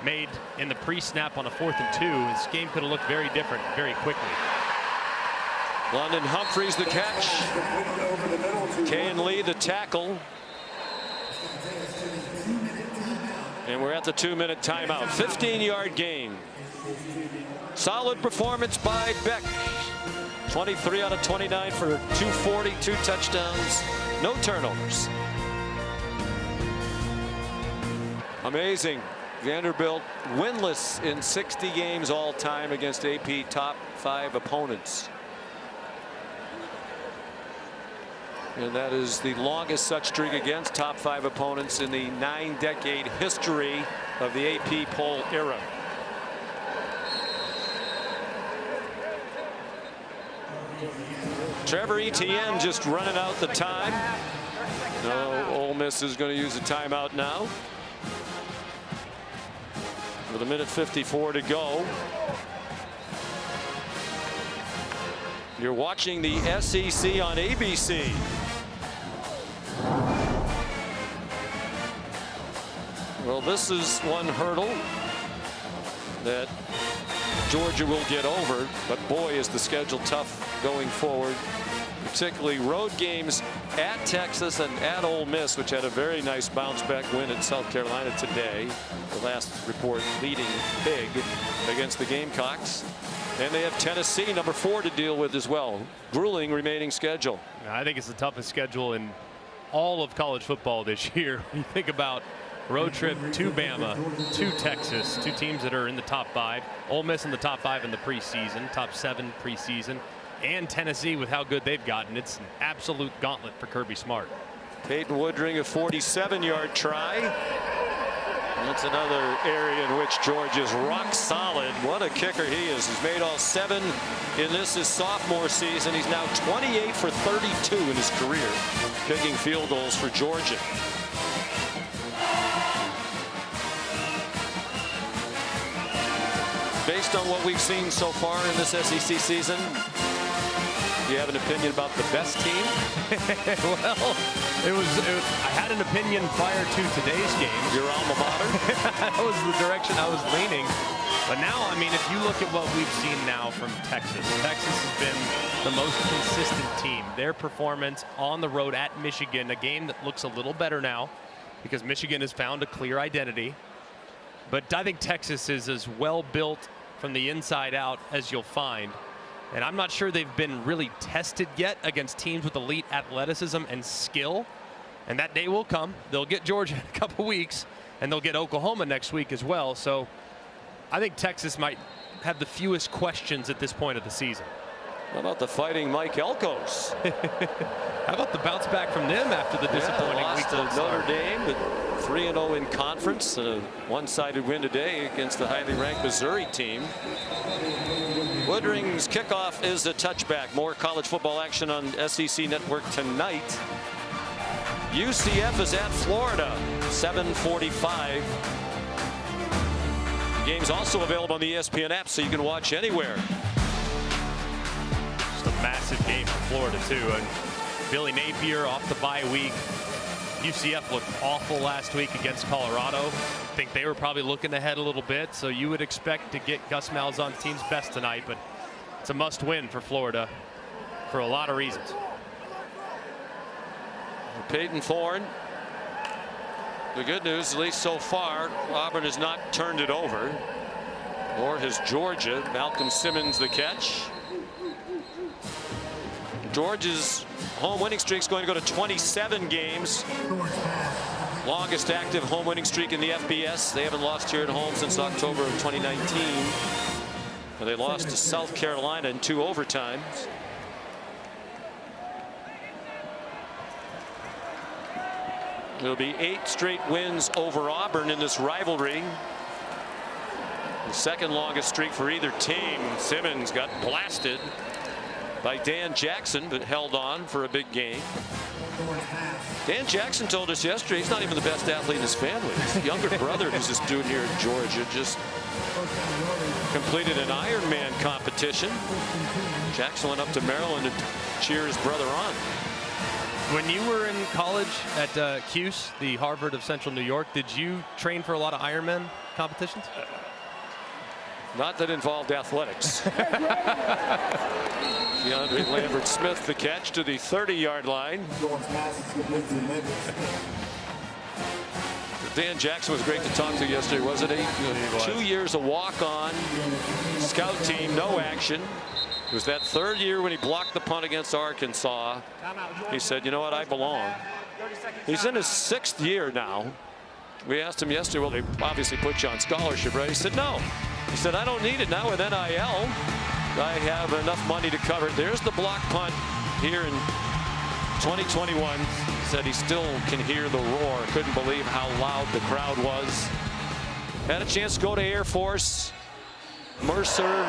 made in the pre-snap on a 4th and 2. This game could have looked very different very quickly. London Humphreys the catch. Kayan Lee the tackle. And we're at the 2-minute timeout. 15-yard gain. Solid performance by Beck. 23 out of 29 for 240, 2 touchdowns, no turnovers. Amazing. Vanderbilt winless in 60 games all time against AP top 5 opponents. And that is the longest such streak against top 5 opponents in the 9-decade history of the AP poll era. Trevor Etienne just running out the time. No, Ole Miss is going to use a timeout now. With 1:54 to go. You're watching the SEC on ABC. Well, this is one hurdle that Georgia will get over, but boy, is the schedule tough going forward, particularly road games at Texas and at Ole Miss, which had a very nice bounce back win at South Carolina today. The last report leading big against the Gamecocks. And they have Tennessee, number 4, to deal with as well. Grueling remaining schedule. I think it's the toughest schedule in all of college football this year. You think about road trip to Bama, to Texas, 2 teams that are in the top 5. Ole Miss in the top 5 in the preseason, top 7 preseason, and Tennessee with how good they've gotten. It's an absolute gauntlet for Kirby Smart. Peyton Woodring, a 47-yard try. That's another area in which George is rock solid. What a kicker he is. He's made all 7 in his sophomore season. He's now 28 for 32 in his career, kicking field goals for Georgia. Based on what we've seen so far in this SEC season, do you have an opinion about the best team? Well, I had an opinion prior to today's game. Your alma mater? That was the direction I was leaning. But now, I mean, if you look at what we've seen now from Texas, Texas has been the most consistent team. Their performance on the road at Michigan, a game that looks a little better now because Michigan has found a clear identity. But I think Texas is as well built from the inside out as you'll find. And I'm not sure they've been really tested yet against teams with elite athleticism and skill. And that day will come. They'll get Georgia in a couple weeks, and they'll get Oklahoma next week as well. So I think Texas might have the fewest questions at this point of the season. How about the Fighting Mike Elkos? How about the bounce back from them after the disappointing week to Notre Dame, but 3-0 in conference, and a one-sided win today against the highly ranked Missouri team. Woodring's kickoff is a touchback. More college football action on SEC Network tonight. UCF is at Florida, 7:45. The game's also available on the ESPN app, so you can watch anywhere. Just a massive game for Florida, too. And Billy Napier off the bye week. UCF looked awful last week against Colorado. I think they were probably looking ahead a little bit, so you would expect to get Gus Malzahn's team's best tonight, but it's a must-win for Florida for a lot of reasons. Peyton Thorne. The good news, at least so far, Auburn has not turned it over, nor has Georgia. Malcolm Simmons the catch. Georgia's home winning streak is going to go to 27 games. Longest active home winning streak in the FBS. They haven't lost here at home since October of 2019. But they lost to South Carolina in 2 overtimes. It'll be 8 straight wins over Auburn in this rivalry. The second longest streak for either team. Simmons got blasted by Dan Jackson, but held on for a big game. Dan Jackson told us yesterday he's not even the best athlete in his family. His younger brother, who's a student here in Georgia, just completed an Ironman competition. Jackson went up to Maryland to cheer his brother on. When you were in college at Cuse, the Harvard of Central New York, did you train for a lot of Ironman competitions? Not that involved athletics. DeAndre Lambert-Smith the catch to the 30-yard line. Dan Jackson was great to talk to yesterday, wasn't he? 2 years a walk-on, scout team, no action. It was that 3rd year when he blocked the punt against Arkansas. He said, you know what, I belong. He's in his 6th year now. We asked him yesterday, well, they obviously put you on scholarship, right? He said, no. He said, I don't need it now with NIL. I have enough money to cover it. There's the block punt here in 2021. He said he still can hear the roar. Couldn't believe how loud the crowd was. Had a chance to go to Air Force, Mercer,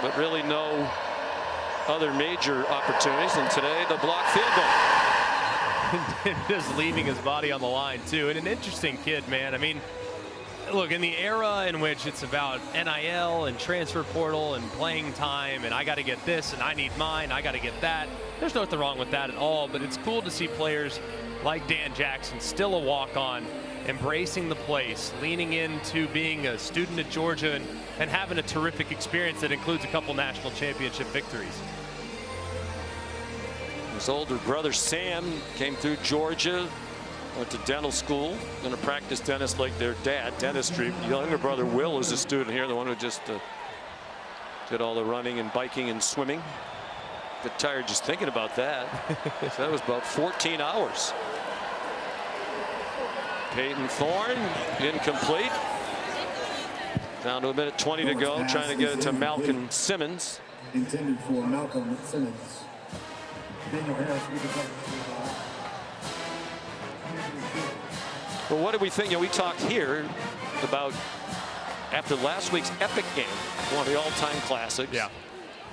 but really no other major opportunities. And today, the block field goal. Just leaving his body on the line, too. And an interesting kid, man. I mean, look, in the era in which it's about NIL and transfer portal and playing time, and I got to get this and I need mine, I got to get that. There's nothing wrong with that at all, but it's cool to see players like Dan Jackson, still a walk-on, embracing the place, leaning into being a student at Georgia and having a terrific experience that includes a couple national championship victories. His older brother Sam came through Georgia, went to dental school, going to practice dentist like their dad, dentistry. Younger brother Will is a student here, the one who just did all the running and biking and swimming. Get tired just thinking about that. So that was about 14 hours. Peyton Thorne, incomplete. Down to 1:20 to go, trying to get it to Malcolm Simmons. Intended for Malcolm Simmons. Well, what did we think? You know, we talked here about after last week's epic game, one of the all-time classics. Yeah.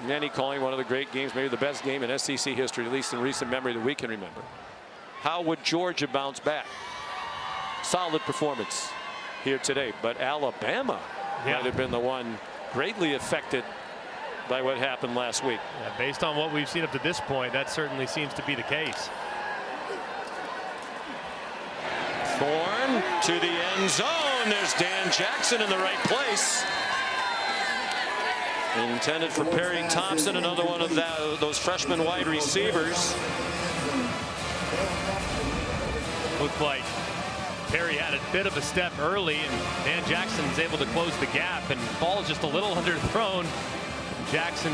Many calling one of the great games, maybe the best game in SEC history, at least in recent memory that we can remember. How would Georgia bounce back? Solid performance here today, but Alabama might have been the one greatly affected by what happened last week. Yeah, based on what we've seen up to this point, that certainly seems to be the case. Thorne to the end zone. There's Dan Jackson in the right place. Intended for Perry Thompson, another one of those freshman wide receivers. Looked like Perry had a bit of a step early, and Dan Jackson's able to close the gap, and ball's just a little underthrown. Jackson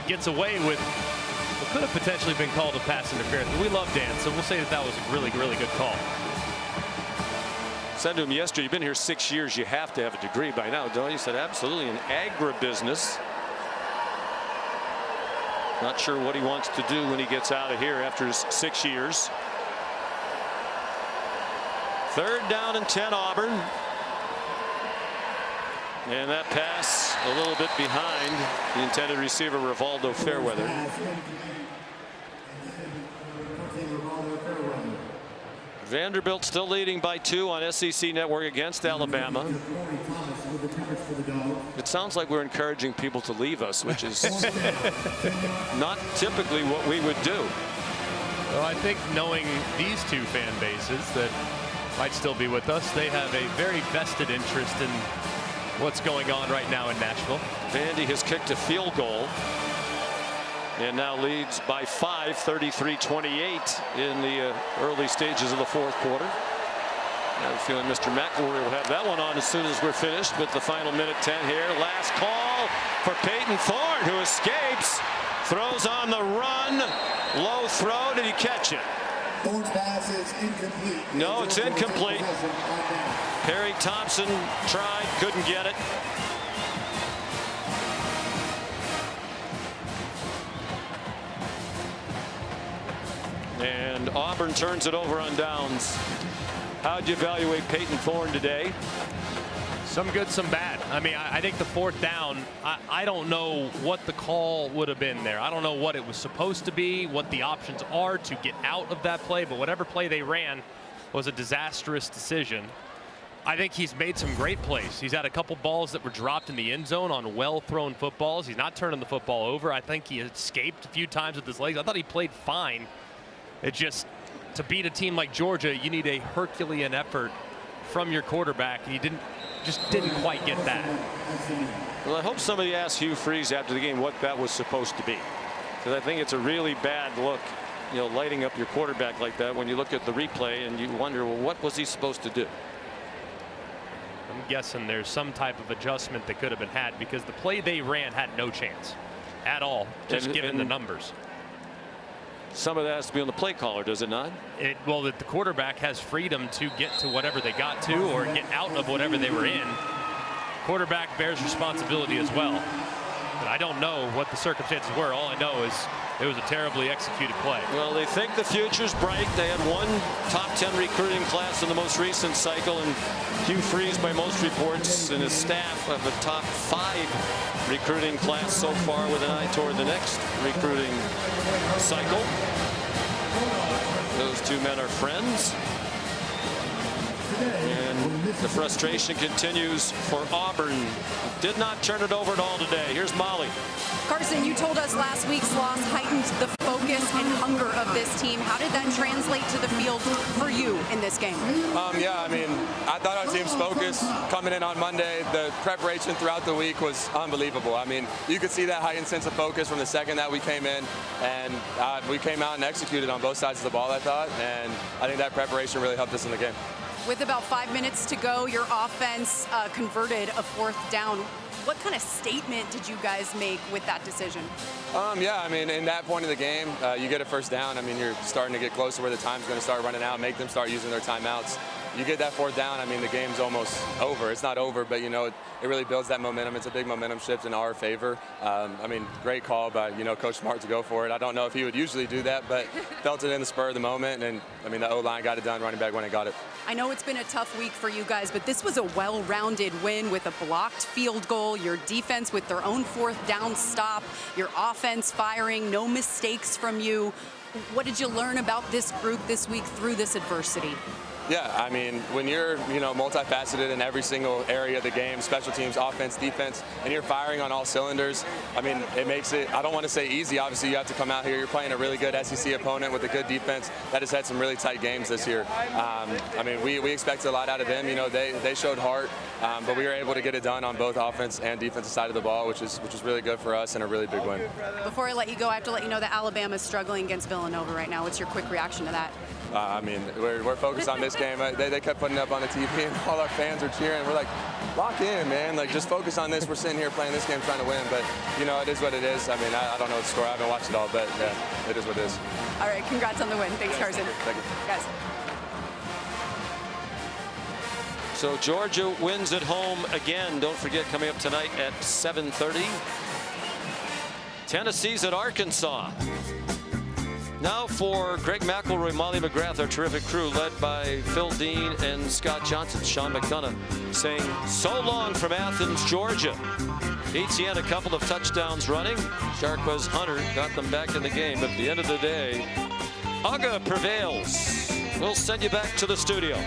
gets away with what could have potentially been called a pass interference. But we love Dan, so we'll say that was a really, really good call. Said to him yesterday, you've been here 6 years, you have to have a degree by now, don't you? He said, absolutely, in agribusiness. Not sure what he wants to do when he gets out of here after his 6 years. 3rd down and 10, Auburn. And that pass a little bit behind the intended receiver, Rivaldo Fairweather. Vanderbilt still leading by 2 on SEC Network against Alabama. It sounds like we're encouraging people to leave us, which is not typically what we would do. Well, I think knowing these two fan bases that might still be with us, they have a very vested interest in what's going on right now in Nashville. Vandy has kicked a field goal and now leads by 5, 33-28 in the early stages of the 4th quarter. I have a feeling Mr. McElroy will have that one on as soon as we're finished with the final minute 10 here. Last call for Peyton Thorne, who escapes, throws on the run, low throw. Did he catch it? Thorne's pass is incomplete. No, it's incomplete. Perry Thompson tried, couldn't get it. And Auburn turns it over on downs. How'd you evaluate Peyton Thorne today? Some good, some bad. I mean, I think the 4th down, I don't know what the call would have been there. I don't know what it was supposed to be, what the options are to get out of that play, but whatever play they ran was a disastrous decision. I think he's made some great plays. He's had a couple balls that were dropped in the end zone on well-thrown footballs. He's not turning the football over. I think he escaped a few times with his legs. I thought he played fine. It just, to beat a team like Georgia, you need a Herculean effort from your quarterback, and he just didn't quite get that. Well, I hope somebody asked Hugh Freeze after the game what that was supposed to be, because I think it's a really bad look, you know, lighting up your quarterback like that when you look at the replay and you wonder, well, what was he supposed to do? I'm guessing there's some type of adjustment that could have been had, because the play they ran had no chance at all, just given the numbers. Some of that has to be on the play caller, does it not? Well, the quarterback has freedom to get to whatever they got to or get out of whatever they were in. Quarterback bears responsibility as well. But I don't know what the circumstances were. All I know is it was a terribly executed play. Well, they think the future's bright. They had one top 10 recruiting class in the most recent cycle, and Hugh Freeze, by most reports, and his staff have a top 5 recruiting class so far, with an eye toward the next recruiting cycle. Those two men are friends. And the frustration continues for Auburn. Did not turn it over at all today. Here's Molly. Carson, you told us last week's loss heightened the focus and hunger of this team. How did that translate to the field for you in this game? Yeah, I mean, I thought our team's focus coming in on Monday, the preparation throughout the week was unbelievable. I mean, you could see that heightened sense of focus from the second that we came in, and we came out and executed on both sides of the ball, I thought, and I think that preparation really helped us in the game. With about 5 minutes to go, your offense converted a 4th down. What kind of statement did you guys make with that decision? Yeah, I mean, in that point of the game, you get a 1st down. I mean, you're starting to get close to where the time's going to start running out, make them start using their timeouts. you get that fourth down, I mean, the game's almost over. It's not over, but, you know, it really builds that momentum. It's a big momentum shift in our favor. I mean, great call by, you know, Coach Smart to go for it. I don't know if he would usually do that, but felt it in the spur of the moment. And, I mean, the O-line got it done, running back when it got it. I know it's been a tough week for you guys, but this was a well-rounded win with a blocked field goal, your defense with their own fourth down stop, your offense firing, no mistakes from you. What did you learn about this group this week through this adversity? Yeah, I mean, when you're, you know, multifaceted in every single area of the game, special teams, offense, defense, and you're firing on all cylinders, I mean, it makes it, I don't want to say easy. Obviously, you have to come out here. You're playing a really good SEC opponent with a good defense that has had some really tight games this year. I mean, we expected a lot out of them. You know, they showed heart, but we were able to get it done on both offense and defensive side of the ball, which is really good for us and a really big win. Before I let you go, I have to let you know that Alabama's struggling against Villanova right now. What's your quick reaction to that? I mean, we're focused on this game. They kept putting it up on the TV, and all our fans are cheering. We're like, lock in, man. Like, just focus on this. We're sitting here playing this game, trying to win. But, you know, it is what it is. I mean, I don't know the score. I haven't watched it all, but, yeah, it is what it is. All right, congrats on the win. Thanks, Carson. Thank you. Guys. So Georgia wins at home again. Don't forget, coming up tonight at 7:30. Tennessee's at Arkansas. Now for Greg McElroy, Molly McGrath, our terrific crew led by Phil Dean and Scott Johnson. Sean McDonough saying so long from Athens, Georgia. Etienne a couple of touchdowns running. Jarquez Hunter got them back in the game. But at the end of the day, Aga prevails. We'll send you back to the studio.